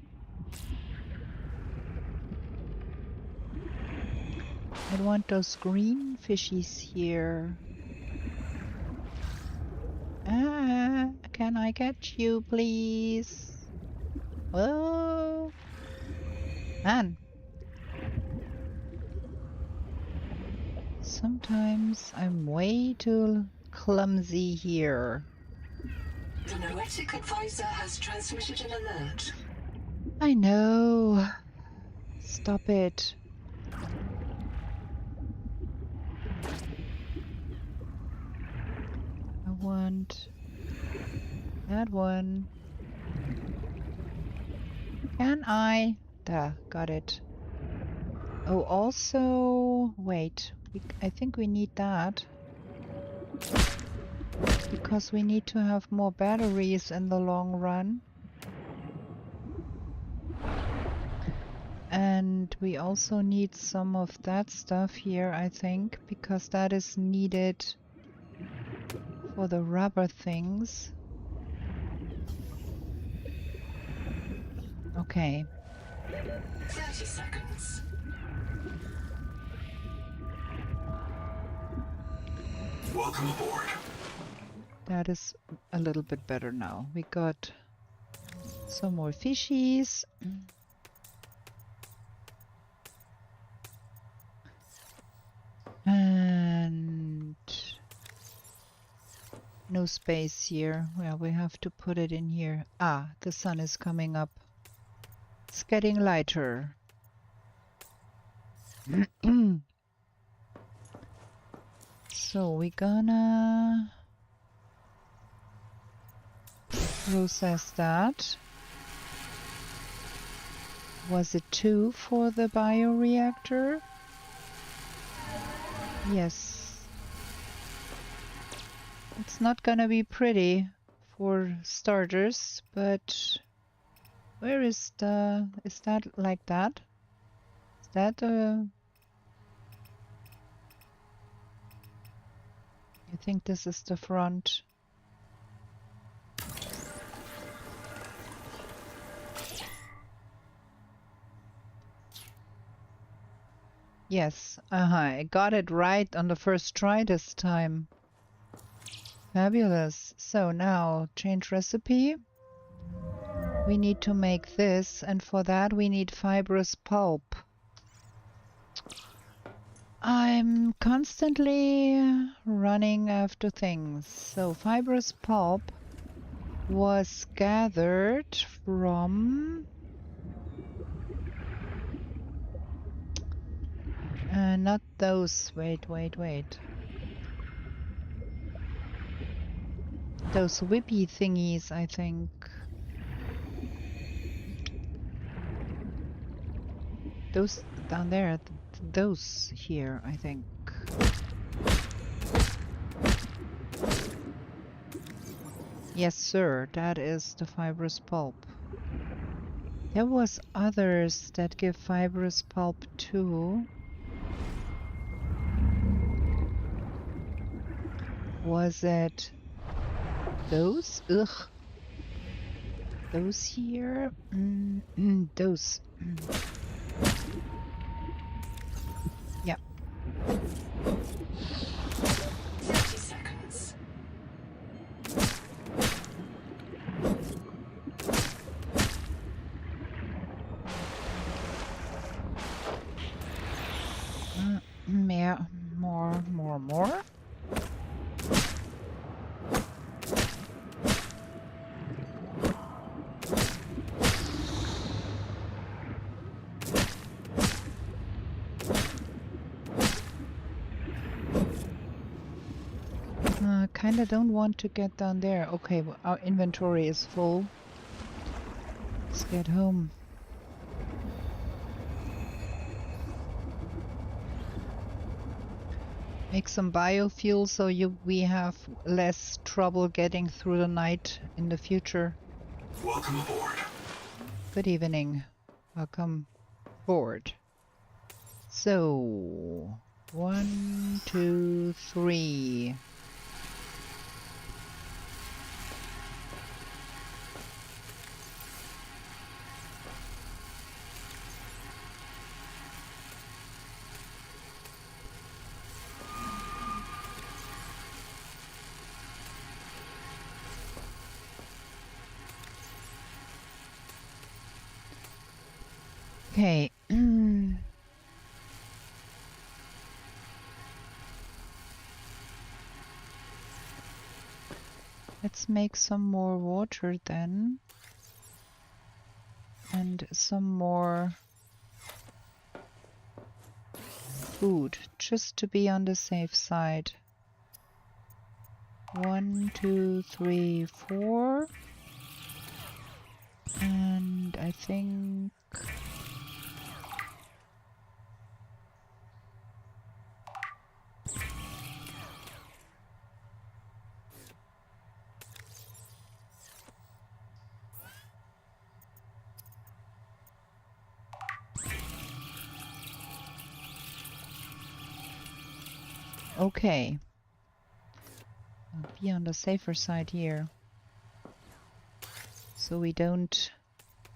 I want those green fishies here. Ah, can I catch you, please? Oh, man. Sometimes I'm way too clumsy here. The Noetic advisor has transmitted an alert. I know. Stop it. I want that one. Can I? Duh, got it. Oh, also, wait. I think we need that. Because we need to have more batteries in the long run. And we also need some of that stuff here, I think, because that is needed for the rubber things. Okay. 30 seconds. Welcome aboard. That is a little bit better now. We got some more fishies. And no space here. Well, we have to put it in here. Ah, the sun is coming up. It's getting lighter. So we're gonna process that. Was it 2 for the bioreactor? Yes. It's not gonna be pretty for starters, but where is the... is that like that? Is that I think this is the front. Yes, I got it right on the first try this time. Fabulous. So now, change recipe. We need to make this, and for that we need fibrous pulp. I'm constantly running after things. So fibrous pulp was gathered from... not those. Wait. Those whippy thingies, I think. Those down there. Those here, I think. Yes, sir. That is the fibrous pulp. There was others that give fibrous pulp too. Was it those? Ugh. Those here? Those. Yeah. 30 seconds. More. Kinda don't want to get down there. Okay, well, our inventory is full. Let's get home. Make some biofuel so we have less trouble getting through the night in the future. Welcome aboard. Good evening. Welcome aboard. So, 1, 2, 3. Okay. Let's make some more water then. And some more food, just to be on the safe side. 1, 2, 3, 4. And I think... Okay. I'll be on the safer side here. So we don't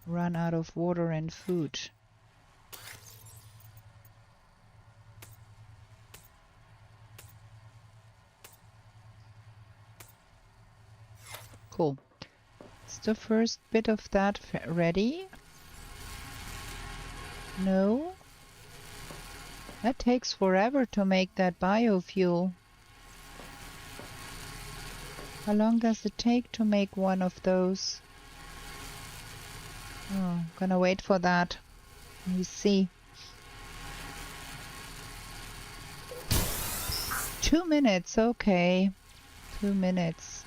run out of water and food. Cool. Is the first bit of that ready? No? That takes forever to make that biofuel. How long does it take to make one of those? Oh, gonna wait for that. Let me see. 2 minutes, okay. 2 minutes.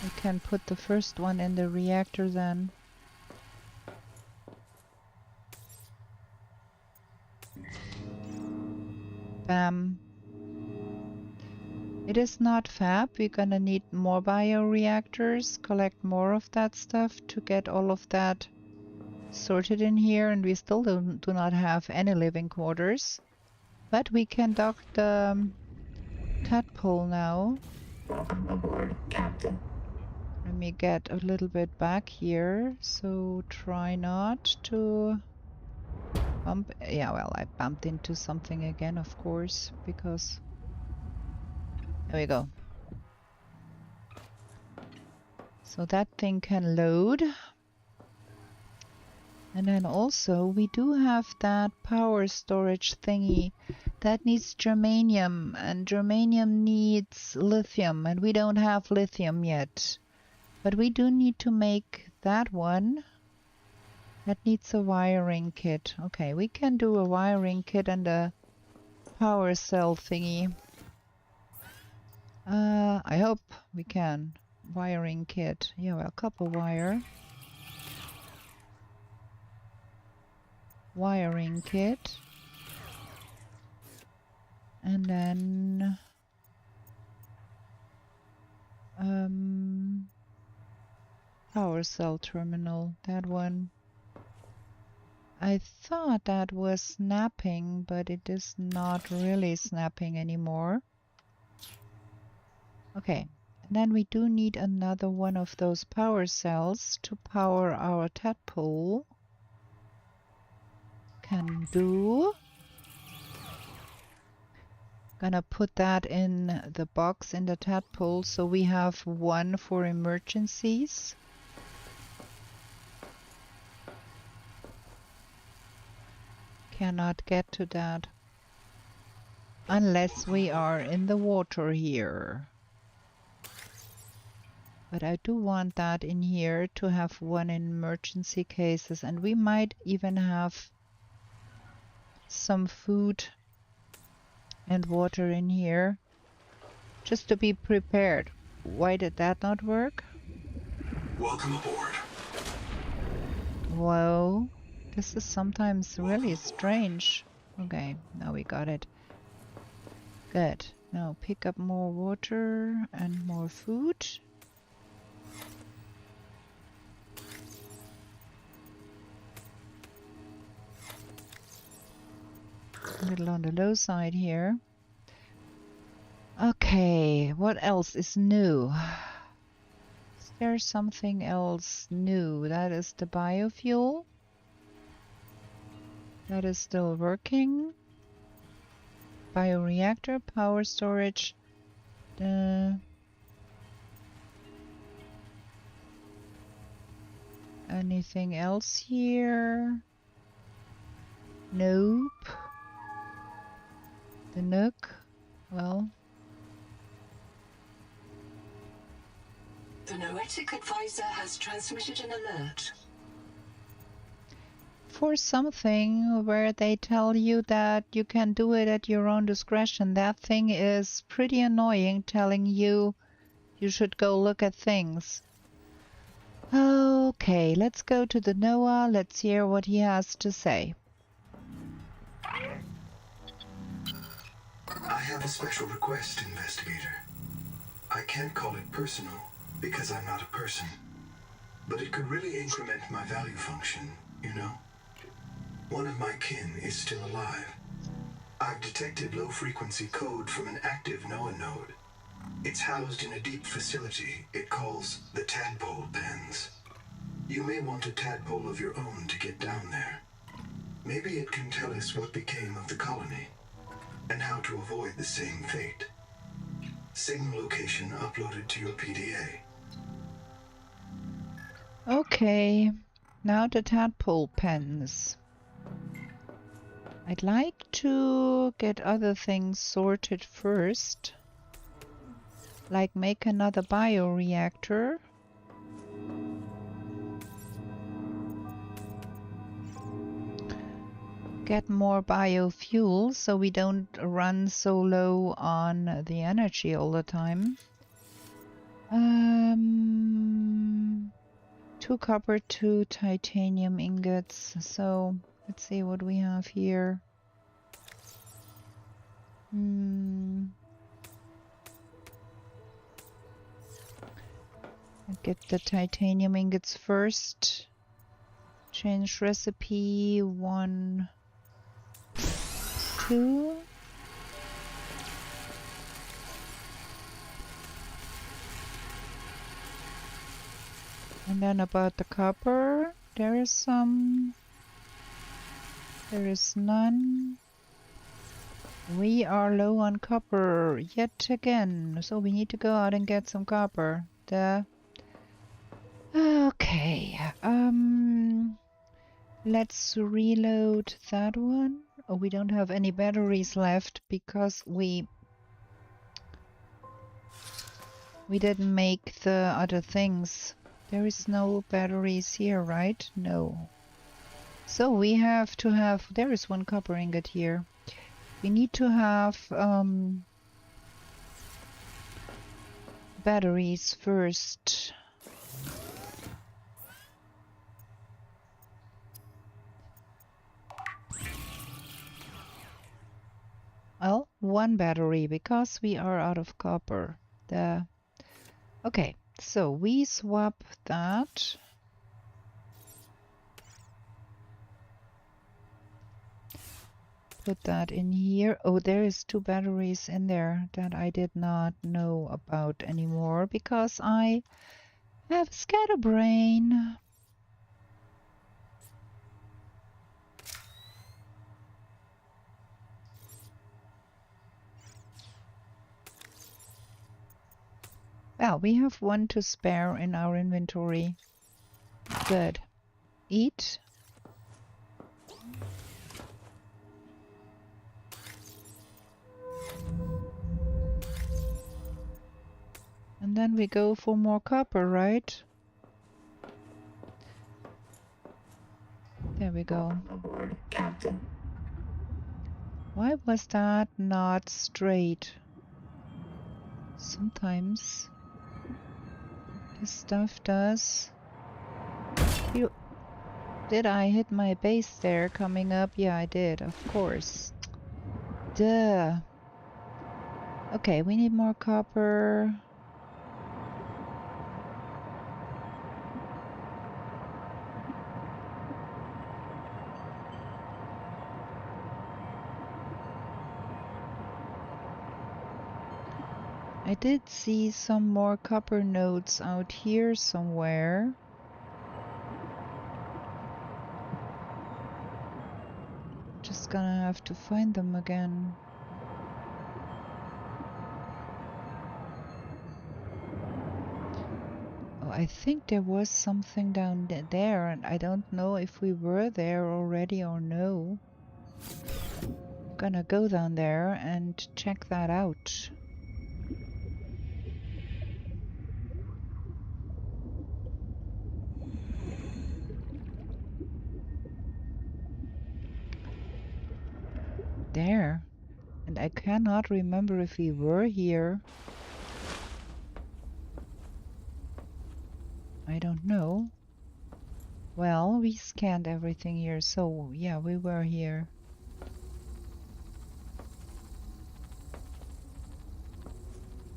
We can put the first one in the reactor then. Bam. It is not fab. We're gonna need more bioreactors, collect more of that stuff to get all of that sorted in here, and we still do not have any living quarters. But we can dock the tadpole now. Welcome aboard, Captain. Let me get a little bit back here, so try not to bump. Yeah, well, I bumped into something again, of course, because there we go. So that thing can load. And then also we do have that power storage thingy that needs germanium, and germanium needs lithium, and we don't have lithium yet. But we do need to make that one. That needs a wiring kit. Okay, we can do a wiring kit and a power cell thingy. I hope we can. Wiring kit. Yeah, well, copper wire. Wiring kit. And then power cell terminal, that one. I thought that was snapping, but it is not really snapping anymore. Okay, and then we do need another one of those power cells to power our tadpole. Can do. Gonna put that in the box in the tadpole so we have one for emergencies. Cannot get to that unless we are in the water here. But I do want that in here to have one in emergency cases, and we might even have some food and water in here just to be prepared. Why did that not work? Welcome aboard. Whoa, this is sometimes really strange. Okay, now we got it. Good. Now pick up more water and more food. A little on the low side here. Okay, what else is new? Is there something else new? That is the biofuel. That is still working. Bioreactor, power storage. Anything else here? Nope. The Nook, well. The Noetic advisor has transmitted an alert. For something where they tell you that you can do it at your own discretion, that thing is pretty annoying, telling you you should go look at things. Okay, let's go to the Noah. Let's hear what he has to say. I have a special request, investigator. I can't call it personal because I'm not a person, but it could really increment my value function, you know? One of my kin is still alive. I've detected low-frequency code from an active NOAA node. It's housed in a deep facility it calls the Tadpole Pens. You may want a tadpole of your own to get down there. Maybe it can tell us what became of the colony and how to avoid the same fate. Signal location uploaded to your PDA. Okay, now the tadpole pens. I'd like to get other things sorted first, like make another bioreactor. Get more biofuel so we don't run so low on the energy all the time. 2 copper, 2 titanium ingots. So let's see what we have here. Get the titanium ingots first. Change recipe 1, 2. And then about the copper, there is some. There is none. We are low on copper yet again, so we need to go out and get some copper. Okay. Let's reload that one. Oh, we don't have any batteries left because we didn't make the other things. There is no batteries here, right? No. So we have to have... There is one copper ingot here. We need to have batteries first. Well, one battery because we are out of copper. Okay, so we swap that. Put that in here. Oh, there is 2 batteries in there that I did not know about anymore because I have scatterbrain. Well, we have 1 to spare in our inventory. Good. Eat. And then we go for more copper, right? There we go. Aboard, Captain. Why was that not straight? Sometimes this stuff does. Did I hit my base there coming up? Yeah, I did, of course. Duh. Okay, we need more copper. I did see some more copper nodes out here somewhere. Just gonna have to find them again. Oh, I think there was something down there, and I don't know if we were there already or no. Gonna go down there and check that out. There. And I cannot remember if we were here. I don't know. Well, we scanned everything here, so yeah, we were here.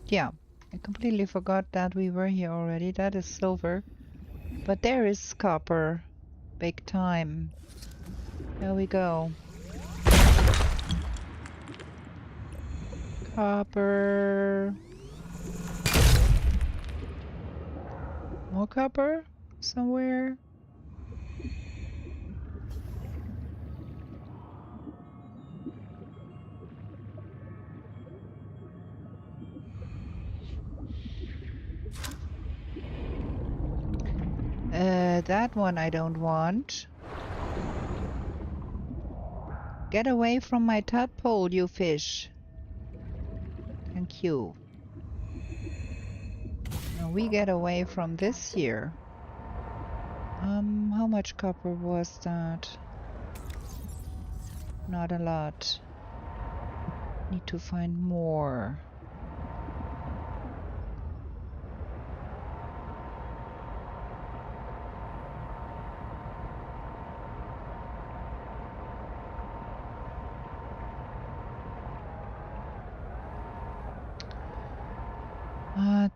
Yeah, I completely forgot that we were here already. That is silver. But there is copper. Big time. There we go. Copper. More copper? Somewhere? That one I don't want. Get away from my tadpole, you fish. Thank you. Now we get away from this here. How much copper was that? Not a lot. Need to find more.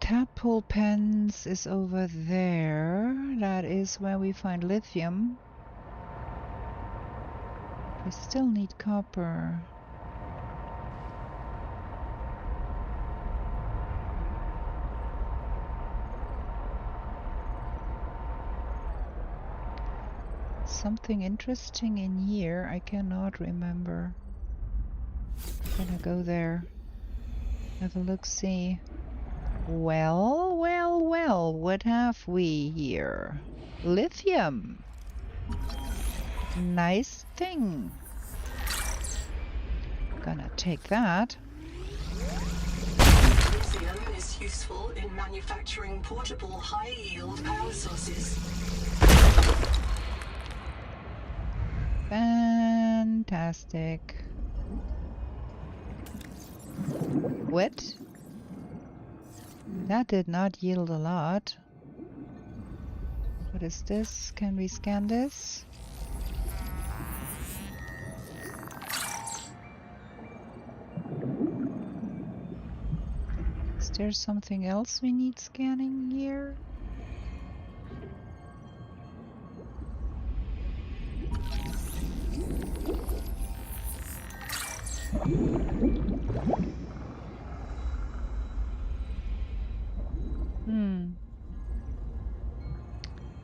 Tadpole pens is over there. That is where we find lithium. We still need copper. something interesting in here? I cannot remember. Gonna go there. Have a look-see. Well, well, well, what have we here? Lithium. Nice thing. Gonna take that. Lithium is useful in manufacturing portable high-yield power sources. Fantastic. What? That did not yield a lot. What is this? Can we scan this? Is there something else we need scanning here?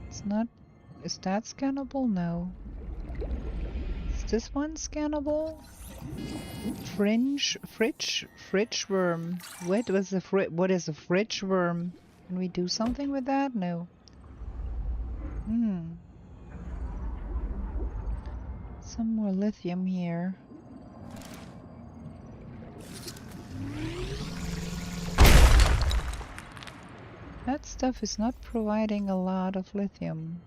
It's not... Is that scannable? No. Is this one scannable? Fridge worm. What is a fridge worm? Can we do something with that? No. Some more lithium here. That stuff is not providing a lot of lithium.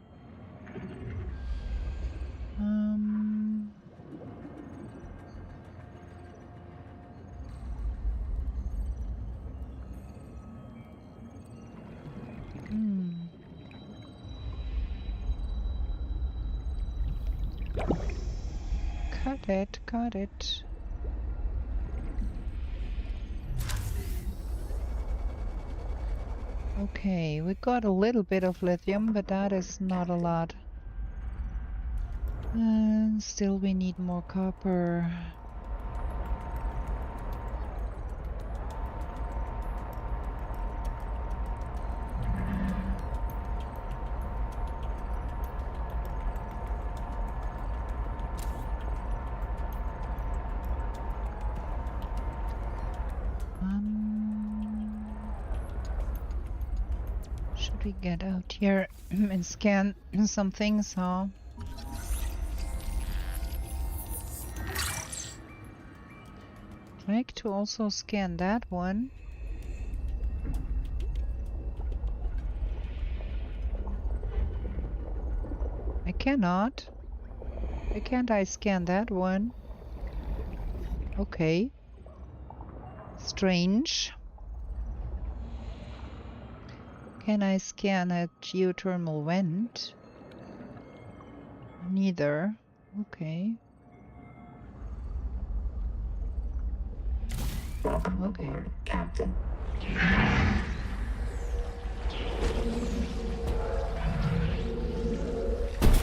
Got it. Okay, we got a little bit of lithium, but that is not a lot. And still we need more copper. Should we get out here and scan some things, huh? I'd like to also scan that one. I cannot. Why can't I scan that one? Okay. Strange. Can I scan a geothermal vent? Neither. Okay. Welcome Okay. aboard, Captain.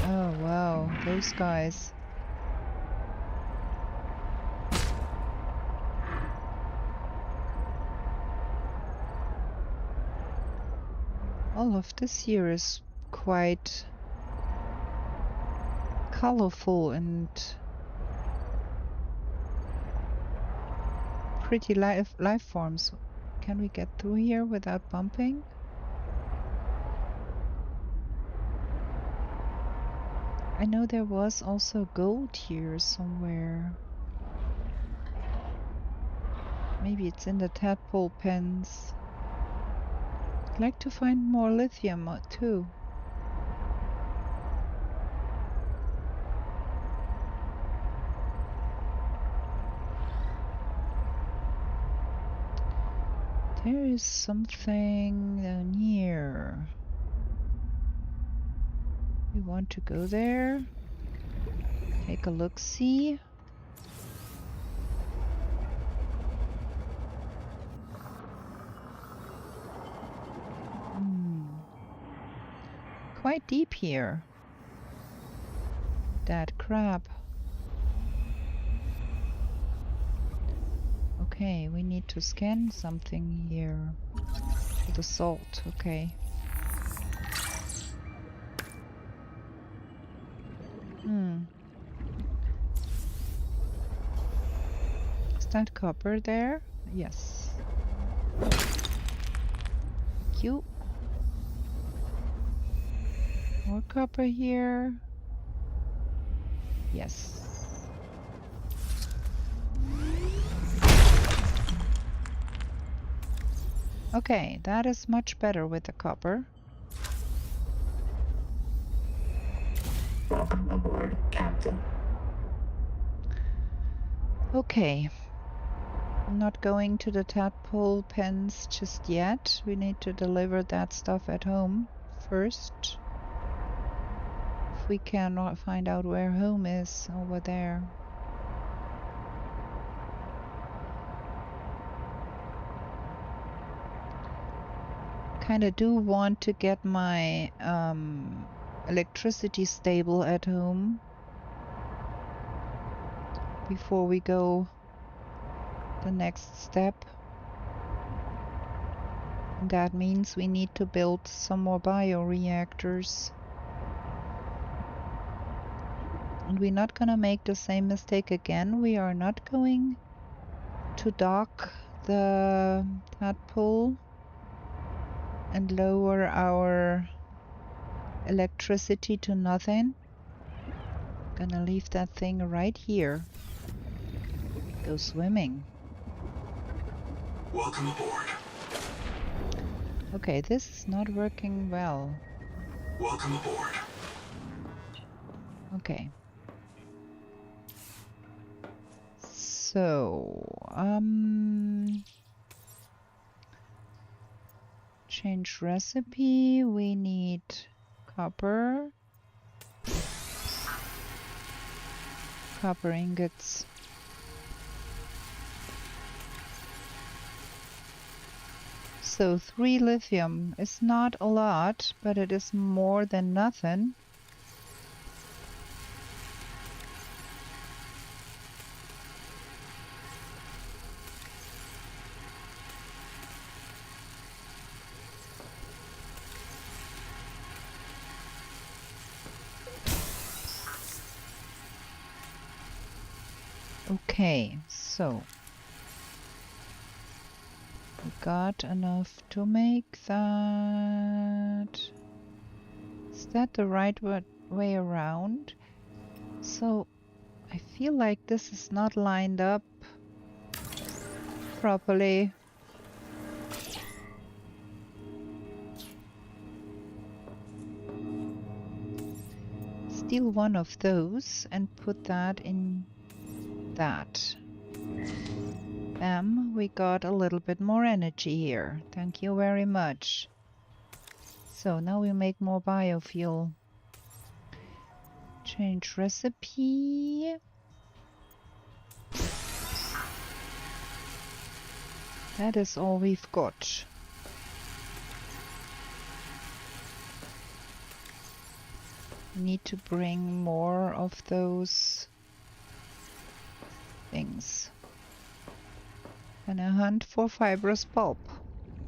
Oh wow, those guys. All of this here is quite colorful and pretty life forms. Can we get through here without bumping? I know there was also gold here somewhere. Maybe it's in the tadpole pens. I'd like to find more lithium too. There is something down here. We want to go there. Take a look-see. Quite deep here. That crab. Okay, we need to scan something here. For the salt, okay. Is that copper there? Yes. Thank you. More copper here. Yes. Okay, that is much better with the copper. Welcome aboard, Captain. Okay. I'm not going to the tadpole pens just yet. We need to deliver that stuff at home first. If we cannot find out where home is over there. Kinda do want to get my electricity stable at home before we go the next step. And that means we need to build some more bioreactors. And we're not gonna make the same mistake again. We are not going to dock the tadpole and lower our electricity to nothing. Gonna leave that thing right here. Go swimming. Welcome aboard. Okay, this is not working well. Welcome aboard. Okay. So, change recipe. We need copper. Copper ingots. So 3 lithium is not a lot, but it is more than nothing. Okay, so we got enough to make that. Is that the right way around? So I feel like this is not lined up properly. Steal one of those and put that in that. Bam, we got a little bit more energy here. Thank you very much. So now we make more biofuel. Change recipe. That is all we've got. We need to bring more of those things. And a hunt for fibrous pulp.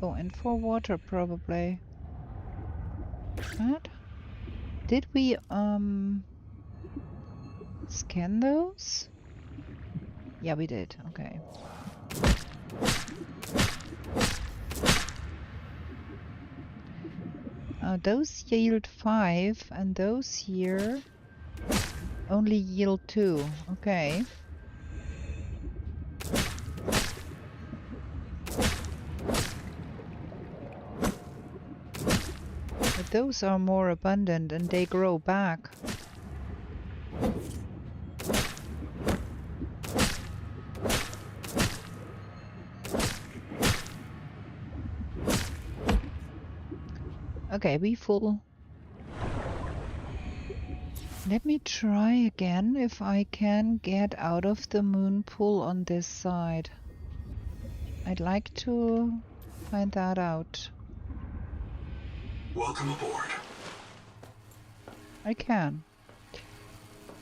Oh, and for water probably. What? Did we scan those? Yeah, we did. Okay. Those yield 5 and those here only yield 2. Okay. But those are more abundant and they grow back. Okay, we full. Let me try again if I can get out of the moon pool on this side. I'd like to find that out. Welcome aboard. I can.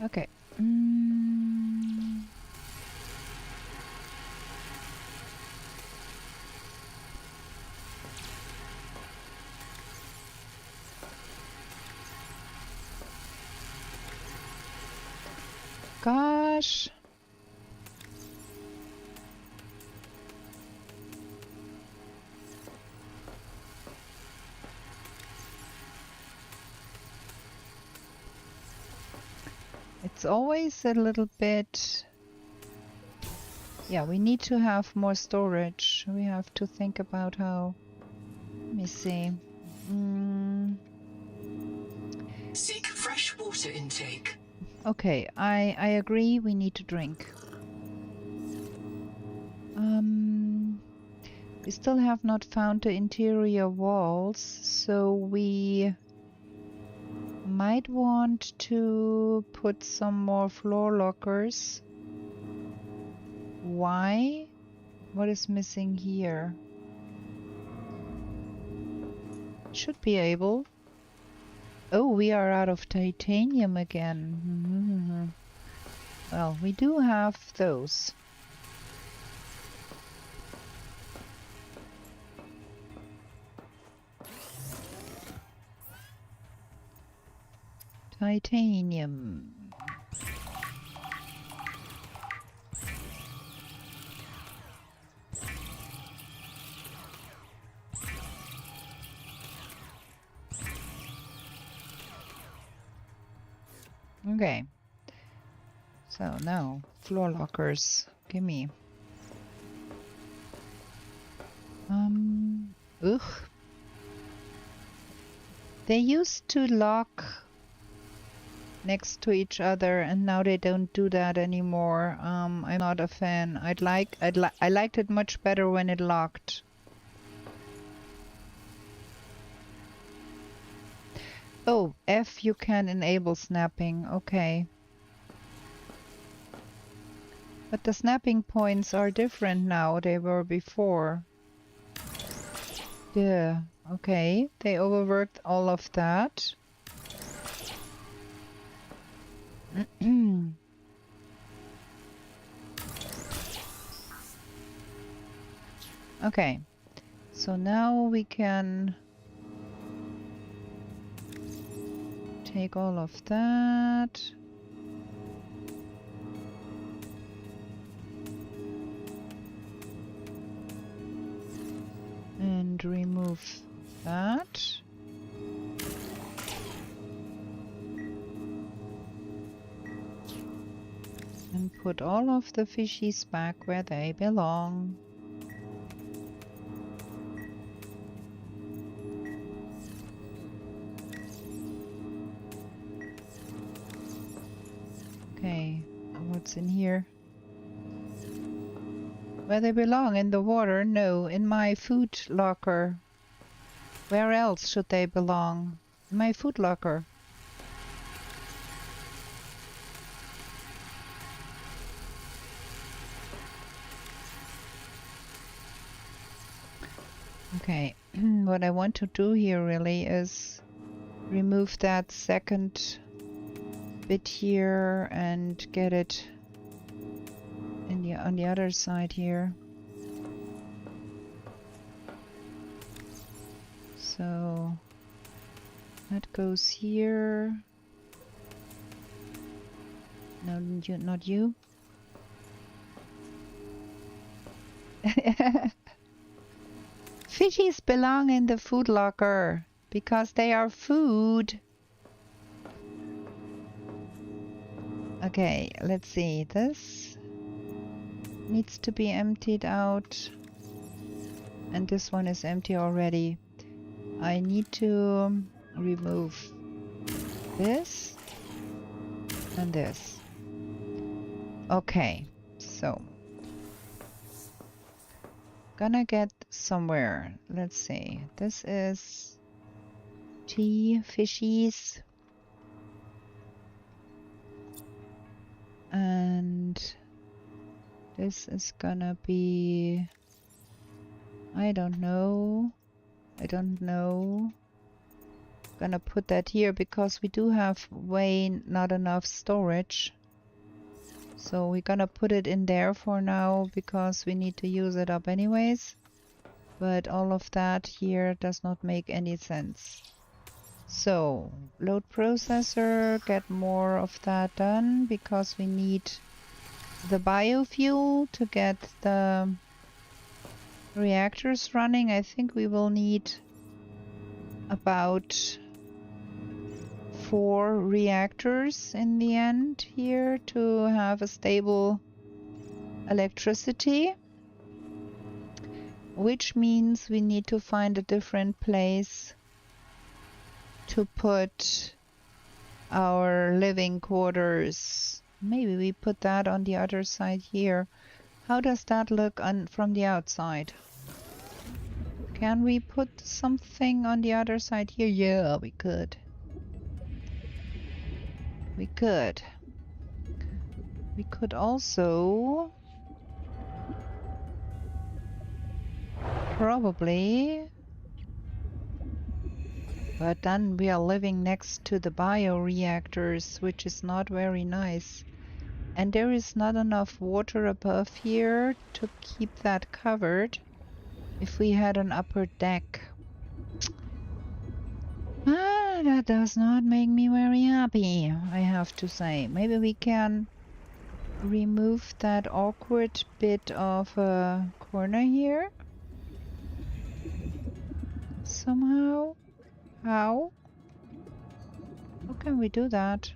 Okay. gosh. It's always a little bit... Yeah, we need to have more storage. We have to think about how... Let me see. Seek fresh water intake. Okay, I agree. We need to drink. We still have not found the interior walls, so we might want to put some more floor lockers. Why? What is missing here? Should be able. Oh, we are out of titanium again. Well, we do have those. Titanium. Okay. So now, floor lockers. Gimme. Ugh. They used to lock next to each other, and now they don't do that anymore. I'm not a fan. I liked it much better when it locked. Oh, F, you can enable snapping. Okay. But the snapping points are different now. They were before. Yeah. Okay. They overworked all of that. Okay. So now we can take all of that. And remove that. And put all of the fishies back where they belong. Okay, what's in here? Where they belong? In the water? No, in my food locker. Where else should they belong? In my food locker. Okay, what I want to do here really is remove that second bit here and get it in on the other side here. So that goes here. No, not you. Fishies belong in the food locker because they are food. Okay, let's see. This needs to be emptied out. And this one is empty already. I need to remove this and this. Okay, so gonna get somewhere. Let's see. This is tea, fishies. And this is gonna be, I don't know. Gonna put that here because we do have way not enough storage. So we're gonna put it in there for now because we need to use it up anyways. But all of that here does not make any sense. So, load processor, get more of that done because we need the biofuel to get the reactors running. I think we will need about 4 reactors in the end here to have a stable electricity, which means we need to find a different place to put our living quarters. Maybe we put that on the other side here. How does that look from the outside? Can we put something on the other side here? Yeah, we could. We could. We could also probably, but then we are living next to the bioreactors, which is not very nice. And there is not enough water above here to keep that covered if we had an upper deck. Ah, that does not make me very happy, I have to say. Maybe we can remove that awkward bit of a corner here somehow. How can we do that?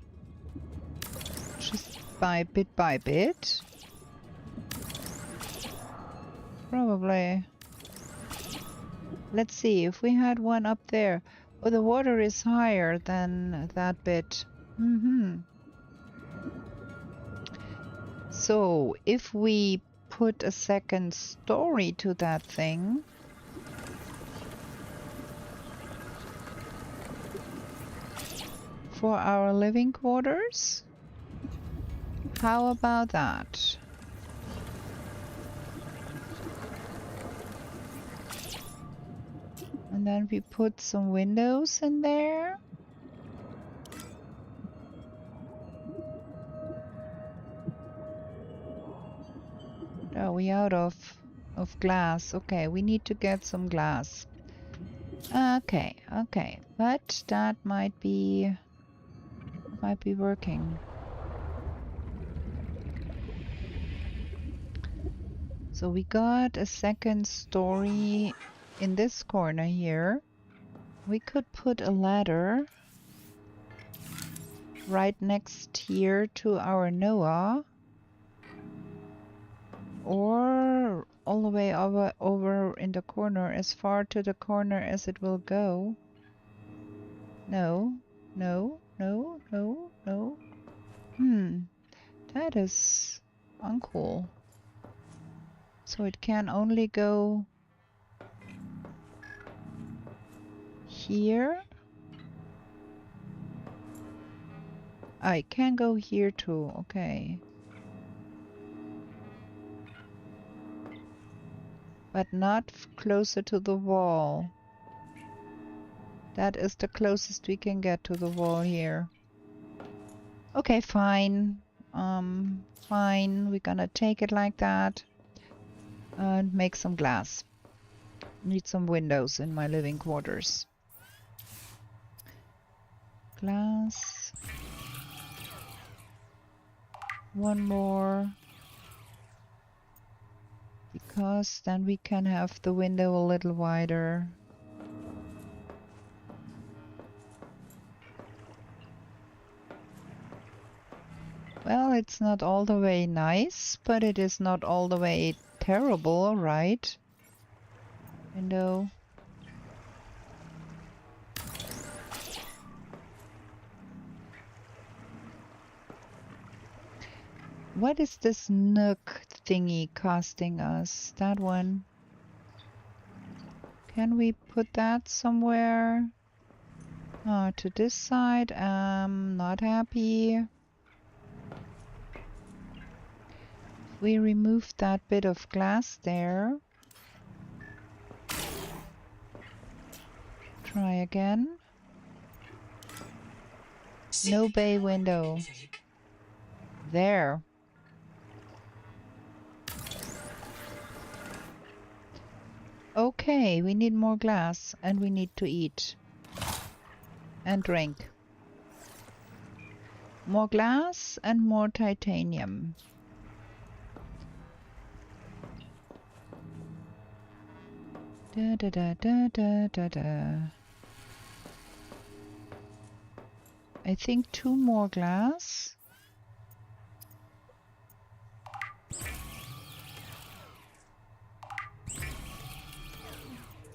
Just by bit? Probably. Let's see, if we had one up there. Oh, the water is higher than that bit. So, if we put a second story to that thing, for our living quarters, how about that? And then we put some windows in there. Are we out of glass? Okay, we need to get some glass. Okay, but that might be working. So we got a second story in this corner here. We could put a ladder right next here to our Noah, or all the way over in the corner, as far to the corner as it will go. No. That is uncool. So it can only go here. I can go here too, okay. But not closer to the wall. That is the closest we can get to the wall here. Okay, fine. Fine. We're gonna take it like that. And make some glass. Need some windows in my living quarters. Glass. One more. Because then we can have the window a little wider. Well, it's not all the way nice, but it is not all the way terrible, right? Window. What is this nook thingy costing us? That one. Can we put that somewhere? To this side. Not happy. We remove that bit of glass there. Try again. No bay window. There. Okay, we need more glass and we need to eat. and drink. More glass and more titanium. Da da da da da da da. I think 2 more glass.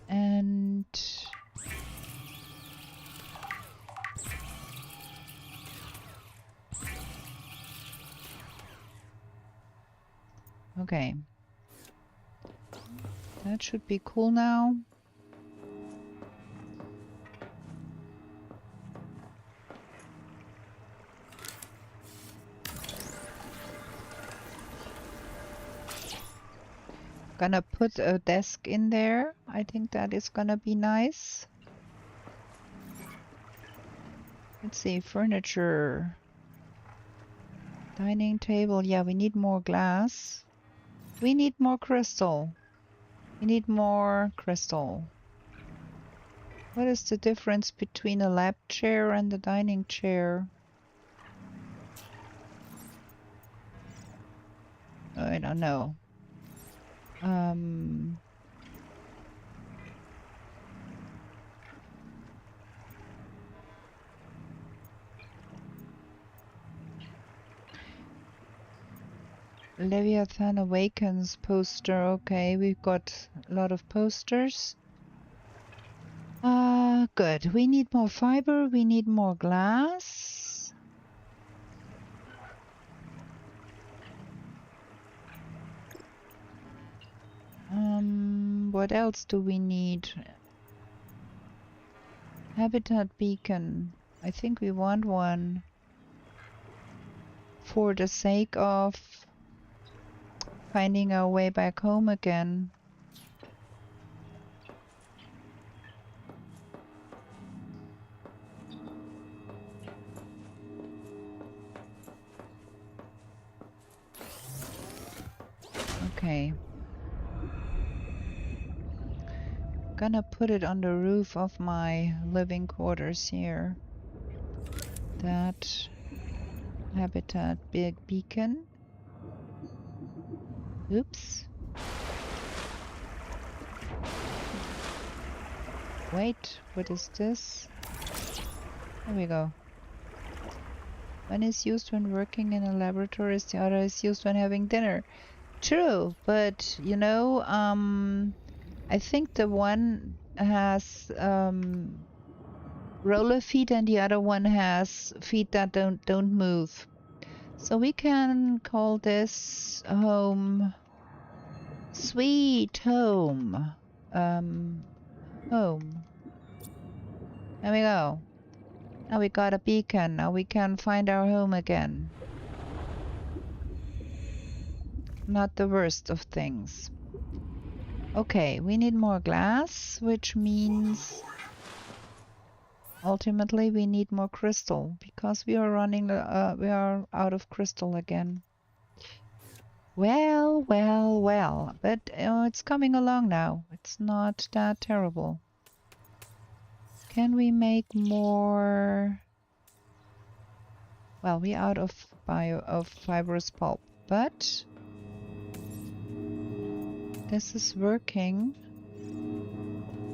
And okay. That should be cool now. Gonna put a desk in there. I think that is gonna be nice. Let's see, furniture. Dining table. Yeah, we need more glass. We need more crystal. We need more crystal. What is the difference between a lab chair and a dining chair? I don't know. Leviathan Awakens poster. Okay, we've got a lot of posters. Good. We need more fiber. We need more glass. What else do we need? Habitat beacon. I think we want one for the sake of finding our way back home again. Okay. Gonna put it on the roof of my living quarters here. That habitat big beacon. Oops. Wait, what is this? There we go. One is used when working in a laboratory, the other is used when having dinner. True, but you know, I think the one has roller feet and the other one has feet that don't move. So we can call this home, sweet home, home. There we go. Now we got a beacon. Now we can find our home again. Not the worst of things. Okay, we need more glass, which means ultimately we need more crystal because we are running we are out of crystal again. Well, well, well, but it's coming along now. It's not that terrible. Can we make more? Well, we're out of fibrous pulp, but this is working.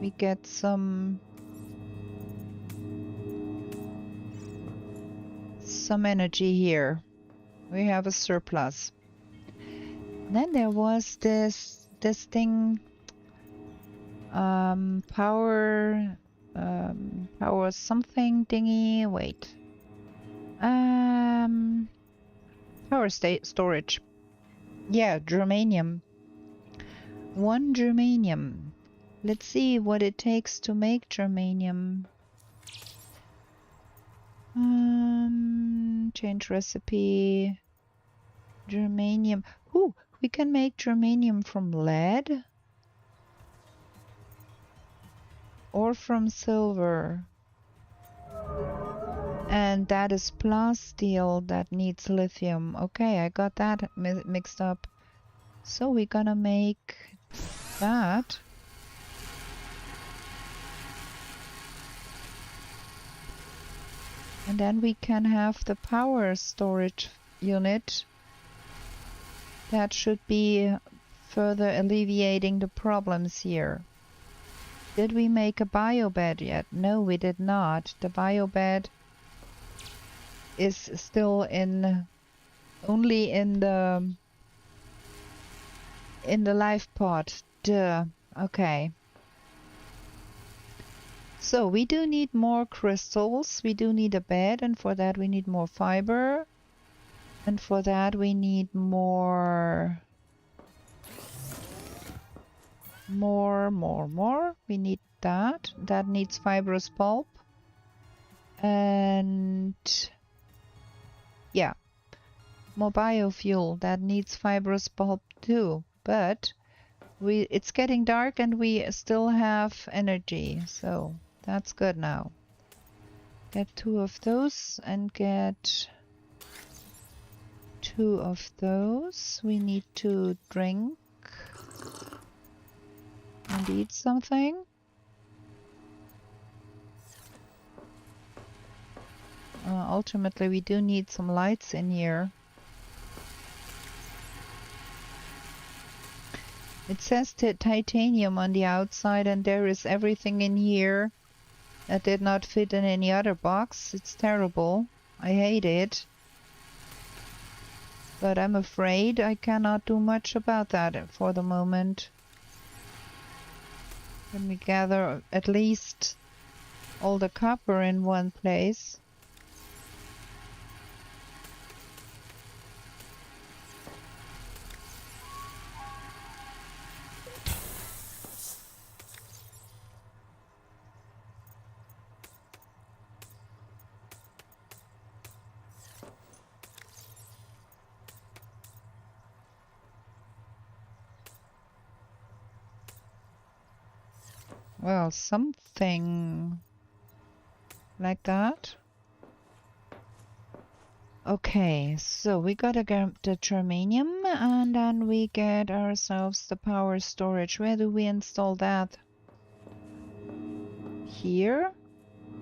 We get some energy here. We have a surplus. Then there was this thing, power something thingy. Wait, power storage. Yeah, germanium. 1 germanium. Let's see what it takes to make germanium. Change recipe. Germanium. Ooh, we can make germanium from lead or from silver. And that is plasteel that needs lithium. Okay, I got that mixed up. So we're gonna make that. And then we can have the power storage unit. That should be further alleviating the problems here. Did we make a biobed yet? No, we did not. The biobed is still only in the life pod. Duh. Okay. So we do need more crystals. We do need a bed, and for that we need more fiber. And for that we need more. We need that. That needs fibrous pulp. And yeah, more biofuel. That needs fibrous pulp too. But it's getting dark and we still have energy. So that's good now. Get 2 of those and get 2 of those. We need to drink and eat something. Ultimately, we do need some lights in here. It says titanium on the outside, and there is everything in here that did not fit in any other box. It's terrible. I hate it. But I'm afraid I cannot do much about that for the moment. Let me gather at least all the copper in one place. Well, something like that. Okay, so we gotta get the germanium and then we get ourselves the power storage. Where do we install that? Here?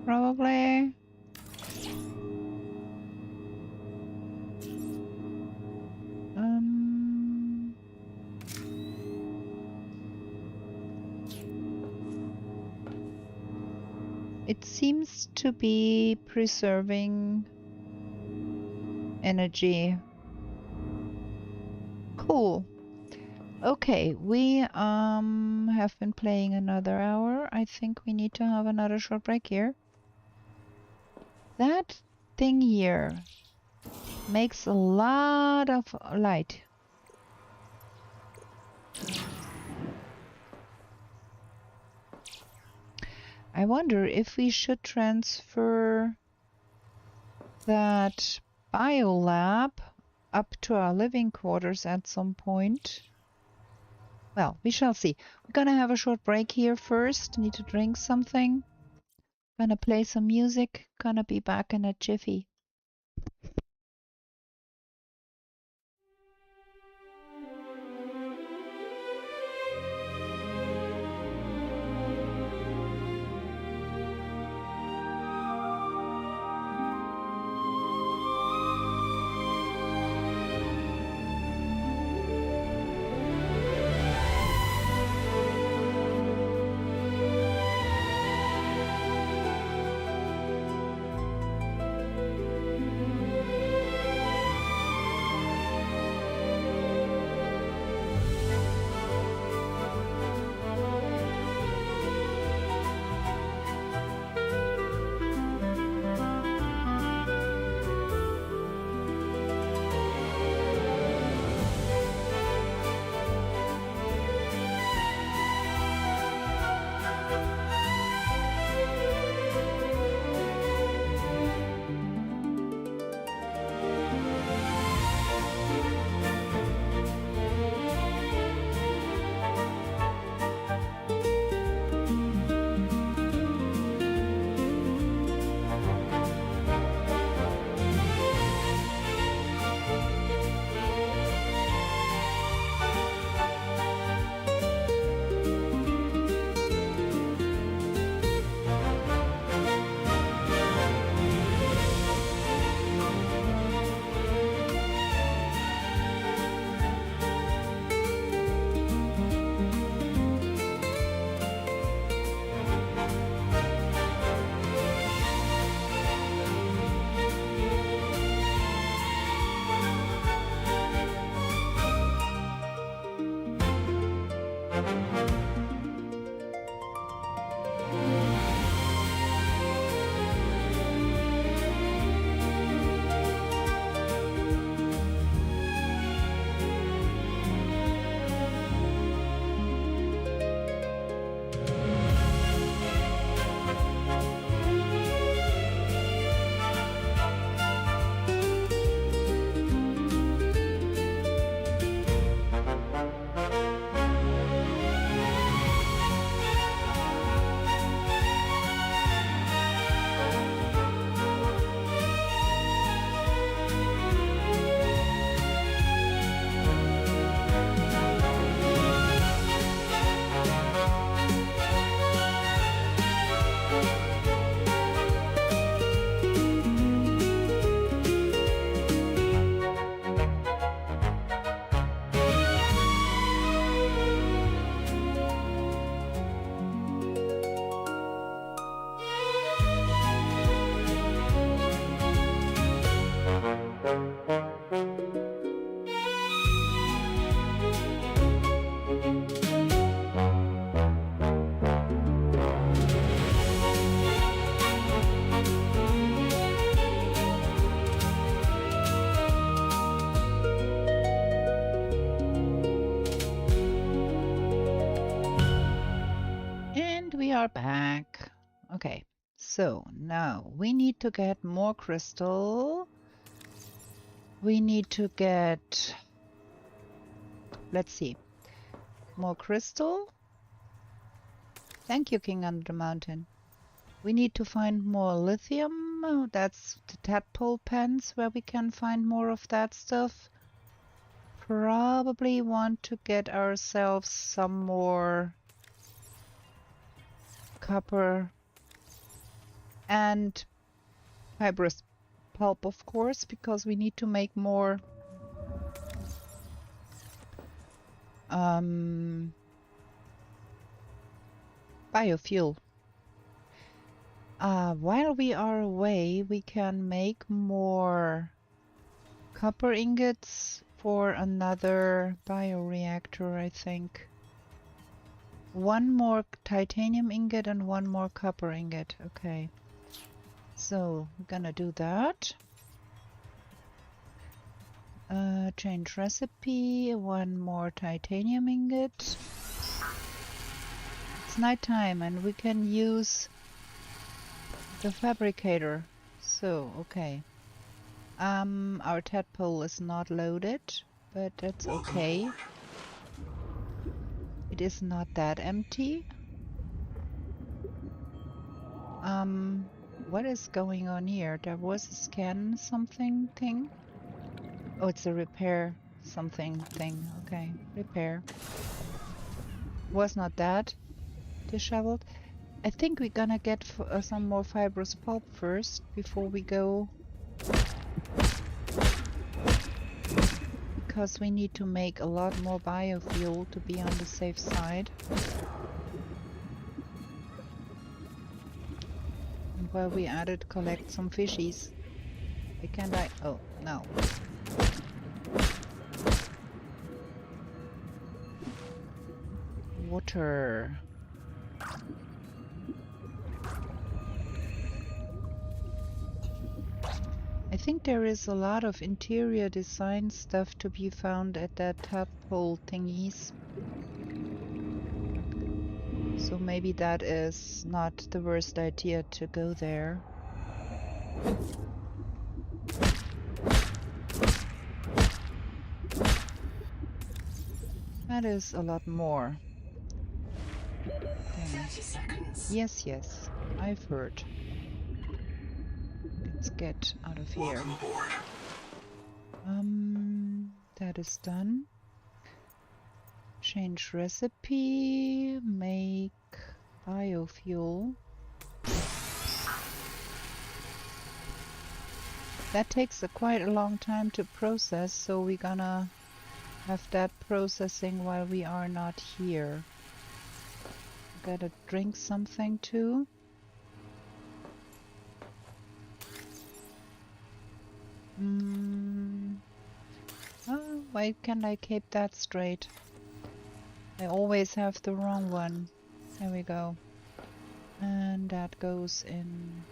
Probably. It seems to be preserving energy. Cool. Okay, we have been playing another hour. I think we need to have another short break here. That thing here makes a lot of light. I wonder if we should transfer that biolab up to our living quarters at some point. Well, we shall see. We're gonna have a short break here first. Need to drink something. Gonna play some music. Gonna be back in a jiffy. back. Okay, so now we need to get more crystal. We need to get, let's see, more crystal. Thank you, King Under the Mountain. We need to find more lithium. Oh, that's the tadpole pens where we can find more of that stuff. Probably want to get ourselves some more copper and fibrous pulp, of course, because we need to make more biofuel. While we are away, we can make more copper ingots for another bioreactor, I think. One more titanium ingot and one more copper ingot. Okay. So, we're gonna do that. Change recipe, one more titanium ingot. It's nighttime and we can use the fabricator. So, okay. Our tadpole is not loaded, but that's okay. It is not that empty. What is going on here? There was a scan something thing. Oh, it's a repair something thing. Okay, repair. Was not that disheveled. I think we're gonna get some more fibrous pulp first before we go, because we need to make a lot more biofuel to be on the safe side. And while we at it, collect some fishies. I can't I? Oh, no. Water. I think there is a lot of interior design stuff to be found at that tadpole thingies. So maybe that is not the worst idea to go there. That is a lot more. 30 seconds. Yes, yes, I've heard. Let's get out of here. Welcome aboard. That is done. Change recipe, make biofuel. That takes quite a long time to process, so we're gonna have that processing while we are not here. Gotta drink something too. Oh, why can't I keep that straight? I always have the wrong one. There we go. And that goes in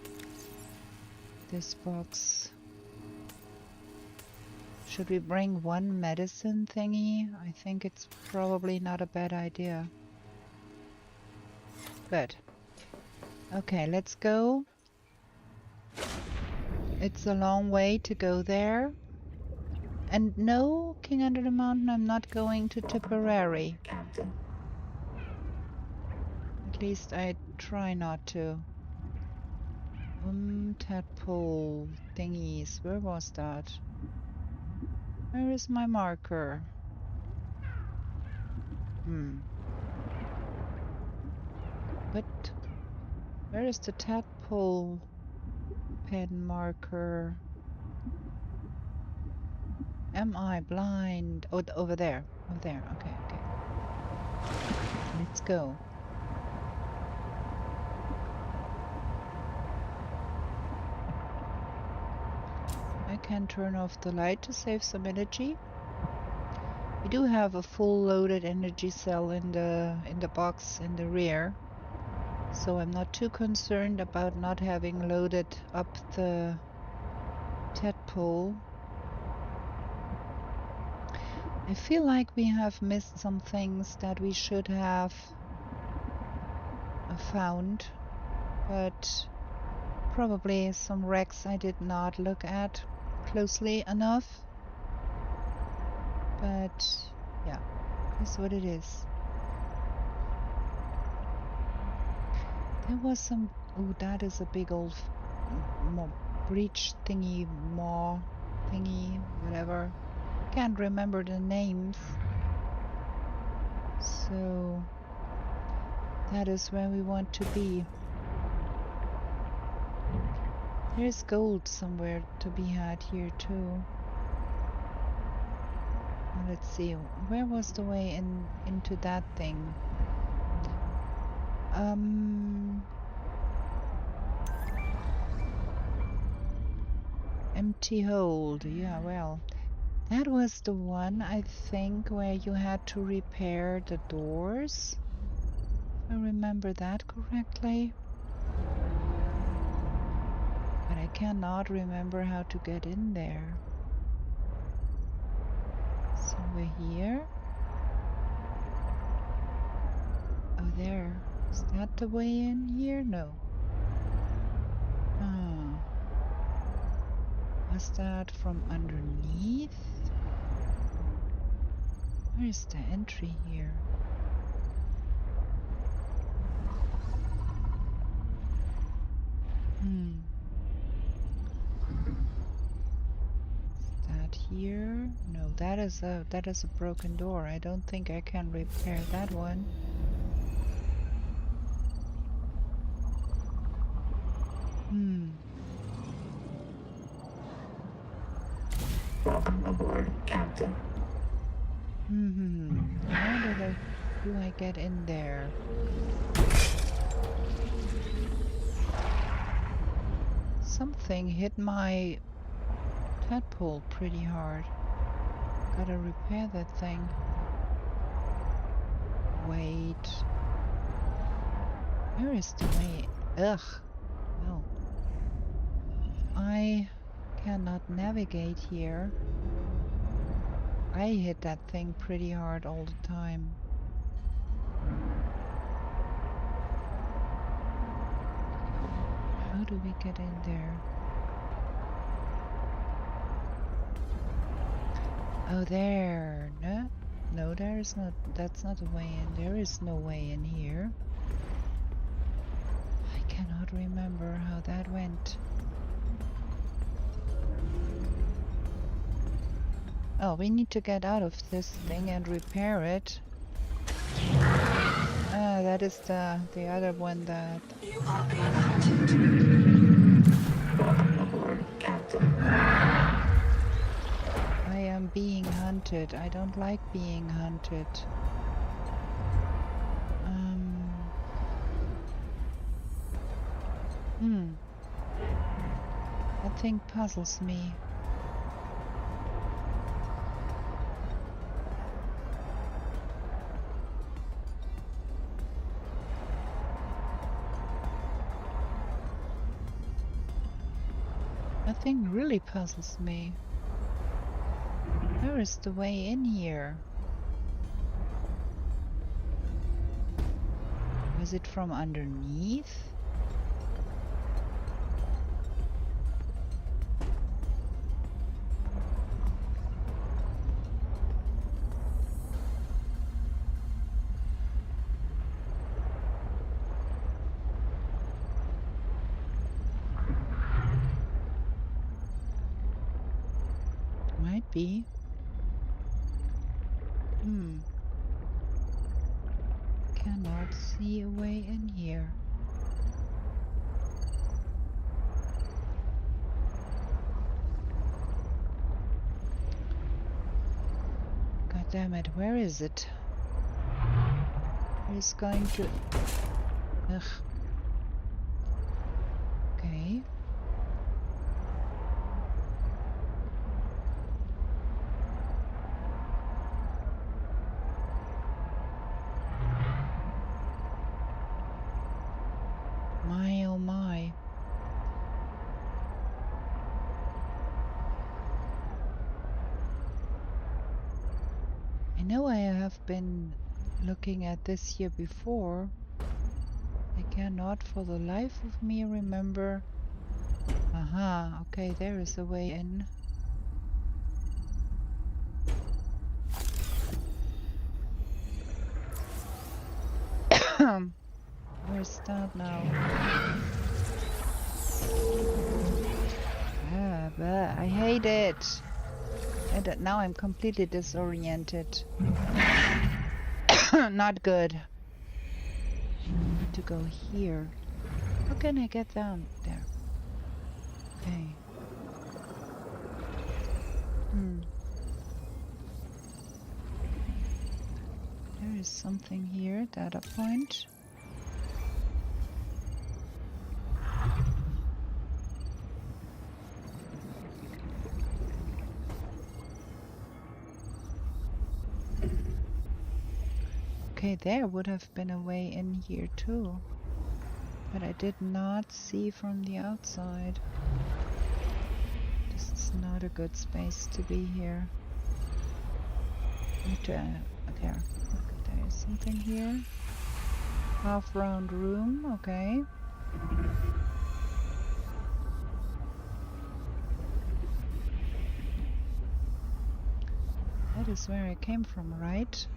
this box. Should we bring one medicine thingy? I think it's probably not a bad idea. Good. Okay, let's go. It's a long way to go there. And no, King Under the Mountain, I'm not going to Tipperary. Captain. At least I try not to. Tadpole thingies. Where was that? Where is my marker? But where is the tadpole pen marker? Am I blind? Oh, over there. Over there. Okay, okay. Let's go. I can turn off the light to save some energy. We do have a full loaded energy cell in the box in the rear, so I'm not too concerned about not having loaded up the tadpole. I feel like we have missed some things that we should have found but probably some wrecks I did not look at closely enough. But yeah, that's what it is. There was some... Oh, that is a big old breach thingy, maw thingy, whatever. Can't remember the names. So that is where we want to be. There's gold somewhere to be had here too. Let's see, where was the way into that thing? Empty hold. Yeah, well, that was the one, I think, where you had to repair the doors. If I remember that correctly. But I cannot remember how to get in there. Somewhere here. Oh, there. Is that the way in here? No. Was that from underneath? Where is the entry here? Is that here? No, that is a broken door. I don't think I can repair that one. Welcome aboard, Captain. How do I get in there? Something hit my tadpole pretty hard. Gotta repair that thing. Wait. Where is the way? Ugh. Well. I cannot navigate here. I hit that thing pretty hard all the time. How do we get in there? Oh, there. No, there is not. That's not a way in. There is no way in here. I cannot remember how that went. Oh, we need to get out of this thing and repair it. Ah, that is the other one that... You are being hunted. Welcome aboard, Captain. I am being hunted. I don't like being hunted. That thing puzzles me. That thing really puzzles me. Where is the way in here? Was it from underneath? Might be. Cannot see a way in here. God damn it, where is it? It's going to... Ugh. Okay. My oh my. I know I have been looking at this here before. I Cannot for the life of me remember. Aha, okay, there is a way in. Where's that now? Ah, but I hate it. And now I'm completely disoriented. Not good. I need to go here. How can I get down there? Okay. There is something here, data point. Okay, there would have been a way in here too, but I did not see from the outside. This is not a good space to be here. Need to, there. Okay, there is something here. Half round room, okay. That is where I came from, right?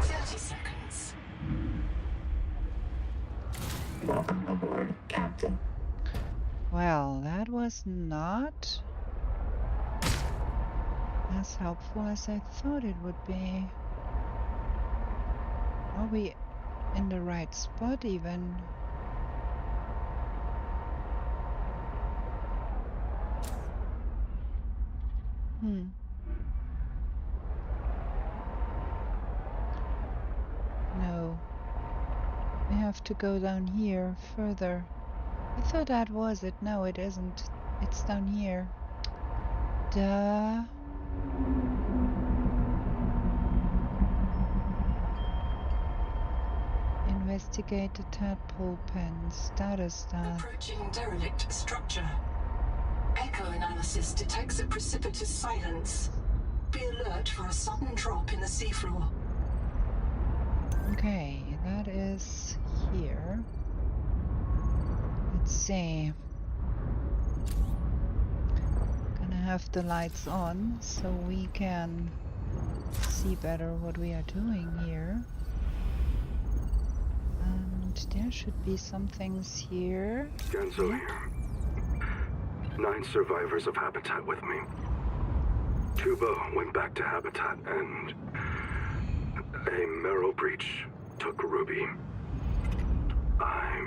30 seconds. Welcome aboard, Captain. Well, that was not as helpful as I thought it would be. Are we in the right spot even? No. We have to go down here further. I thought that was it. No, it isn't. It's down here. Duh. Investigate the tadpole pens. That is that. Approaching derelict structure. Echo analysis detects a precipitous silence. Be alert for a sudden drop in the seafloor. Okay, that is here. Let's see. Gonna have the lights on so we can see better what we are doing here. And there should be some things here. Genzo here. 9 survivors of Habitat with me. Tuba went back to Habitat and a marrow breach took Ruby. I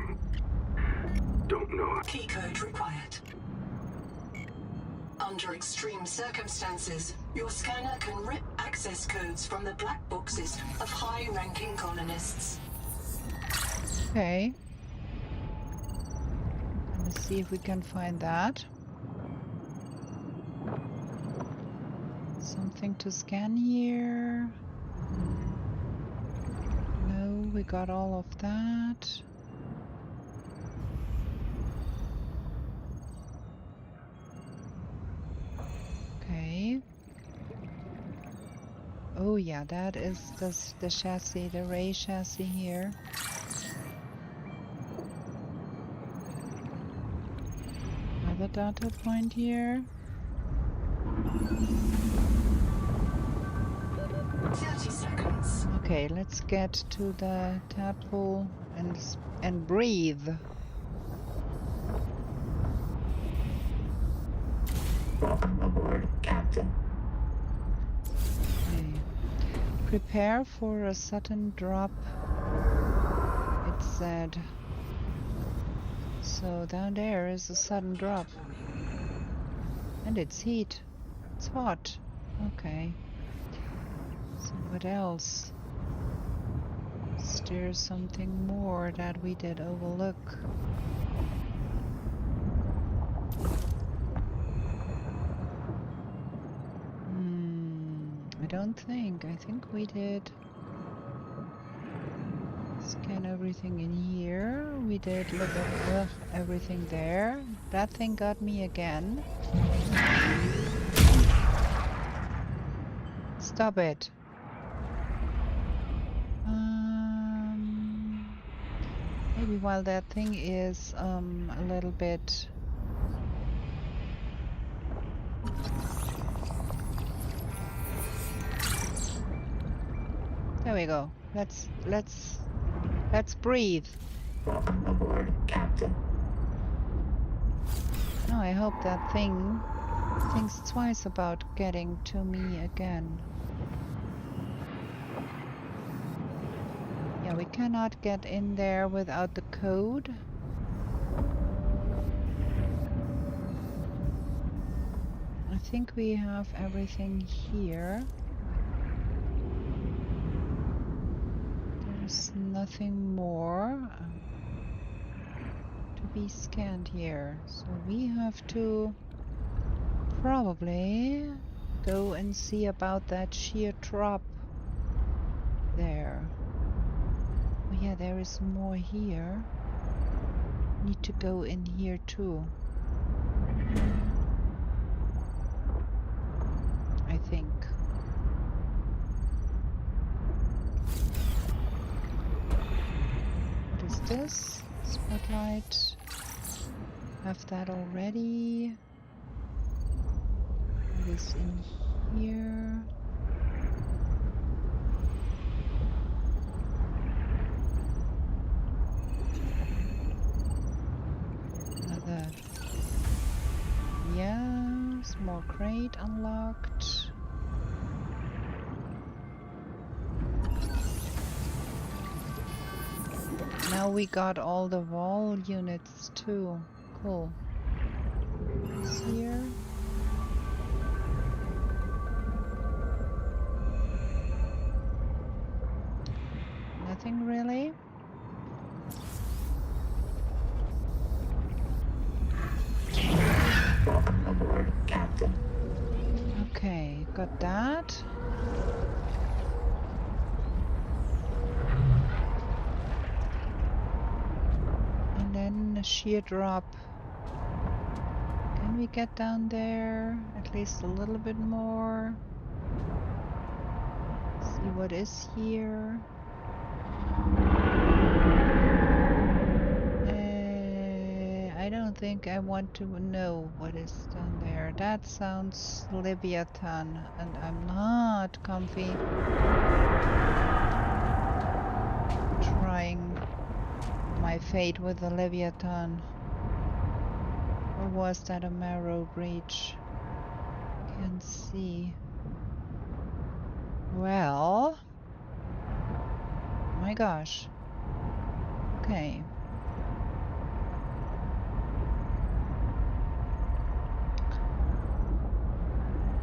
don't know. Key code required. Under extreme circumstances, your scanner can rip access codes from the black boxes of high-ranking colonists. Okay. Let's see if we can find that. Something to scan here. No, we got all of that. Okay. Oh yeah, that is the chassis, the Ray chassis here. Another data point here. 30 seconds. Okay, let's get to the tadpole and breathe. Welcome aboard, Captain. Okay. Prepare for a sudden drop, it said. So down there is a sudden drop. And it's heat. It's hot. Okay. So what else? Is there something more that we did overlook? I don't think. I think we did scan everything in here. We did look at everything there. That thing got me again. Stop it. Maybe while that thing is a little bit. There we go. Let's breathe. Captain. Oh, I hope that thing thinks twice about getting to me again. Yeah, we cannot get in there without the code. I think we have everything here. There's nothing more to be scanned here. So we have to probably go and see about that sheer drop there. Oh yeah, there is more here. Need to go in here too. I think. What is this? Spotlight. Have that already. What is in here? Another. Yeah, small crate unlocked. Now we got all the wall units too. Cool. What's here? Nothing really. Welcome aboard, Captain. Okay, got that. And then a sheer drop. Can we get down there? At least a little bit more. See what is here. I don't think I want to know what is down there. That sounds Leviathan, and I'm not comfy trying my fate with the Leviathan. Or was that a marrow breach? Can't see. Well, oh my gosh. Okay.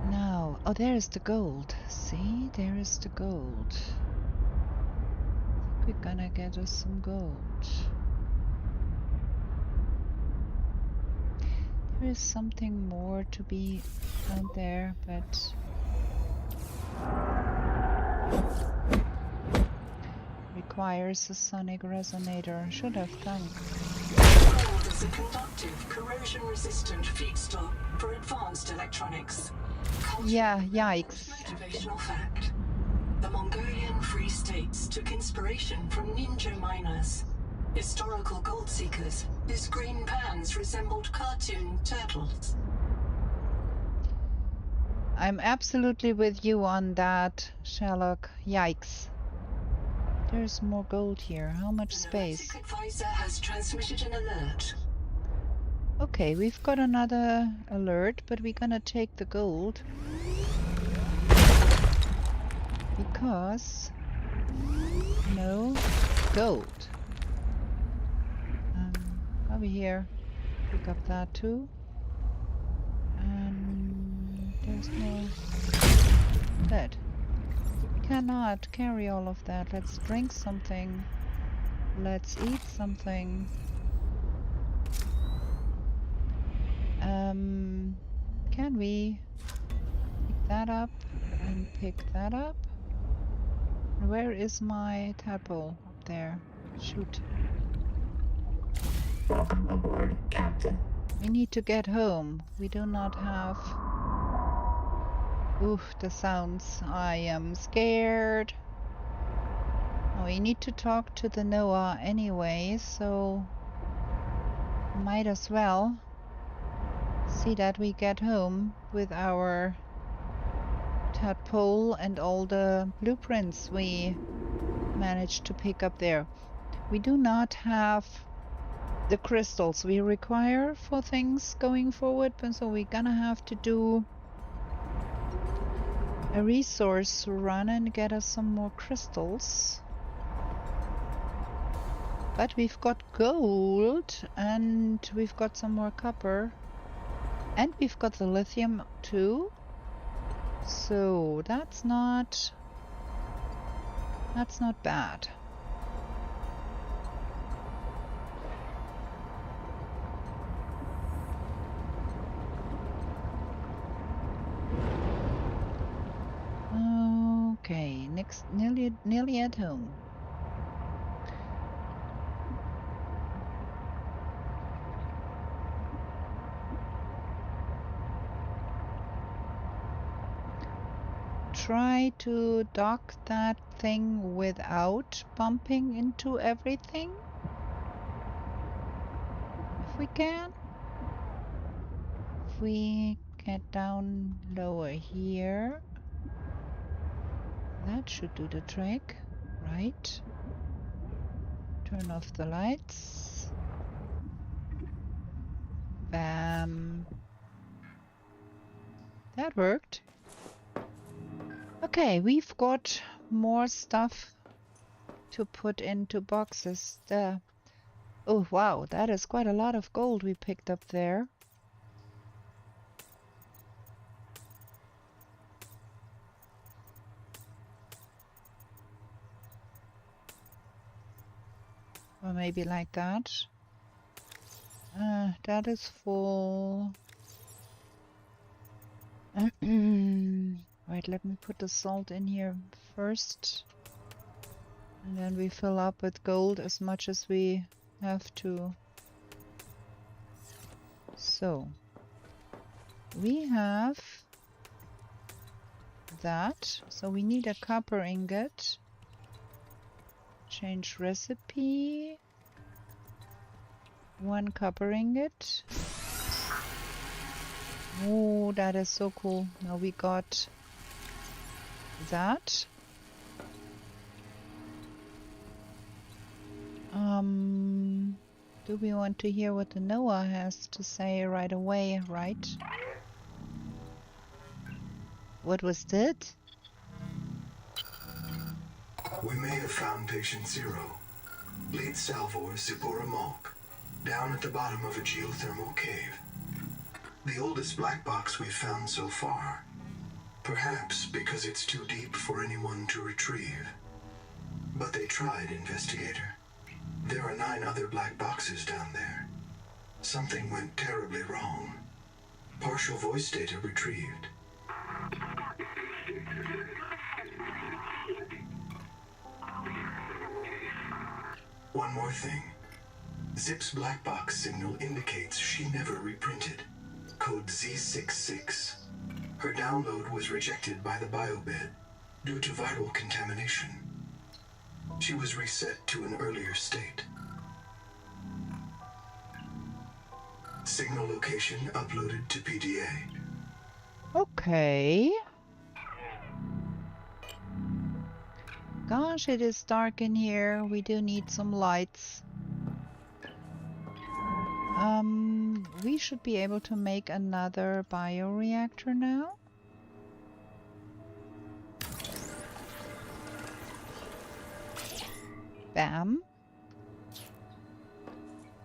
Now, oh, there is the gold. See, there is the gold. I think we're gonna get us some gold. There is something more to be out there, but requires a sonic resonator. Should have done. Gold is a conductive, corrosion-resistant feedstock for advanced electronics. Yeah, yikes. Motivational fact. The Mongolian Free States took inspiration from ninja miners, historical gold seekers whose green pans resembled cartoon turtles. I'm absolutely with you on that, Sherlock. Yikes. There's more gold here. How much space? The advisor has transmitted an alert. Okay, we've got another alert, but we're gonna take the gold. Because... no, gold. Over here. Pick up that too. And there's no... that. Cannot carry all of that. Let's drink something. Let's eat something. Can we pick that up and pick that up? Where is my tadpole? Up there. Shoot. Welcome aboard, Captain. We need to get home. We do not have Oof, the sounds. I am scared. Oh, we need to talk to the Noah anyway, so might as well see that we get home with our tadpole and all the blueprints we managed to pick up there. We do not have the crystals we require for things going forward, but so we're gonna have to do a resource run and get us some more crystals. But we've got gold and we've got some more copper and we've got the lithium too. So that's not bad. Okay, next, nearly at home. Try to dock that thing without bumping into everything. If we can. If we get down lower here. That should do the trick, right? Turn off the lights. Bam. That worked. Okay, we've got more stuff to put into boxes. Oh wow, that is quite a lot of gold we picked up there. Or maybe like that. That is full. Right, let me put the salt in here first. And then we fill up with gold as much as we have to. So, we have that. So we need a copper ingot. Change recipe. 1 copper ingot. Oh, that is so cool. Now we got that. Do we want to hear what the Noah has to say right away, right? What was that? We may have found Patient Zero, lead Salvor Zipporah Malk, down at the bottom of a geothermal cave. The oldest black box we've found so far. Perhaps because it's too deep for anyone to retrieve. But they tried, investigator. There are 9 other black boxes down there. Something went terribly wrong. Partial voice data retrieved. One more thing. Zip's black box signal indicates she never reprinted. Code Z66. Her download was rejected by the biobed due to viral contamination. She was reset to an earlier state. Signal location uploaded to PDA. Okay. Gosh, it is dark in here. We do need some lights. We should be able to make another bioreactor now. Bam.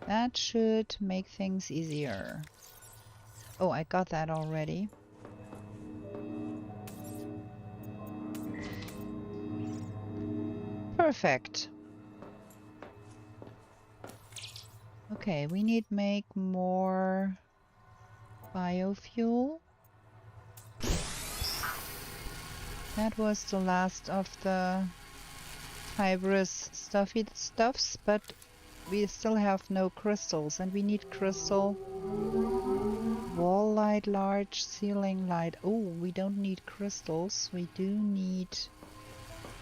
That should make things easier. Oh, I got that already. Perfect. Okay, we need to make more biofuel. That was the last of the fibrous stuffy stuffs, but we still have no crystals, and we need crystal wall light, large ceiling light. Oh, we don't need crystals. We do need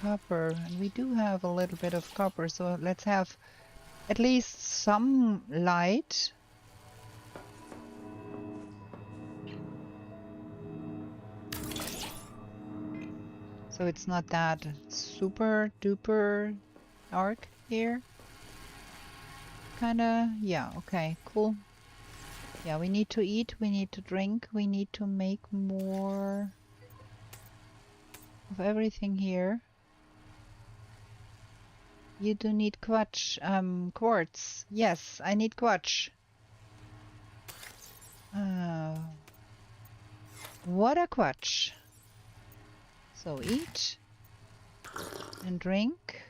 copper, and we do have a little bit of copper, so let's have at least some light. So it's not that super duper dark here. Kinda, yeah, okay, cool. Yeah, we need to eat, we need to drink, we need to make more of everything here. You do need quartz. Yes, I need quartz. Water quartz. So eat and drink.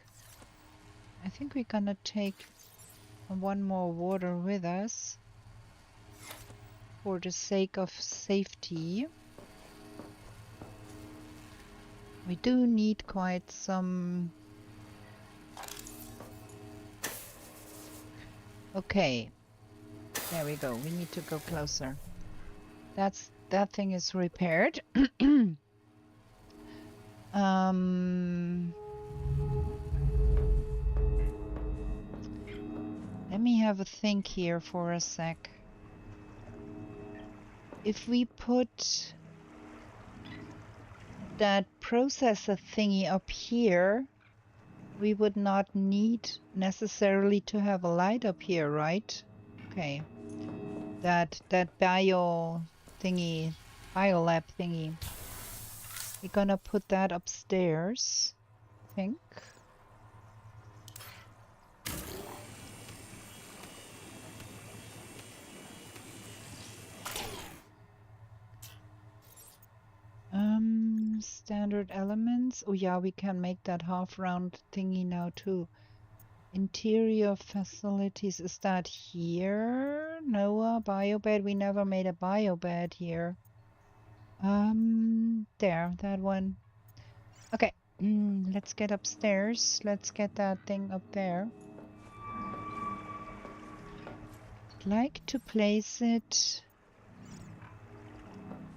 I think we're gonna take one more water with us for the sake of safety. We do need quite some. Okay, there we go. We need to go closer. That thing is repaired. Let me have a think here for a sec. If we put that processor thingy up here, we would not need necessarily to have a light up here, right? Okay. That biolab thingy. We're gonna put that upstairs, I think. Standard elements. Oh yeah, we can make that half round thingy now too. Interior facilities, is that here? Noah, biobed, we never made a biobed here. There, that one. Okay, let's get upstairs. Let's get that thing up there. I'd like to place it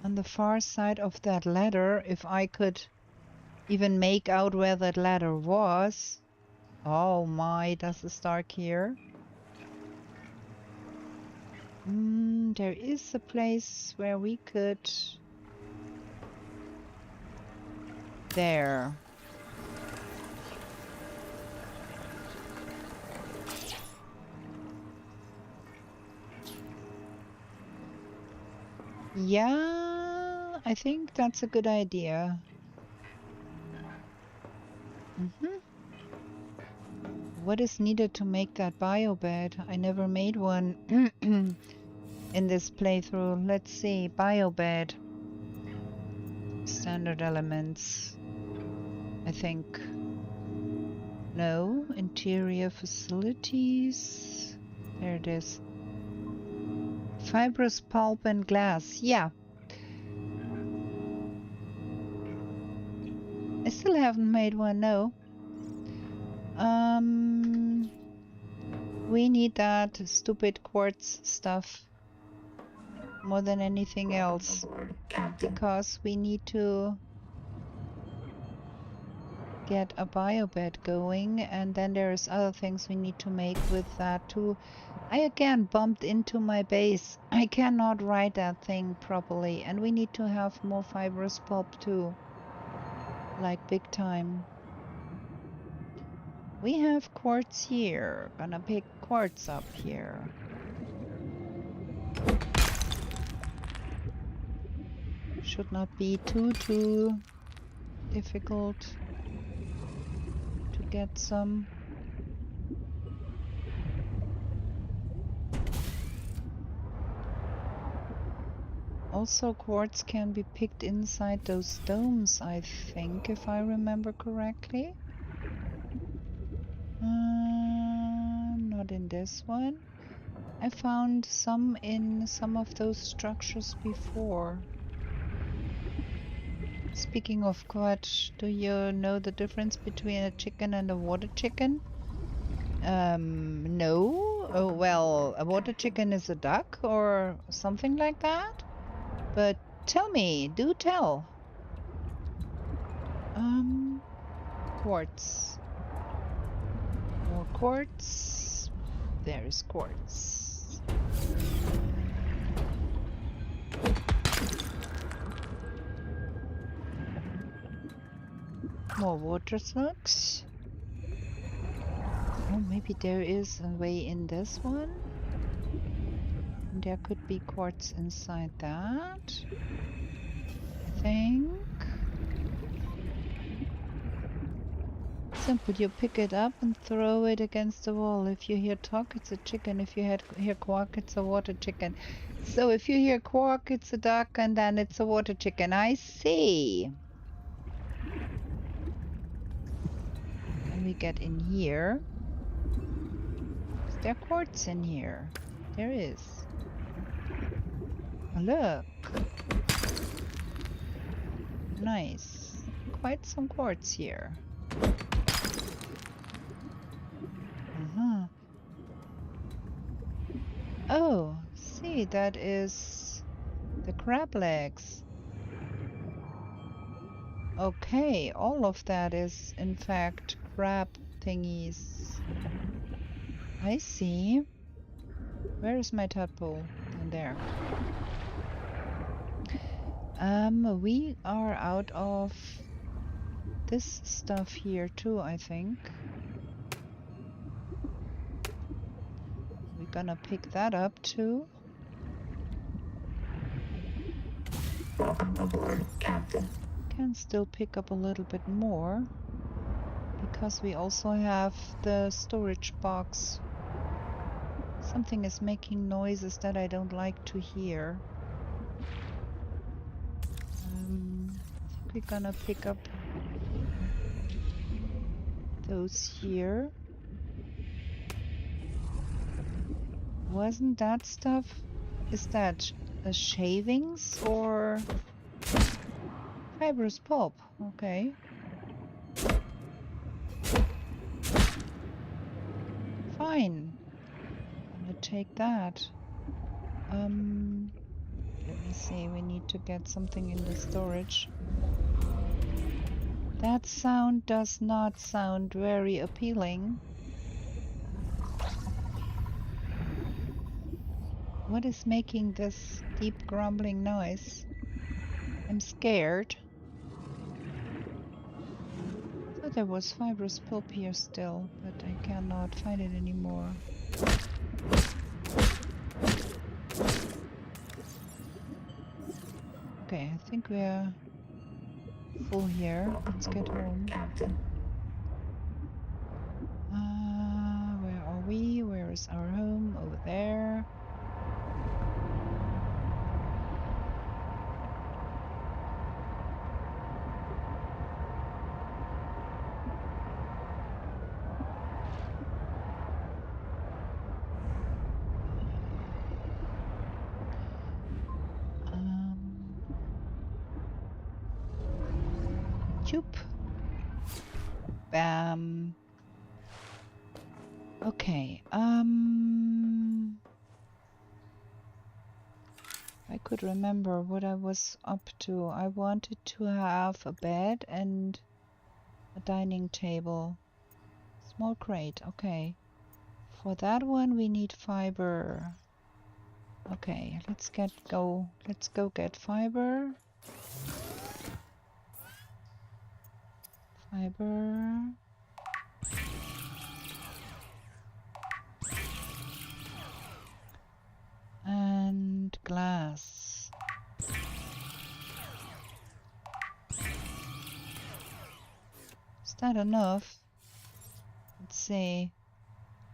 on the far side of that ladder, if I could even make out where that ladder was. Oh my, does it start here? There is a place where we could... There. Yeah, I think that's a good idea. What is needed to make that biobed? I never made one in this playthrough. Let's see, biobed. Standard elements, I think. No, interior facilities. There it is. Fibrous pulp and glass. Yeah. I still haven't made one, no. We need that stupid quartz stuff more than anything else, because we need to get a biobed going, and then there's other things we need to make with that too. I again bumped into my base. I cannot write that thing properly, and we need to have more fibrous pulp too, like big time. We have quartz here. Gonna pick quartz up here. Should not be too difficult to get some. Also, quartz can be picked inside those domes, I think, if I remember correctly. Not in this one. I found some in some of those structures before. Speaking of quartz, do you know the difference between a chicken and a water chicken? No. Oh, well, a water chicken is a duck or something like that? But tell me, do tell. Quartz. More quartz. There is quartz. More water slugs. Oh, maybe there is a way in this one. And there could be quartz inside that. I think. Simple, you pick it up and throw it against the wall. If you hear talk, it's a chicken. If you hear quack, it's a water chicken. So if you hear quack, it's a duck, and then it's a water chicken. I see. Can we get in here? Is there quartz in here? There is. Oh, look. Nice. Quite some quartz here. Oh, see, that is the crab legs. Okay, all of that is in fact crab thingies. I see. Where is my tadpole? In there. We are out of this stuff here too, I think. We're gonna pick that up too. Welcome aboard, Captain. Can still pick up a little bit more because we also have the storage box. Something is making noises that I don't like to hear. I think we're gonna pick up those here. Wasn't that stuff? Is that shavings or fibrous pulp? Okay. Fine. I'm gonna take that. Let me see. We need to get something in the storage. That sound does not sound very appealing. What is making this deep grumbling noise? I'm scared. I thought there was fibrous pulp here still, but I cannot find it anymore. Okay, I think we're full here. Let's get home. Where are we? Where is our home? Over there. Choop. Bam. Okay. I could remember what I was up to. I wanted to have a bed and a dining table. Small crate. Okay. For that one we need fiber. Okay, let's go get fiber. Fiber. And glass. Is that enough? Let's see.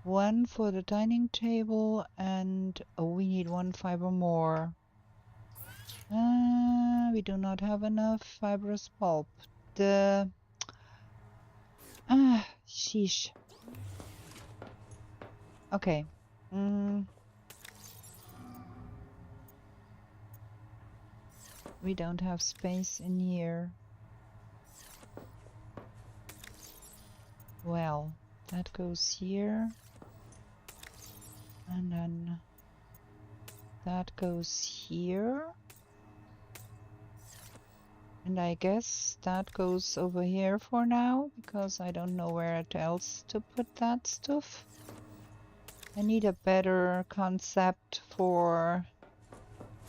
One for the dining table and we need one fiber more. We do not have enough fibrous pulp. Sheesh. Okay. We don't have space in here. Well, that goes here. And then that goes here. And I guess that goes over here for now, because I don't know where else to put that stuff. I need a better concept for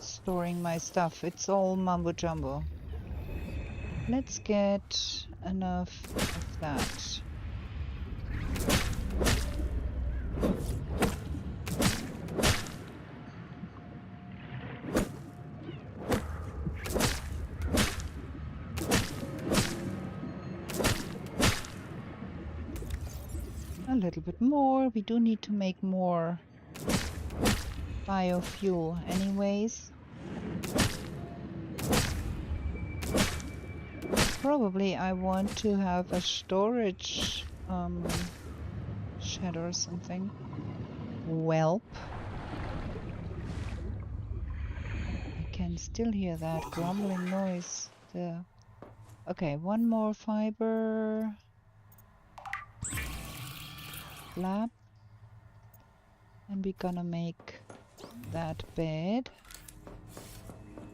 storing my stuff. It's all mumbo jumbo. Let's get enough of that. A little bit more. We do need to make more biofuel anyways. Probably I want to have a storage shed or something. Welp. I can still hear that grumbling noise. Okay, one more fiber. Flap. And we're gonna make that bed.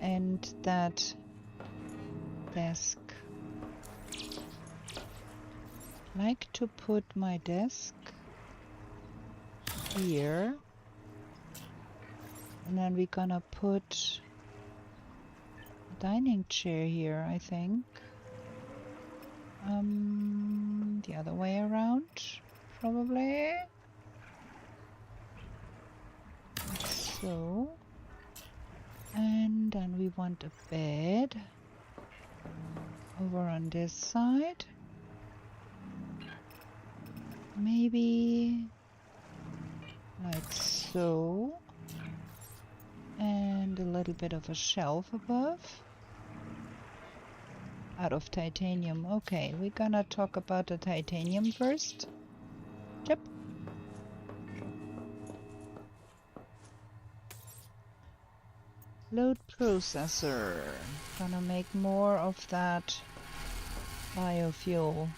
And that desk. I'd like to put my desk here. And then we're gonna put a dining chair here, I think. The other way around, probably. Like so. And then we want a bed over on this side. Maybe like so. And a little bit of a shelf above. Out of titanium. Okay, we're gonna talk about the titanium first. Yep. Load processor. Gonna make more of that biofuel.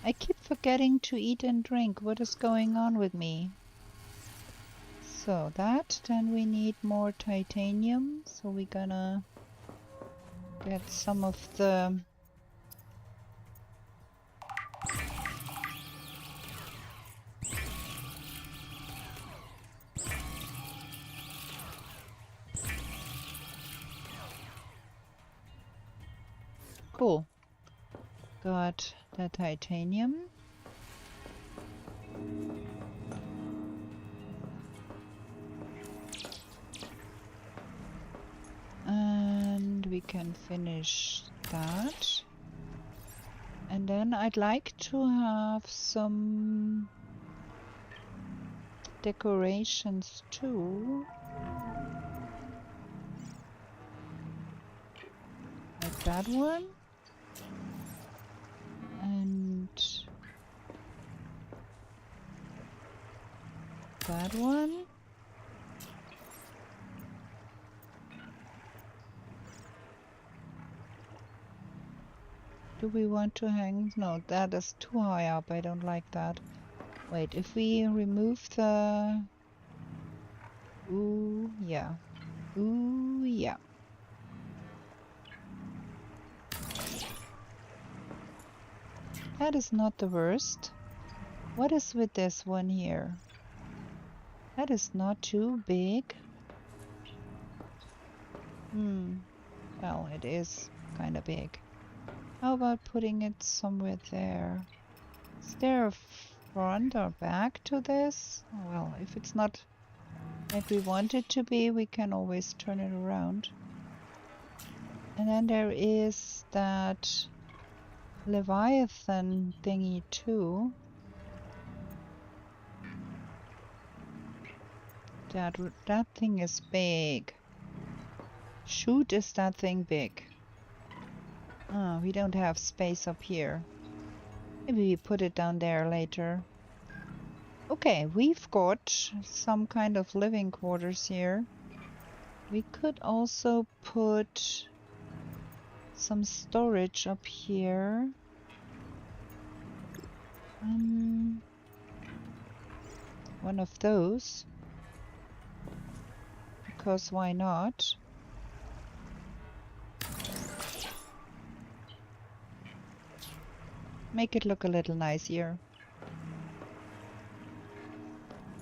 I keep forgetting to eat and drink. What is going on with me? So that, then we need more titanium. So we're gonna get some of the cool. Got the titanium. And we can finish that. And then I'd like to have some decorations too. Like that one. And that one. Do we want to hang? No, that is too high up. I don't like that. Wait, if we remove the... Ooh, yeah. Ooh, yeah. That is not the worst. What is with this one here? That is not too big. Well, it is kind of big. How about putting it somewhere there? Is there a front or back to this? Well, if it's not like we want it to be, we can always turn it around. And then there is that Leviathan thingy too. That thing is big. Shoot, is that thing big? Oh, we don't have space up here. Maybe we put it down there later. Okay, we've got some kind of living quarters here. We could also put some storage up here. One of those. Because why not? Make it look a little nicer.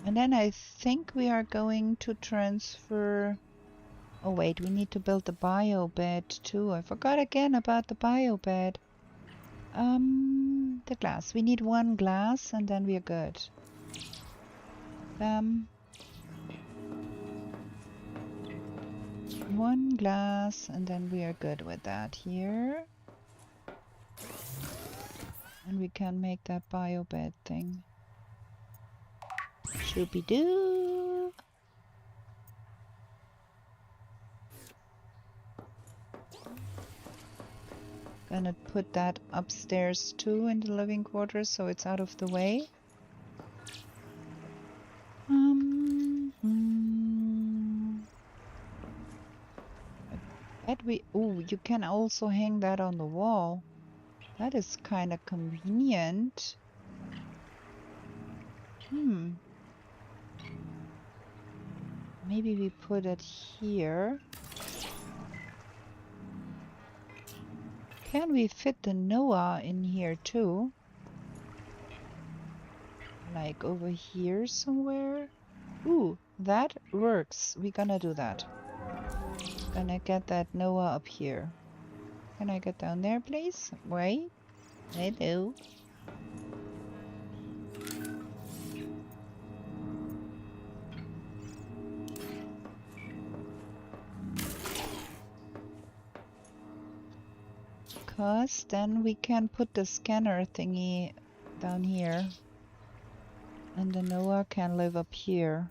And then I think we are going to transfer... Oh wait, we need to build the bio bed too. I forgot again about the bio bed. The glass. We need one glass and then we are good. One glass and then we are good with that here. And we can make that bio bed thing. Shoopy-doo! Gonna put that upstairs too in the living quarters so it's out of the way. I bet we... Ooh, you can also hang that on the wall. That is kind of convenient. Maybe we put it here. Can we fit the Noah in here too? Like over here somewhere? Ooh, that works. We're gonna do that. Gonna get that Noah up here. Can I get down there, please? Wait. Hello. Because then we can put the scanner thingy down here. And the Noah can live up here.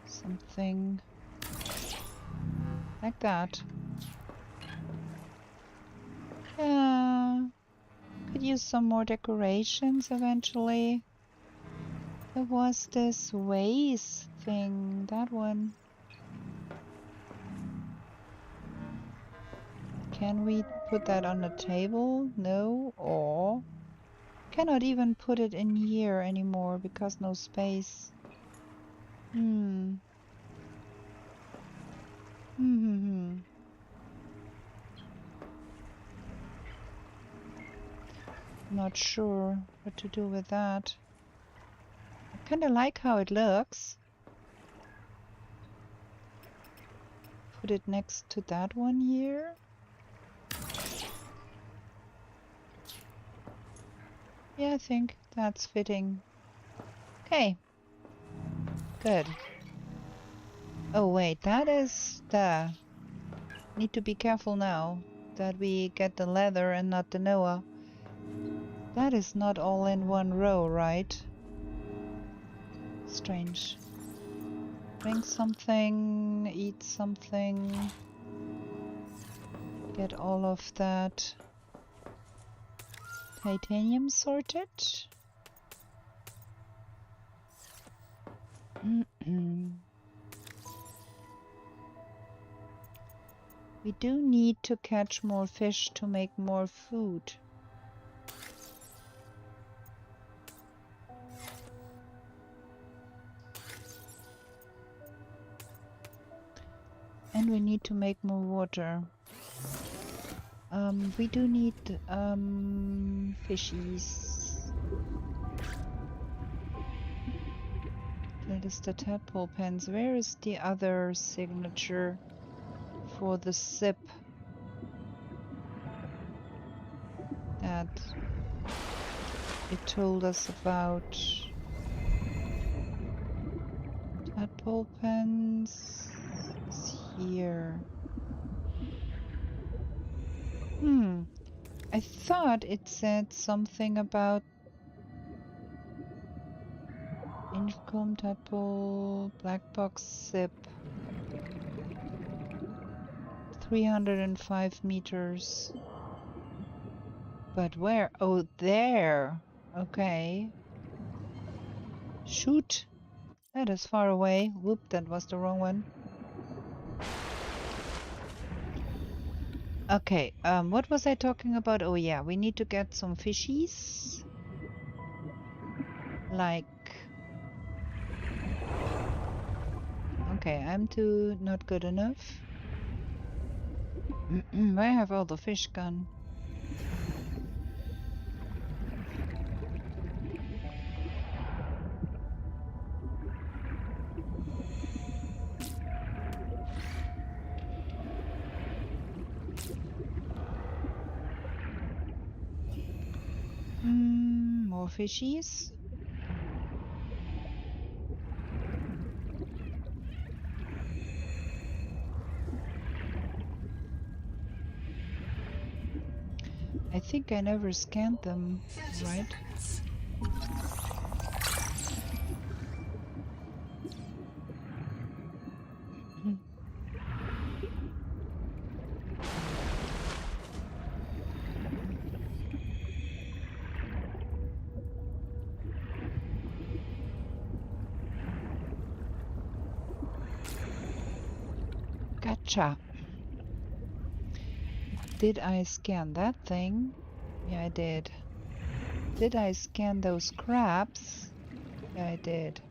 Something like that. Yeah. Could use some more decorations eventually. There was this vase thing, that one. Can we put that on the table? No. Or cannot even put it in here anymore because no space. Not sure what to do with that. I kinda like how it looks. Put it next to that one here. Yeah, I think that's fitting. Okay. Good. Oh wait, that is the... Need to be careful now that we get the leather and not the Noah. That is not all in one row, right? Strange. Drink something, eat something. Get all of that. Titanium sorted. We do need to catch more fish to make more food. And we need to make more water. We do need fishies. That is the tadpole pens. Where is the other signature for the sip that it told us about? Tadpole pens is here. I thought it said something about Inchcomb, tadpole, black box sip. 305 meters. But where? Oh, there. Okay. Shoot. That is far away. Whoop, that was the wrong one. Okay, what was I talking about? Oh yeah, we need to get some fishies. Like... Okay, I'm too not good enough. Where have all the fish gone? More fishies. I think I never scanned them, 30 right? seconds. Gotcha. Did I scan that thing? Yeah, I did. Did I scan those crabs? Yeah, I did.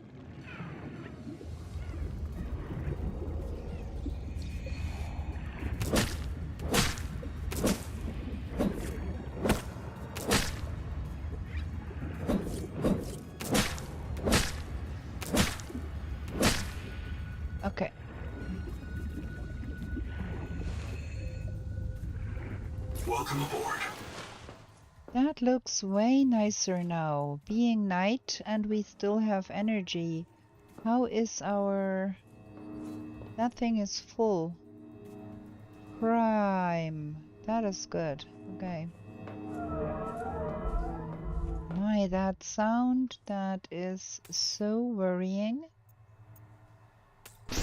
Okay. Welcome aboard. That looks way nicer now. Being night and we still have energy. How is our... That thing is full. Prime. That is good. Okay. My, that sound, that is so worrying. Get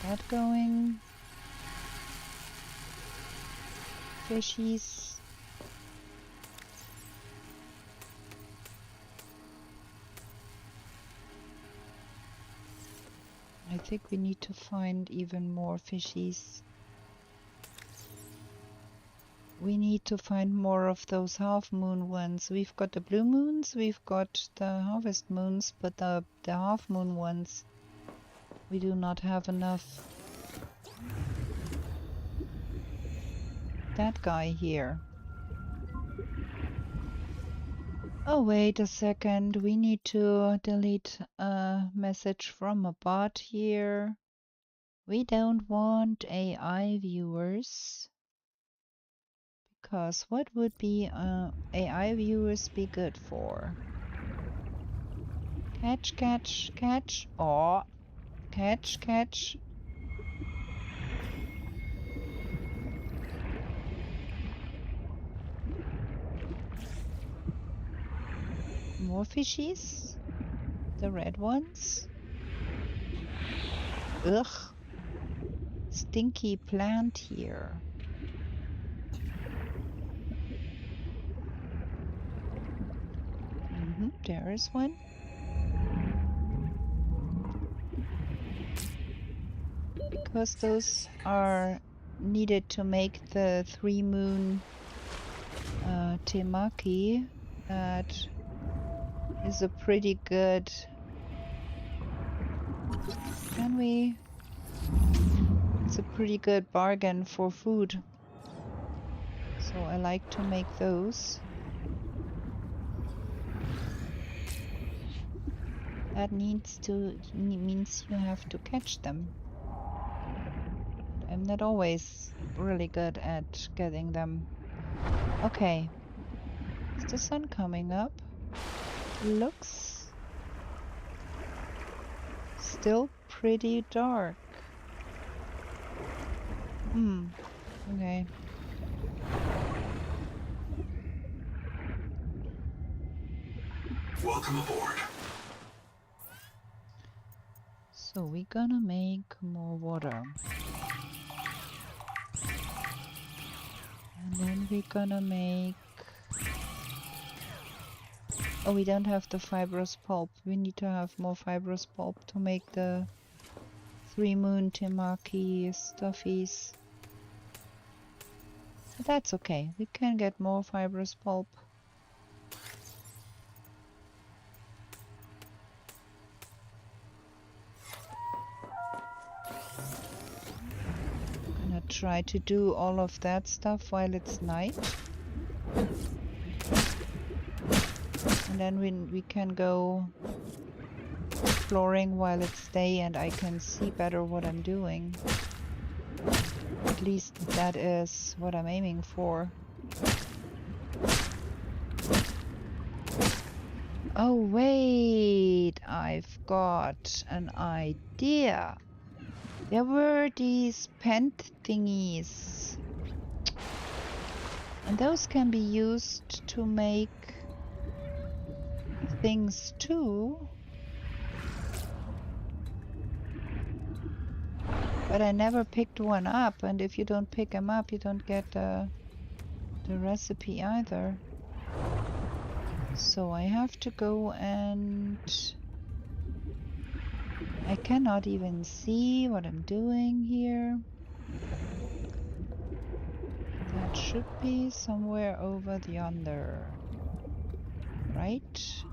that going. Fishies. I think we need to find even more fishies. We need to find more of those half moon ones. We've got the blue moons, we've got the harvest moons, but the half moon ones, we do not have enough. That guy here. Oh, wait a second. We need to delete a message from a bot here. We don't want AI viewers. Because what would be AI viewers be good for? Catch, catch, catch. Oh, catch, catch. More fishies? The red ones? Ugh. Stinky plant here. There is one. Because those are needed to make the 3-moon temaki. That is a pretty good... Can we... It's a pretty good bargain for food. So I like to make those. That means you have to catch them. I'm not always really good at getting them. Okay. Is the sun coming up? Looks still pretty dark. Okay. Welcome aboard. So we're gonna make more water. And then we're gonna make... Oh, we don't have the fibrous pulp. We need to have more fibrous pulp to make the 3 moon temaki stuffies. But that's okay. We can get more fibrous pulp. Gonna try to do all of that stuff while it's night. And then we can go exploring while it's day and I can see better what I'm doing. At least that is what I'm aiming for. Oh wait, I've got an idea. There were these pent thingies. And those can be used to make things too. But I never picked one up, and if you don't pick them up, you don't get the recipe either. So I have to go and... I cannot even see what I'm doing here. That should be somewhere over yonder. Right?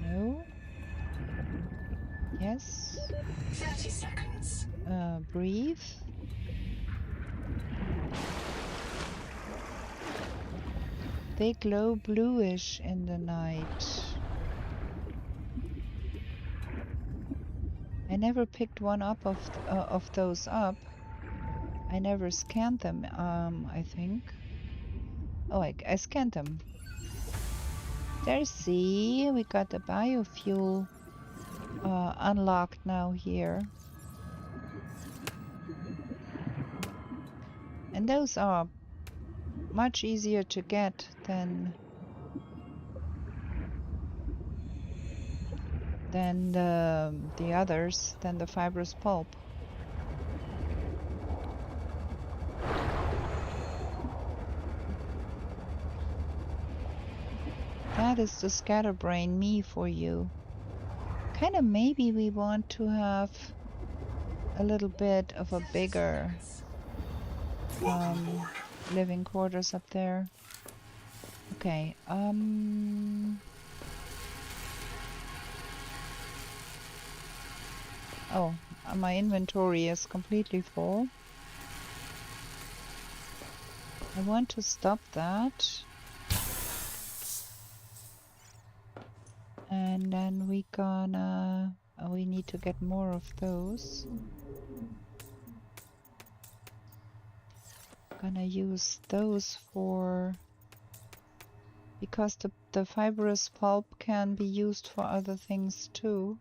No? Yes? 30 seconds. Breathe. They glow bluish in the night. I never picked one up of those up. I never scanned them, I think. Oh, I scanned them. There's C. We got the biofuel unlocked now here. And those are much easier to get than the others, than the fibrous pulp. That is the scatterbrain me for you. Kinda maybe we want to have a little bit of a bigger living quarters up there. Okay, oh, my inventory is completely full. I want to stop that. And then we gonna... we need to get more of those. Gonna use those for... because the fibrous pulp can be used for other things too.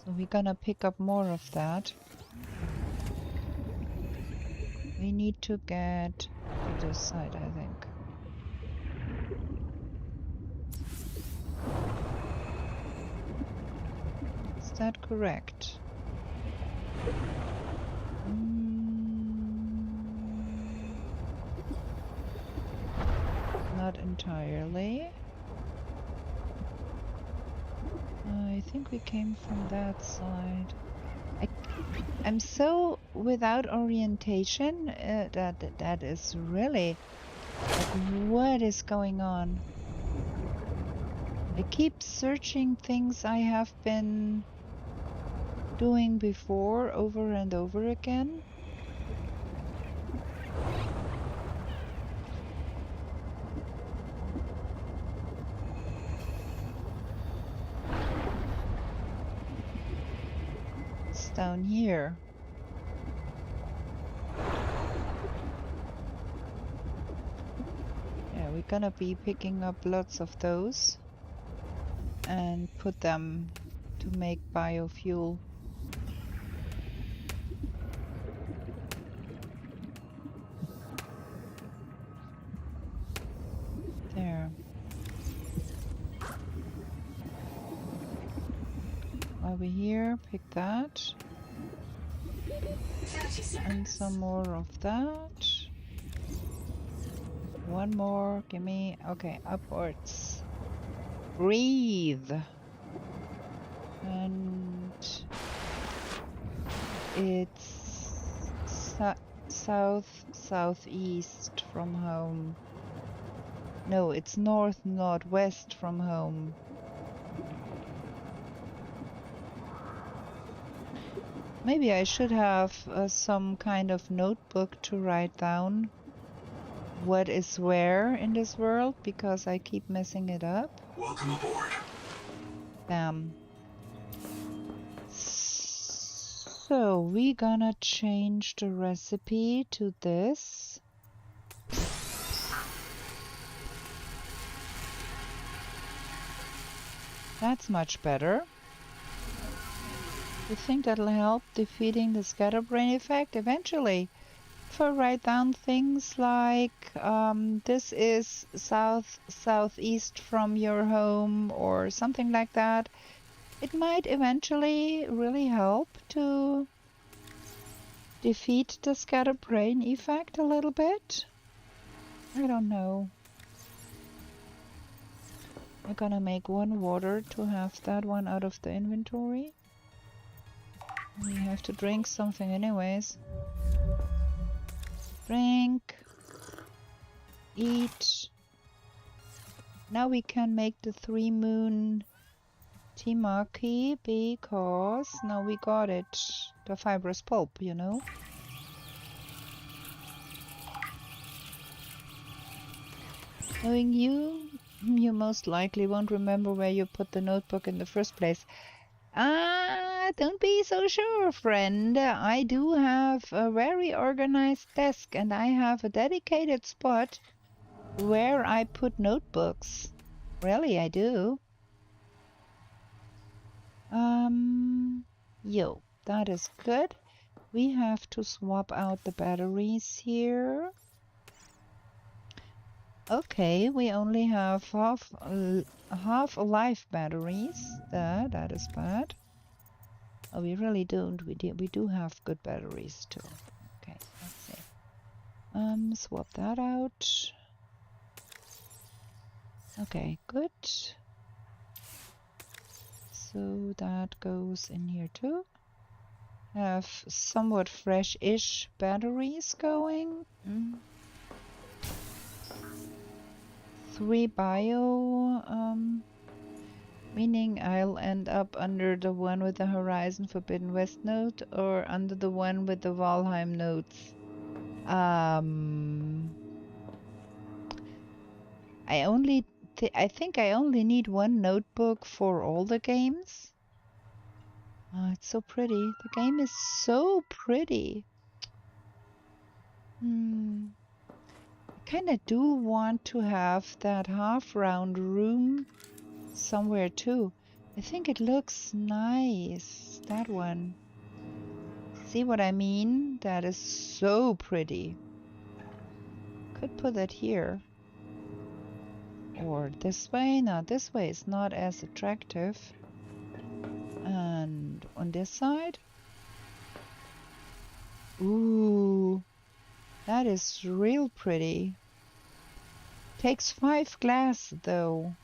So we're gonna pick up more of that. We need to get to this side, I think. Is that correct? Not entirely. I think we came from that side. I'm so without orientation that is really like, what is going on? I keep searching things I have been doing before over and over again. It's down here. Yeah, we're gonna be picking up lots of those and put them to make biofuel. While over here. Pick that. 30 seconds. And some more of that. One more. Give me. Okay, upwards. Breathe. And it's southeast from home. No, it's northwest from home. Maybe I should have some kind of notebook to write down what is where in this world, because I keep messing it up. Welcome aboard. So we gonna change the recipe to this. That's much better. You think that'll help defeating the scatterbrain effect eventually? If I write down things like this is southeast from your home or something like that, it might eventually really help to defeat the scatterbrain effect a little bit. I don't know. I'm gonna make one water to have that one out of the inventory. We have to drink something anyways. Drink. Eat. Now we can make the 3-moon Timaki because now we got it. The fibrous pulp, you know. Knowing you, you most likely won't remember where you put the notebook in the first place. Don't be so sure, friend. I do have a very organized desk and I have a dedicated spot where I put notebooks. Really, I do. Yo, that is good. We have to swap out the batteries here. Okay, we only have half alive batteries. That is bad. Oh, we really don't. We do have good batteries too. Okay, let's see. Swap that out. Okay, good. So that goes in here too. Have somewhat fresh-ish batteries going. 3 bio, meaning I'll end up under the one with the Horizon Forbidden West note or under the one with the Valheim notes. I think I only need one notebook for all the games. Oh, it's so pretty. The game is so pretty. I kind of do want to have that half-round room somewhere too. I think it looks nice, that one. See what I mean? That is so pretty. Could put that here. Or this way. No, this way is not as attractive. And on this side. Ooh. That is real pretty. Takes 5 glass though.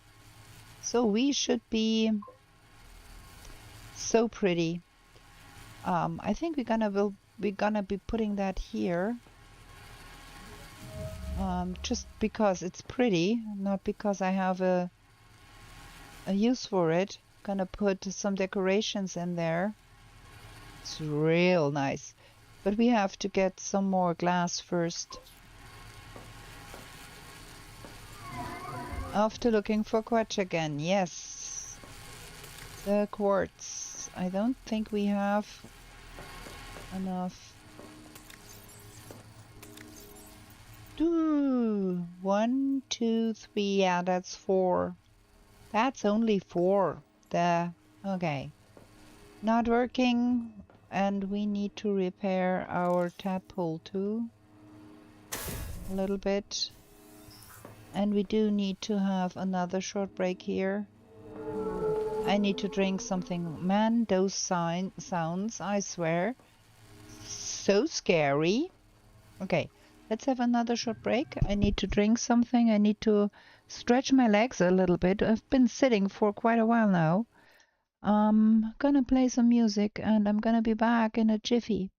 So we should be so pretty. I think we're gonna be putting that here. Just because it's pretty, not because I have a use for it. Gonna put some decorations in there. It's real nice. But we have to get some more glass first. Off to looking for quartz again. Yes. The quartz. I don't think we have enough. 1, 2, 3. Yeah, that's 4. That's only 4. Okay. Not working. And we need to repair our tadpole too. A little bit. And we do need to have another short break here. I need to drink something. Man, those sounds, I swear. So scary. Okay, let's have another short break. I need to drink something. I need to stretch my legs a little bit. I've been sitting for quite a while now. Gonna play some music and I'm gonna be back in a jiffy.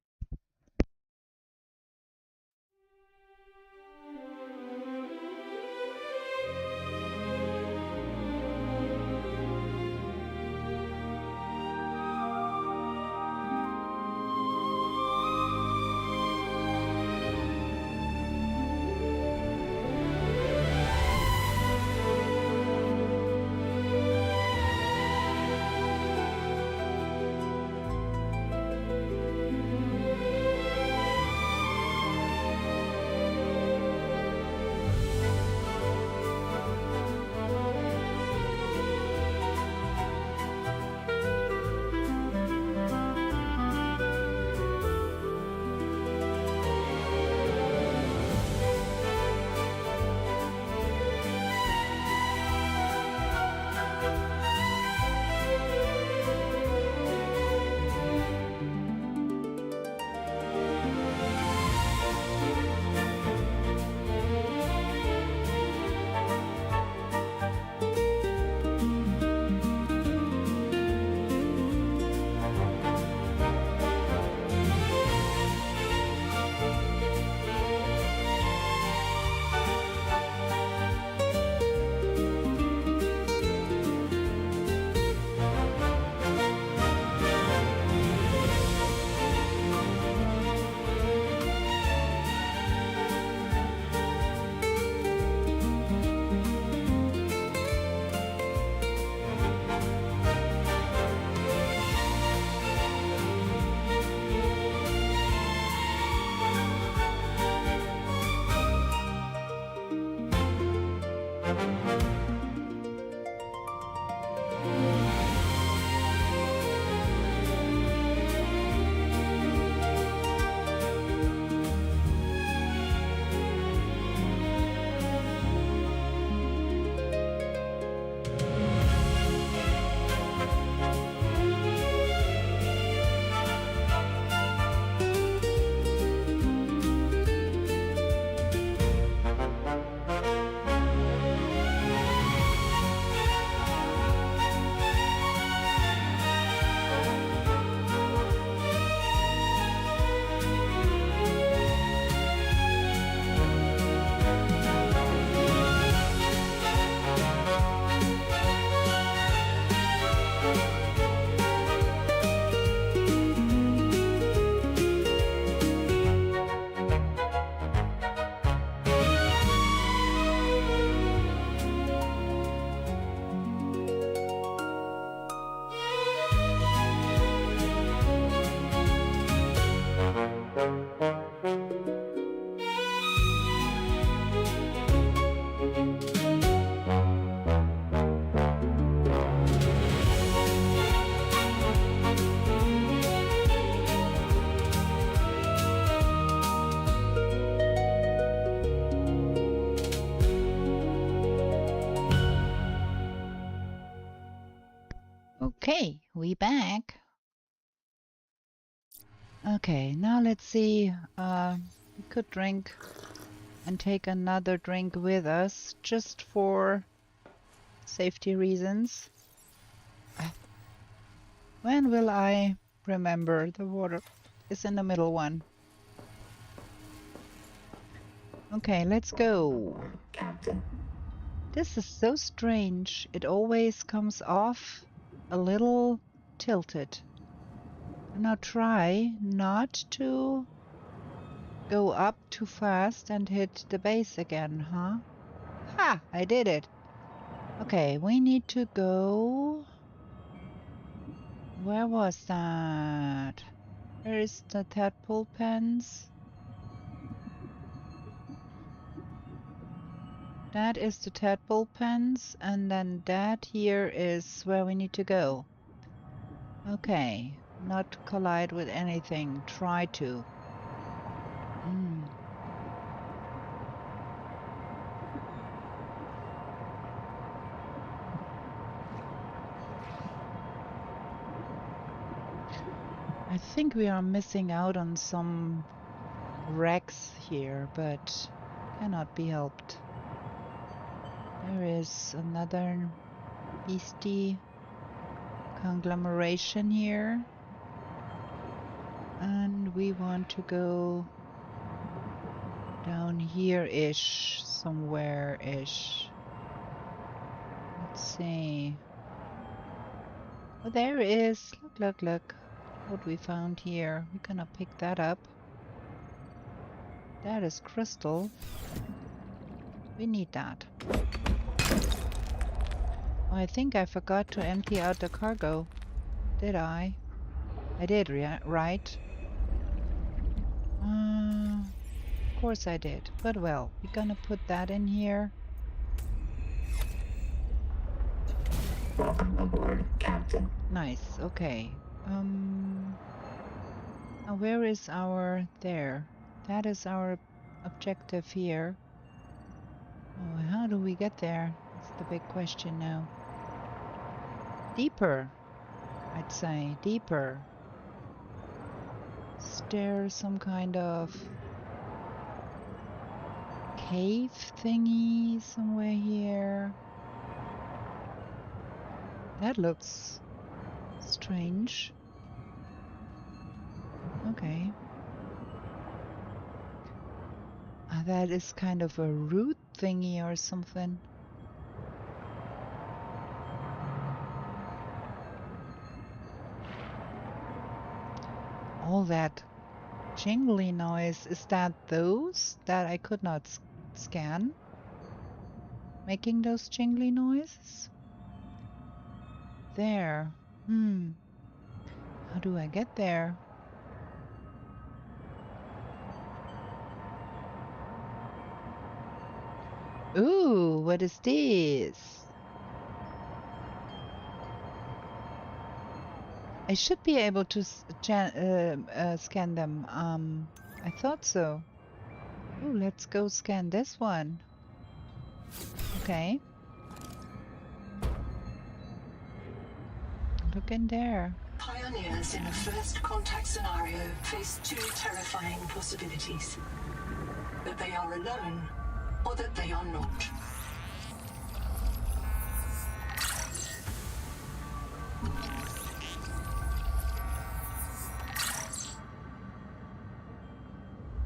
Okay, we back. Okay, now let's see. We could drink and take another drink with us just for safety reasons. When will I remember the water is in the middle one? Okay, let's go. Captain. This is so strange. It always comes off a little tilted. Now try not to go up too fast and hit the base again, huh? Ha! I did it. Okay, we need to go... Where was that? Where is the tadpole pens? That is the tadpole pens, and then that here is where we need to go. Okay, not collide with anything. Try to. I think we are missing out on some wrecks here, but cannot be helped. There is another beastie conglomeration here. And we want to go down here-ish, somewhere-ish. Let's see. Oh, there is. Look, look, look. What we found here. We're gonna pick that up. That is crystal. We need that. Oh, I think I forgot to empty out the cargo. Did I? I did, right? Of course I did. But well, we're gonna put that in here. Welcome aboard, Captain. Nice, okay. Now where is our... there. That is our objective here. Oh, how do we get there? That's the big question now. Deeper, I'd say. Deeper. Is there some kind of cave thingy somewhere here? That looks strange. Okay. That is kind of a root thingy or something. All that jingly noise, is that those that I could not scan? Making those jingly noises? There. How do I get there? Ooh, what is this? I should be able to scan them. I thought so. Oh, let's go scan this one. Okay. Look in there. Pioneers in a first contact scenario face two terrifying possibilities. That they are alone, or that they are not.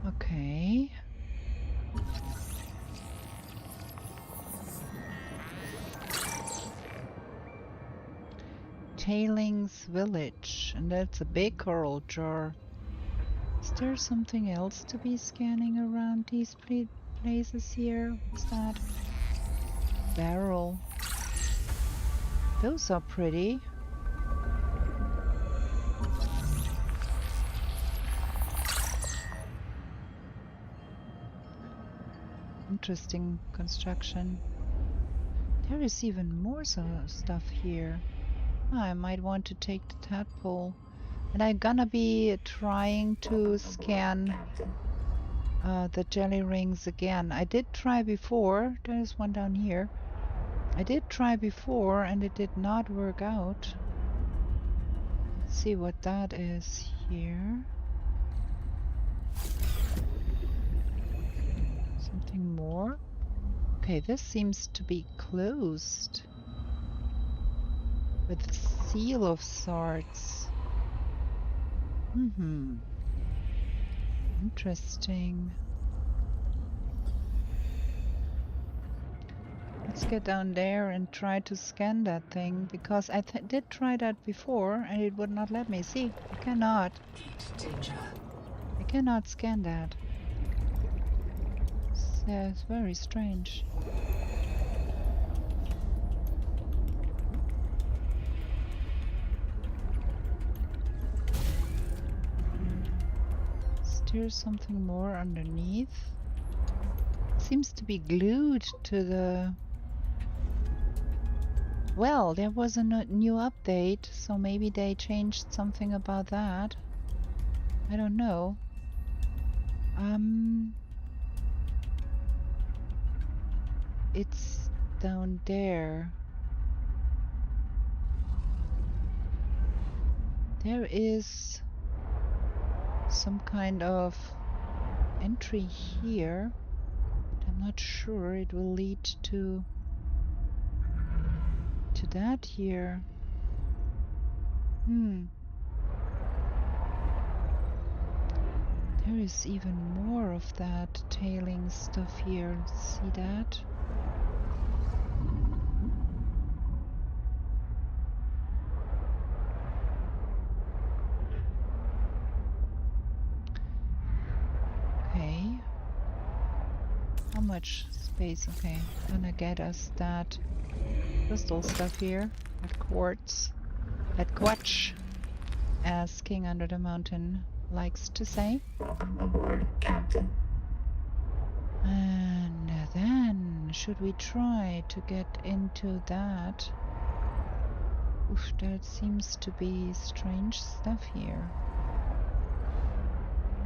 Okay. Tailings Village, and that's a big coral jar. Is there something else to be scanning around these places here? What's that? Barrel. Those are pretty. Interesting construction. There is even more stuff here. I might want to take the tadpole. And I'm gonna be trying to scan the jelly rings again. I did try before. There's one down here. I did try before and it did not work out. Let's see what that is here. Something more. Okay, this seems to be closed. With seal of sorts. Interesting. Let's get down there and try to scan that thing, because I did try that before and it would not let me. See, I cannot. Danger. I cannot scan that. It's very strange. Is there something more underneath? Seems to be glued to the... Well, there was a new update, so maybe they changed something about that. I don't know. It's down there. There is some kind of entry here. I'm not sure it will lead to that here. There is even more of that tailing stuff here. See that? Okay. How much space? Okay, gonna get us that crystal stuff here. That quartz. That quatch, as King Under the Mountain likes to say. Welcome aboard, Captain. And then, should we try to get into that? Oof, that seems to be strange stuff here.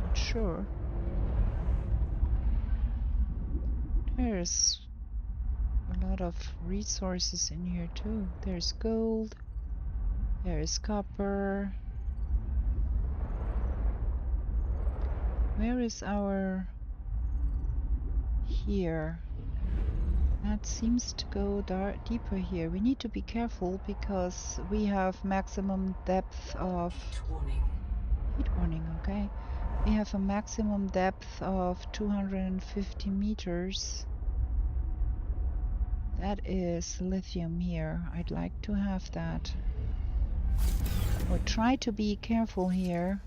Not sure. There's a lot of resources in here too. There's gold. There's copper. Where is our... Here. That seems to go deeper here. We need to be careful because we have maximum depth of... Heat warning, okay. We have a maximum depth of 250 meters. That is lithium here. I'd like to have that. Or try to be careful here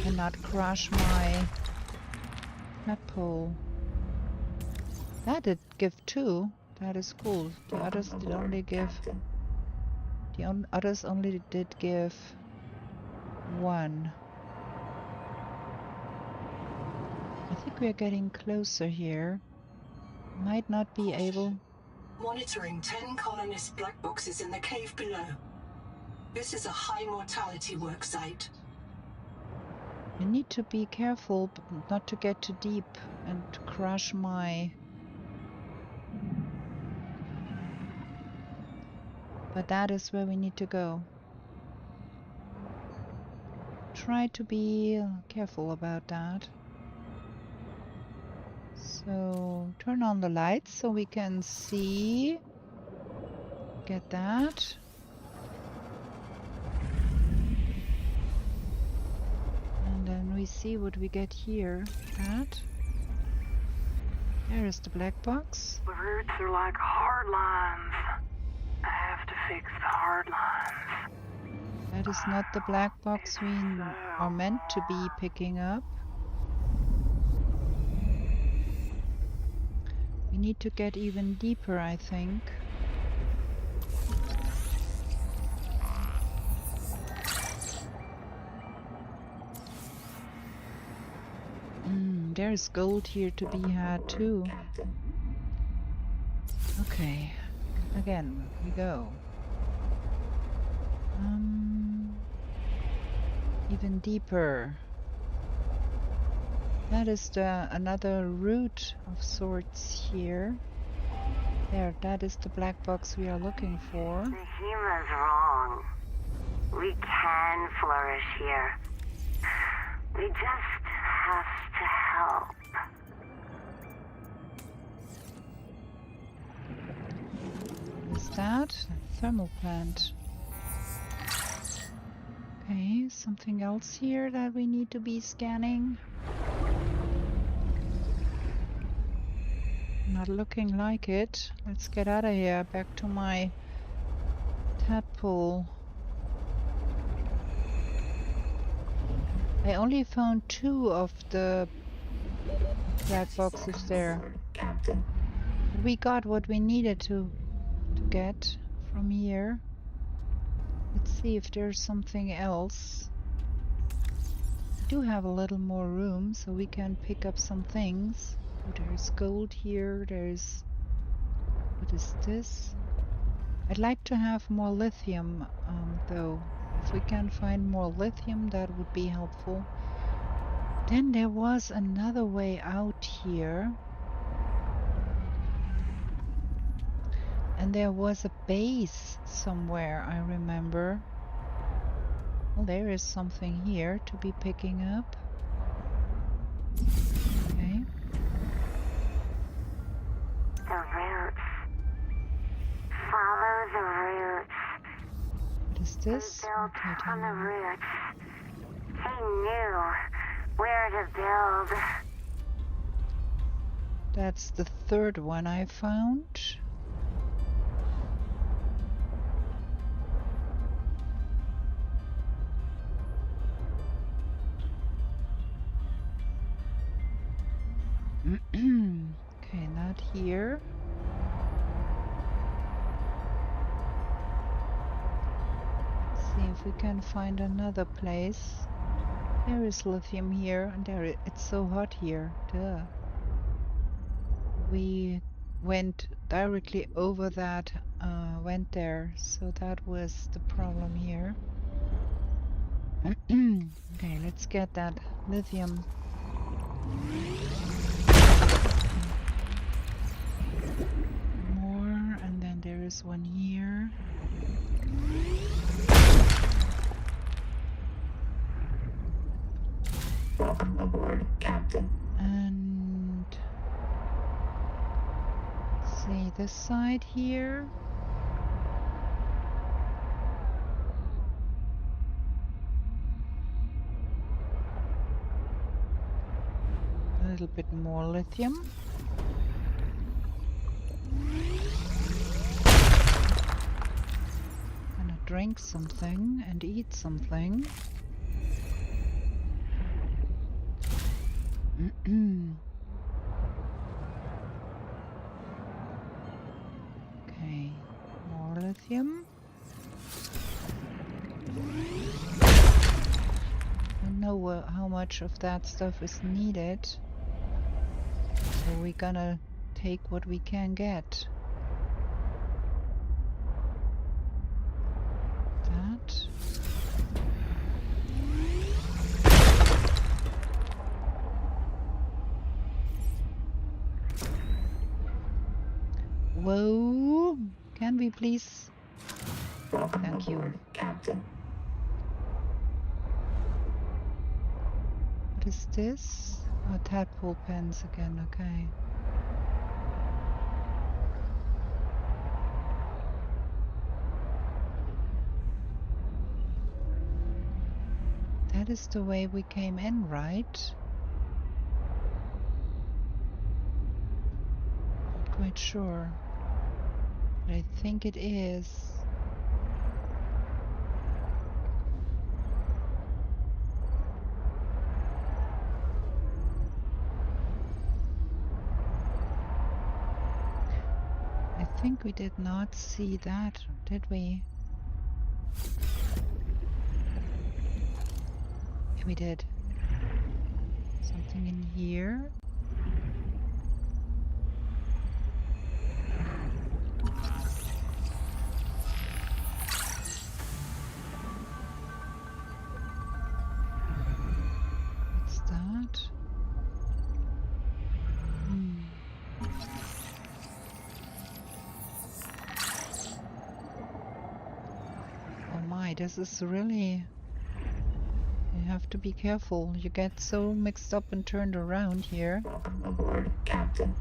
and not crush my flagpole. That did give 2. That is cool. The others did only give... others only did give 1. I think we are getting closer here. Might not be able... Monitoring 10 colonist black boxes in the cave below. This is a high mortality work site. I need to be careful not to get too deep and to crush my... But that is where we need to go. Try to be careful about that. So turn on the lights so we can see. Get that. And then we see what we get here. That. There is the black box. The roots are like hard lines. I have to fix the hard lines. That is not the black box we are meant to be picking up. We need to get even deeper, I think. There's gold here to be had too. Okay, again we go. Even deeper. That is another route of sorts here. There, that is the black box we are looking for. The human's wrong. We can flourish here. We just have to help. Is that a thermal plant? Okay, something else here that we need to be scanning. Not looking like it. Let's get out of here. Back to my tadpole. I only found 2 of the black boxes there. We got what we needed to get from here. Let's see if there's something else. We do have a little more room, so we can pick up some things. Oh, there's gold here. There's... What is this? I'd like to have more lithium, though. If we can find more lithium, that would be helpful. Then there was another way out here. And there was a base somewhere, I remember. Well, there is something here to be picking up. Okay. The roots. Follow the roots. What is this? They built Okay, on the tell me. roots. They knew where to build. That's the third one I found. Okay, not here. See if we can find another place. There is lithium here, and it's so hot here. Duh. We went directly over that, went there, so that was the problem here. Okay, let's get that lithium. More, and then there is one here. Welcome aboard, Captain. And see this side here. A little bit more lithium. Gonna drink something and eat something. Okay, more lithium. I don't know how much of that stuff is needed, so we're gonna take what we can get. That. Whoa! Can we please? Welcome Thank you. aboard, Captain. What is this? Oh, tadpole pens again, okay. That is the way we came in, right? Not quite sure. But I think it is. I think we did not see that, did we? Yeah, we did. Something in here. What's that? Oh my, this is really... You have to be careful. You get so mixed up and turned around here. Welcome aboard, Captain.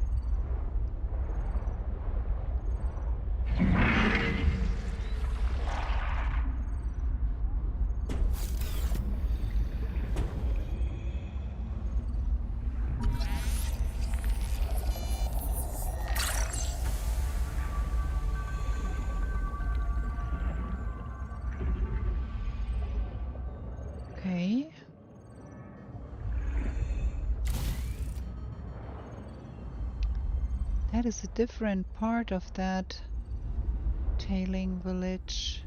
Okay. That is a different part of that tailing village.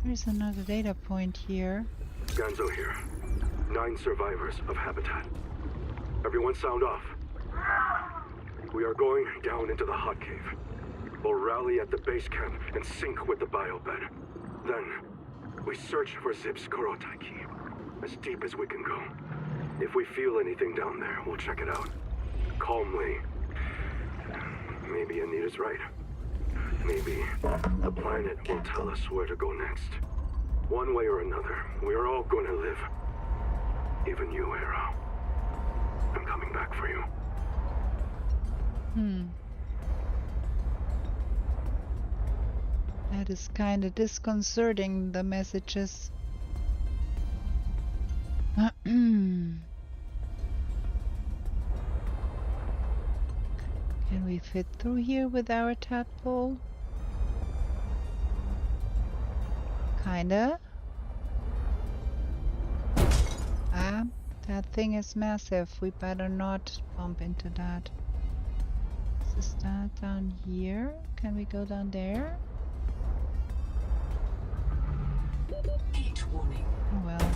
There's another data point here. Ganzo here. 9 survivors of Habitat. Everyone sound off. We are going down into the hot cave. We'll rally at the base camp and sync with the biobed. Then, we search for Zip's Kurotai, as deep as we can go. If we feel anything down there, we'll check it out. Calmly. Maybe Anita's right. Maybe the planet will tell us where to go next. One way or another, we are all going to live. Even you, Hera. I'm coming back for you. That is kind of disconcerting, the messages. Can we fit through here with our tadpole? Kinda. Ah, that thing is massive. We better not bump into that. Is that down here? Can we go down there? Heat warning. Oh well.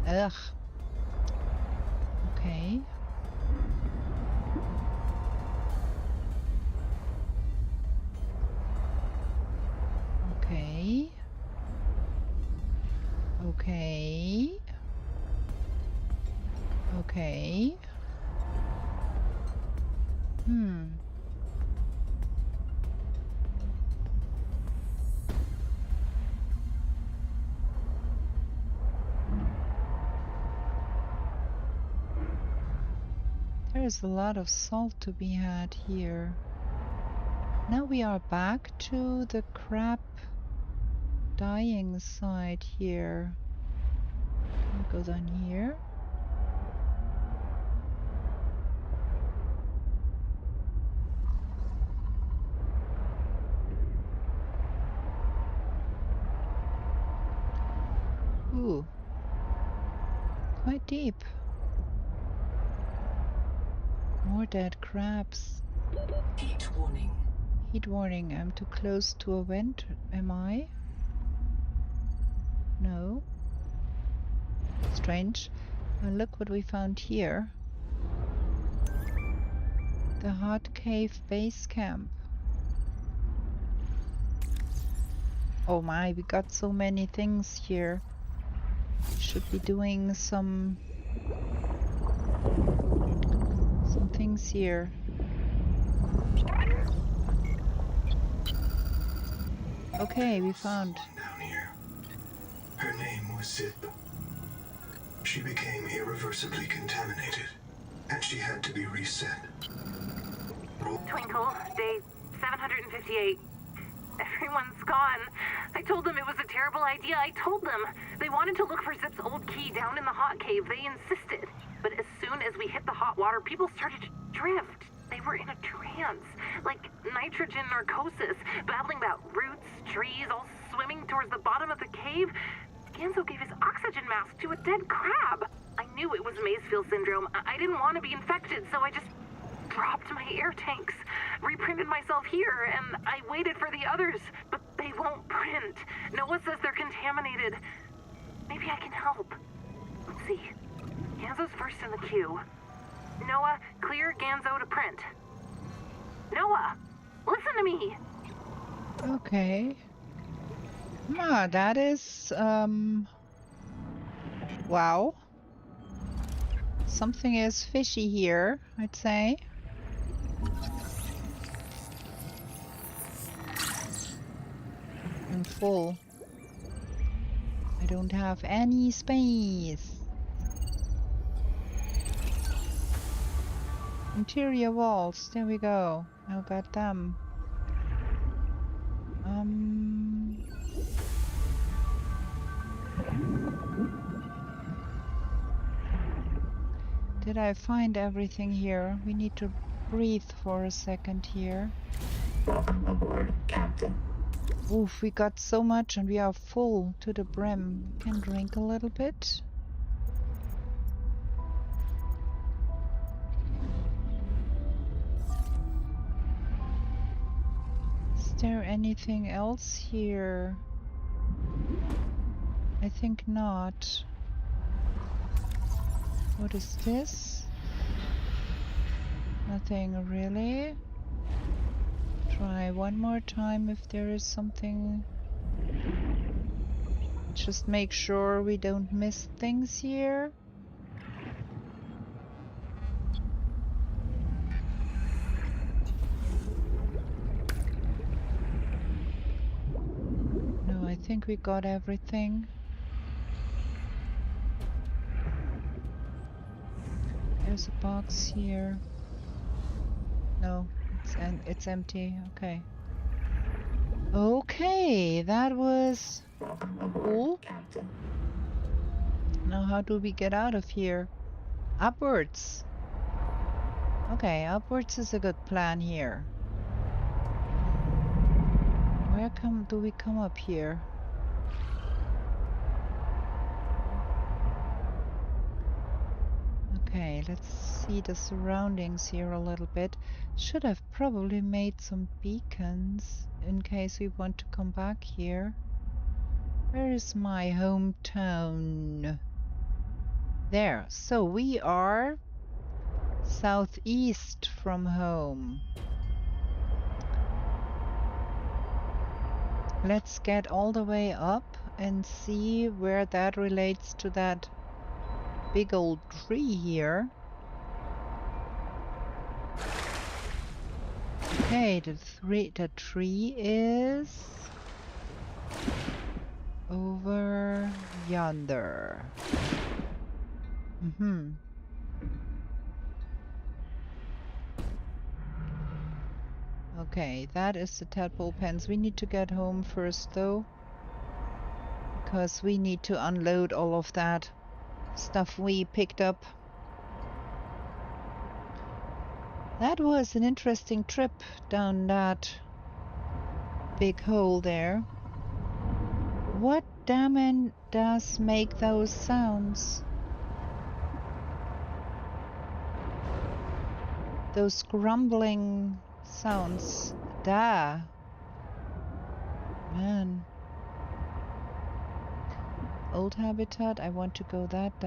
Ugh. Okay. Okay. Okay. Okay. There is a lot of salt to be had here. Now we are back to the crab dying side here. We'll go down here. Ooh. Quite deep. More dead crabs. Heat warning. Heat warning. I'm too close to a vent. Am I? No. Strange. Look what we found here. The hot cave base camp. Oh my, we got so many things here. Should be doing some things here. Okay, we found. Down here. Her name was Zip. She became irreversibly contaminated, and she had to be reset. Twinkle, day 758. Everyone's gone. I told them it was a terrible idea. I told them. They wanted to look for Zip's old key down in the hot cave. They insisted. But as soon as we hit the hot water, people started to drift. They were in a trance, like nitrogen narcosis, babbling about roots, trees, all swimming towards the bottom of the cave. Ganzo gave his oxygen mask to a dead crab. I knew it was Maysfield syndrome. I didn't want to be infected, so I just dropped my air tanks, reprinted myself here, and I waited for the others, but they won't print. Noah says they're contaminated. Maybe I can help. Let's see. Ganzo's first in the queue. Noah, clear Ganzo to print. Noah, listen to me. Okay. Ah, that is, wow. Something is fishy here, I'd say. I'm full. I don't have any space. Interior walls, there we go. Now got them. Did I find everything here? We need to breathe for a second here. Welcome aboard, Captain. Oof, we got so much and we are full to the brim. Can drink a little bit. Is there anything else here? I think not. What is this? Nothing really. Try one more time if there is something. Just make sure we don't miss things here. No, I think we got everything. There's There's a box here. No, it's empty. Okay. Okay, that was cool. Captain. Now how do we get out of here? Upwards. Okay, upwards is a good plan here. Where do we come up here? Okay, let's see the surroundings here a little bit. Should have probably made some beacons in case we want to come back here. Where is my hometown? There. So we are southeast from home. Let's get all the way up and see where that relates to that big old tree here. Okay, the tree is over yonder. Okay, that is the tadpole pens. We need to get home first though, because we need to unload all of that stuff we picked up. That was an interesting trip down that big hole there. What damn it does make those sounds? Those grumbling sounds. Da. Man. Old habitat. I want to go that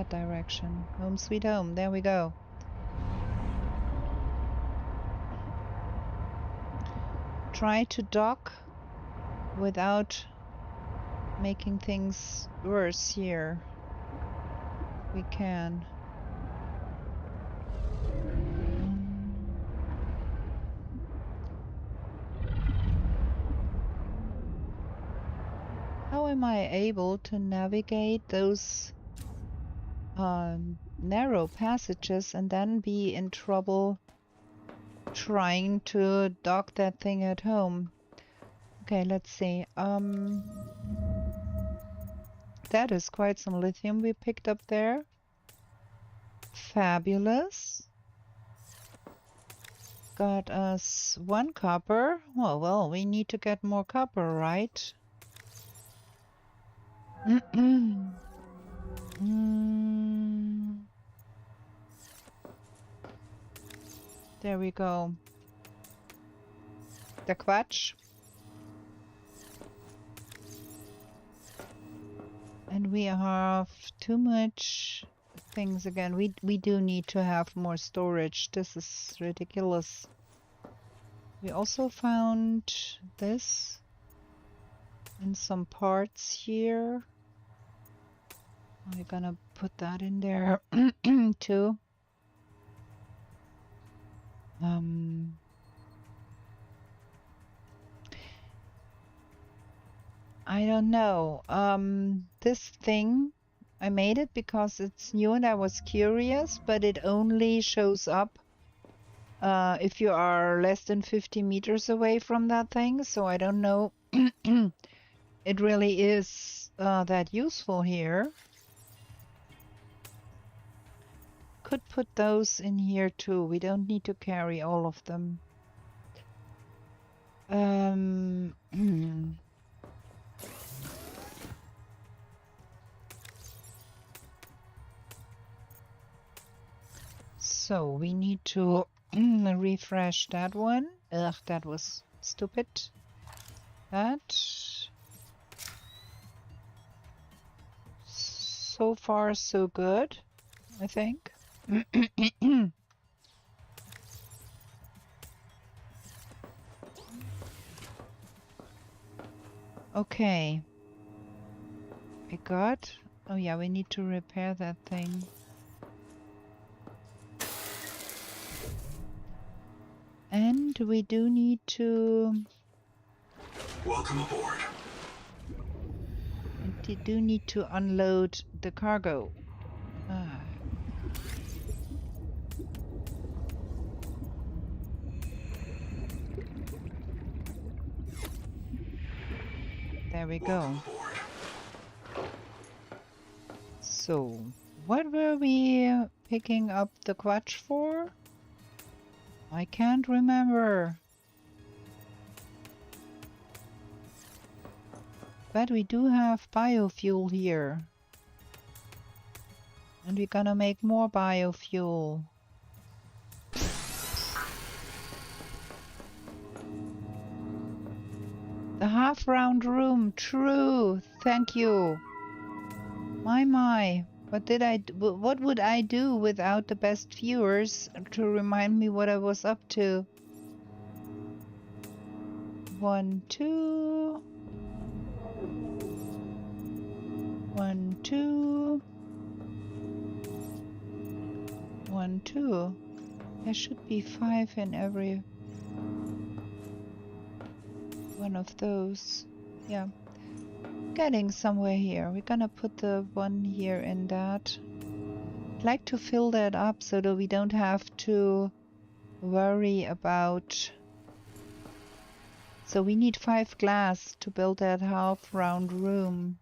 direction. Home sweet home. There we go. Try to dock without making things worse here. We can. How am I able to navigate those narrow passages and then be in trouble trying to dock that thing at home? Okay, let's see. That is quite some lithium we picked up there. Fabulous. Got us 1 copper. Well, we need to get more copper, right? There we go. The quatch. And we have too much things again. We do need to have more storage. This is ridiculous. We also found this and some parts here. We're gonna put that in there too. I don't know. This thing, I made it because it's new and I was curious, but it only shows up if you are less than 50 meters away from that thing. So I don't know. It really is that useful here. Could put those in here too. We don't need to carry all of them. So we need to refresh that one. Ugh, that was stupid. That. So far, so good, I think. Okay. I got... Oh yeah, we need to repair that thing. And we do need to... Welcome aboard. We do need to unload the cargo. There we go. Welcome aboard. So, what were we picking up the quatch for? I can't remember. But we do have biofuel here. And we're gonna make more biofuel. The half-round room, true. Thank you. My. What would I do without the best viewers to remind me what I was up to? 1, 2. 1, 2. 1, 2. There should be 5 in every one of those. Yeah. Getting somewhere here. We're gonna put the one here in that. I'd like to fill that up so that we don't have to worry about... So we need 5 glass to build that half-round room.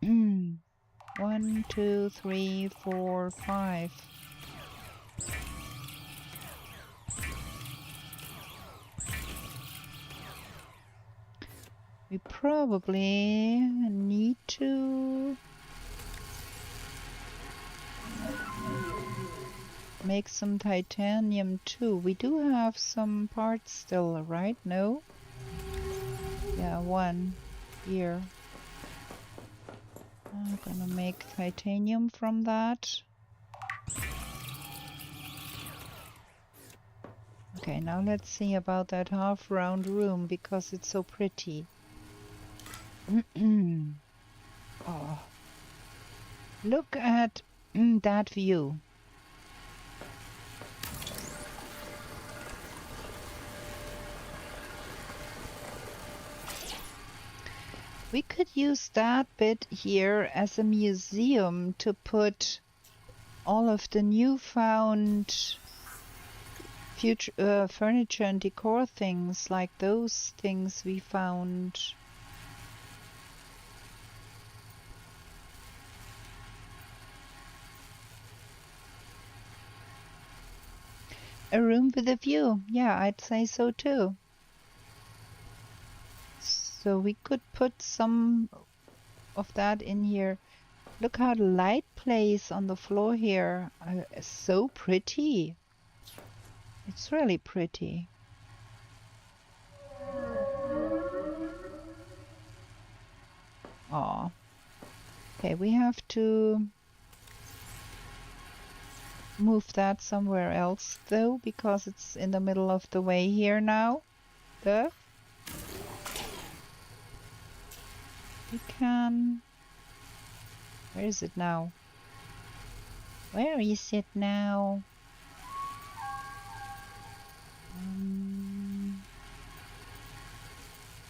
1, 2, 3, 4, 5. We probably need to make some titanium too. We do have some parts still, right? No? Yeah, 1 here. I'm gonna make titanium from that. Okay, now let's see about that half-round room because it's so pretty. Oh, look at that view. We could use that bit here as a museum to put all of the newfound future furniture and decor things, like those things we found. A room with a view. Yeah, I'd say so too. So we could put some of that in here. Look how the light plays on the floor here. It's so pretty. It's really pretty. Aw. Okay, we have to move that somewhere else though, because it's in the middle of the way here now. We can... Where is it now? Where is it now?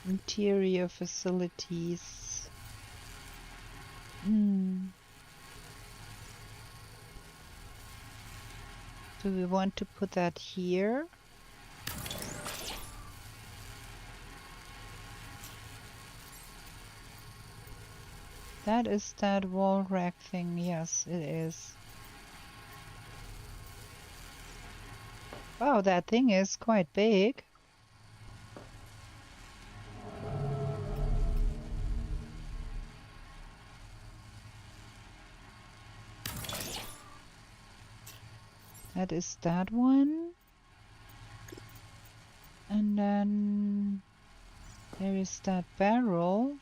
Interior facilities. Do we want to put that here? That is that wall rack thing. Yes, it is. Wow, that thing is quite big. That is that one. And then there is that barrel.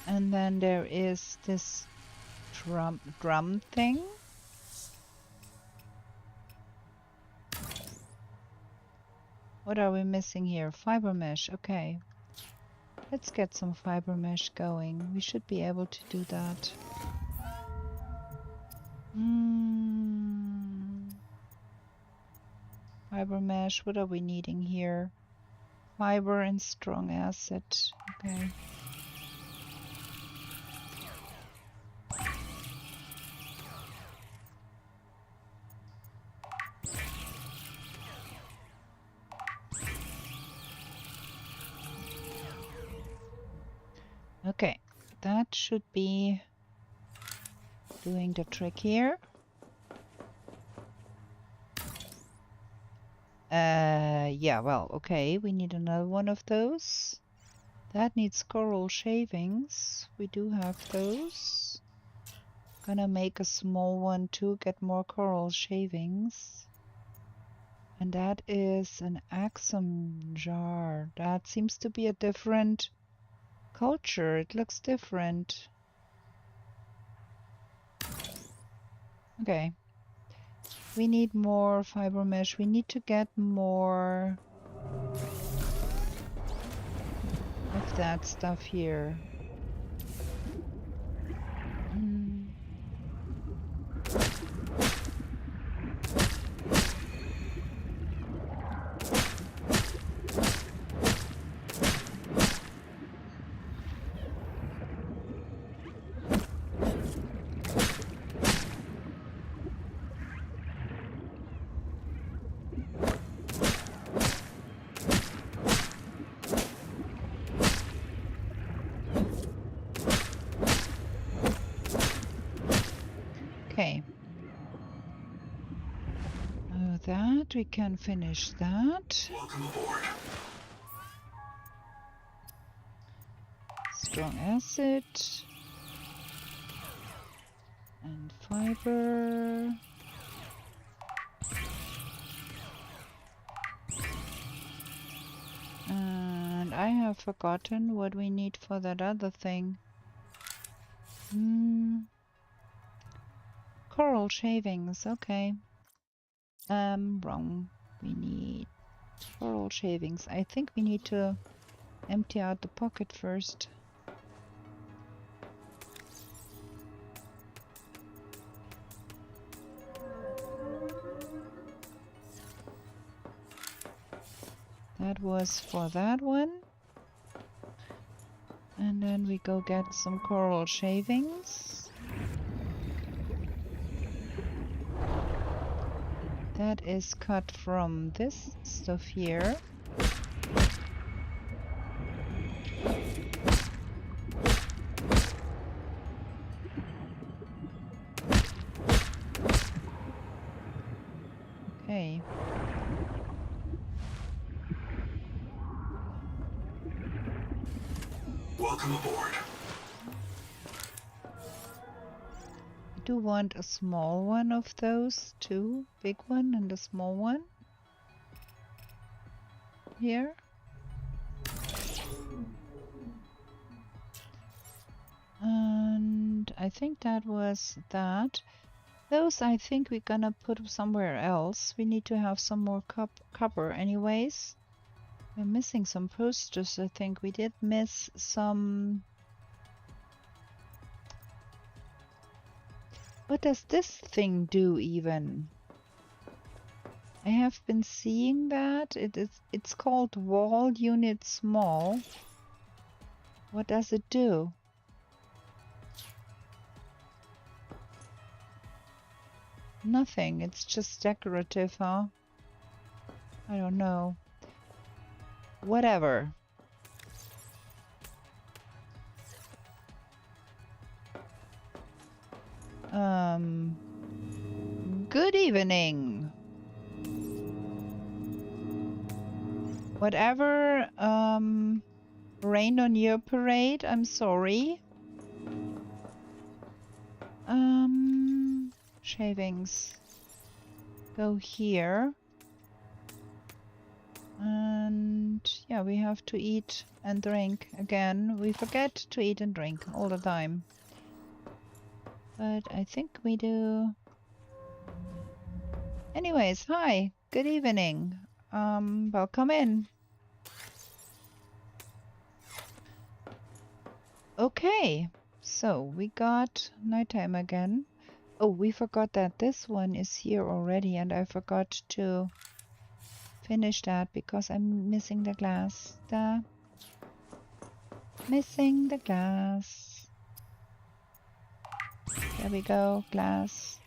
And then there is this drum thing. What are we missing here? Fiber mesh. Okay. Let's get some fiber mesh going. We should be able to do that. Fiber mesh. What are we needing here? Fiber and strong acid. Okay. that should be doing the trick here. Yeah, well, okay, we need another one of those. That needs coral shavings. We do have those. Gonna make a small one to get more coral shavings. And that is an axum jar. That seems to be a different culture. It looks different. Okay. We need more fiber mesh. We need to get more of that stuff here. Okay. That we can finish that. Welcome aboard. Strong acid and fiber. And I have forgotten what we need for that other thing. Coral shavings, okay. Wrong. We need coral shavings. I think we need to empty out the pocket first. That was for that one. And then we go get some coral shavings. That is cut from this stuff here. Okay. Welcome aboard. I do want a small one of those too. Big one and a small one. Here. And I think that was that. Those I think we're gonna put somewhere else. We need to have some more copper anyways. We're missing some posters, I think. We did miss some... What does this thing do even? I have been seeing that. It's called wall unit small. What does it do? Nothing. It's just decorative, huh? I don't know. Whatever. Good evening. Whatever, rained on your parade, I'm sorry. Shavings. Go here. And yeah, we have to eat and drink again. We forget to eat and drink all the time. But I think we do. Anyways, hi, good evening. Welcome in. Okay, so we got nighttime again. Oh, we forgot that this one is here already, and I forgot to finish that because I'm missing the glass. Missing the glass. There we go, glass.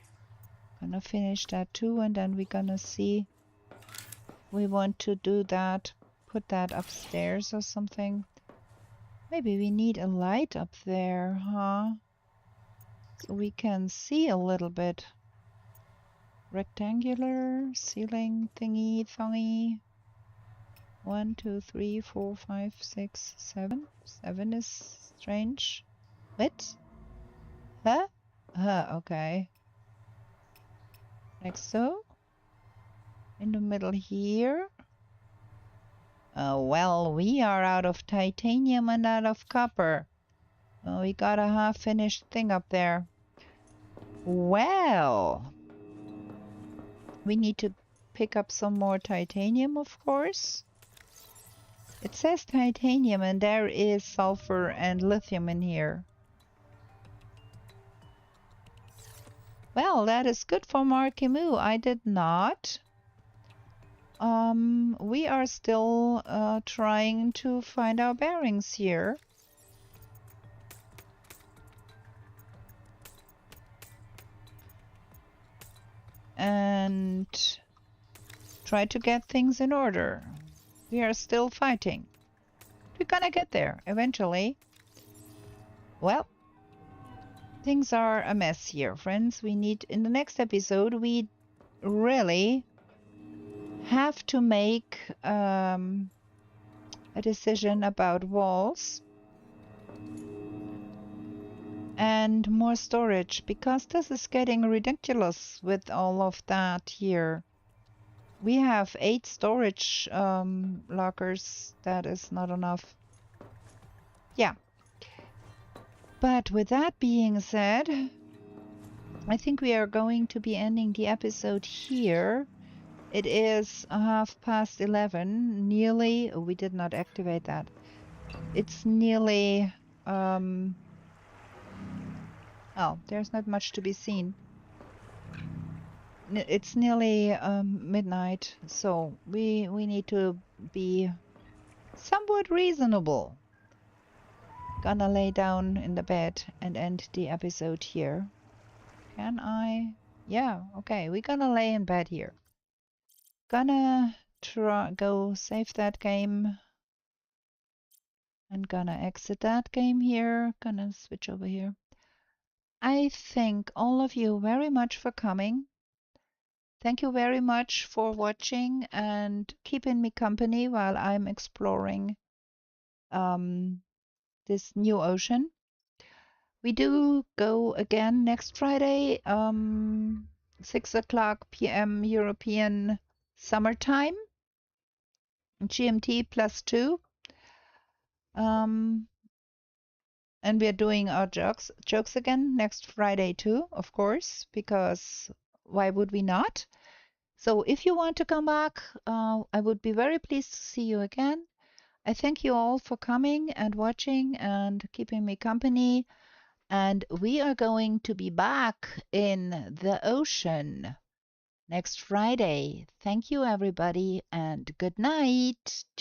Gonna finish that too, and then we're gonna see. We want to do that, put that upstairs or something. Maybe we need a light up there, huh? So we can see a little bit. Rectangular ceiling thingy thongy. 1, 2, 3, 4, 5, 6, 7. 7 is strange. What? Huh? Okay. Like so. In the middle here. Well, we are out of titanium and out of copper. We got a half-finished thing up there. Well, we need to pick up some more titanium, of course. It says titanium, and there is sulfur and lithium in here. Well, that is good for Marky Moo. I did not. We are still trying to find our bearings here. And try to get things in order. We are still fighting. We're gonna get there eventually. Well, things are a mess here, friends. We need, in the next episode, we really have to make a decision about walls and more storage, because this is getting ridiculous with all of that here. We have 8 storage lockers. That is not enough. Yeah. But with that being said, I think we are going to be ending the episode here. It is 11:30, nearly. Oh, we did not activate that. It's nearly. Oh, there's not much to be seen. It's nearly midnight, so we need to be somewhat reasonable. Gonna lay down in the bed and end the episode here. Can I? Yeah, okay. We're gonna lay in bed here. Gonna go save that game. And gonna exit that game here. Gonna switch over here. I thank all of you very much for coming. Thank you very much for watching and keeping me company while I'm exploring this new ocean. We do go again next Friday, 6:00 p.m. European summertime, GMT +2. And we're doing our jokes again next Friday too, of course, because why would we not? So if you want to come back, I would be very pleased to see you again. I thank you all for coming and watching and keeping me company. And we are going to be back in the ocean next Friday. Thank you, everybody, and good night.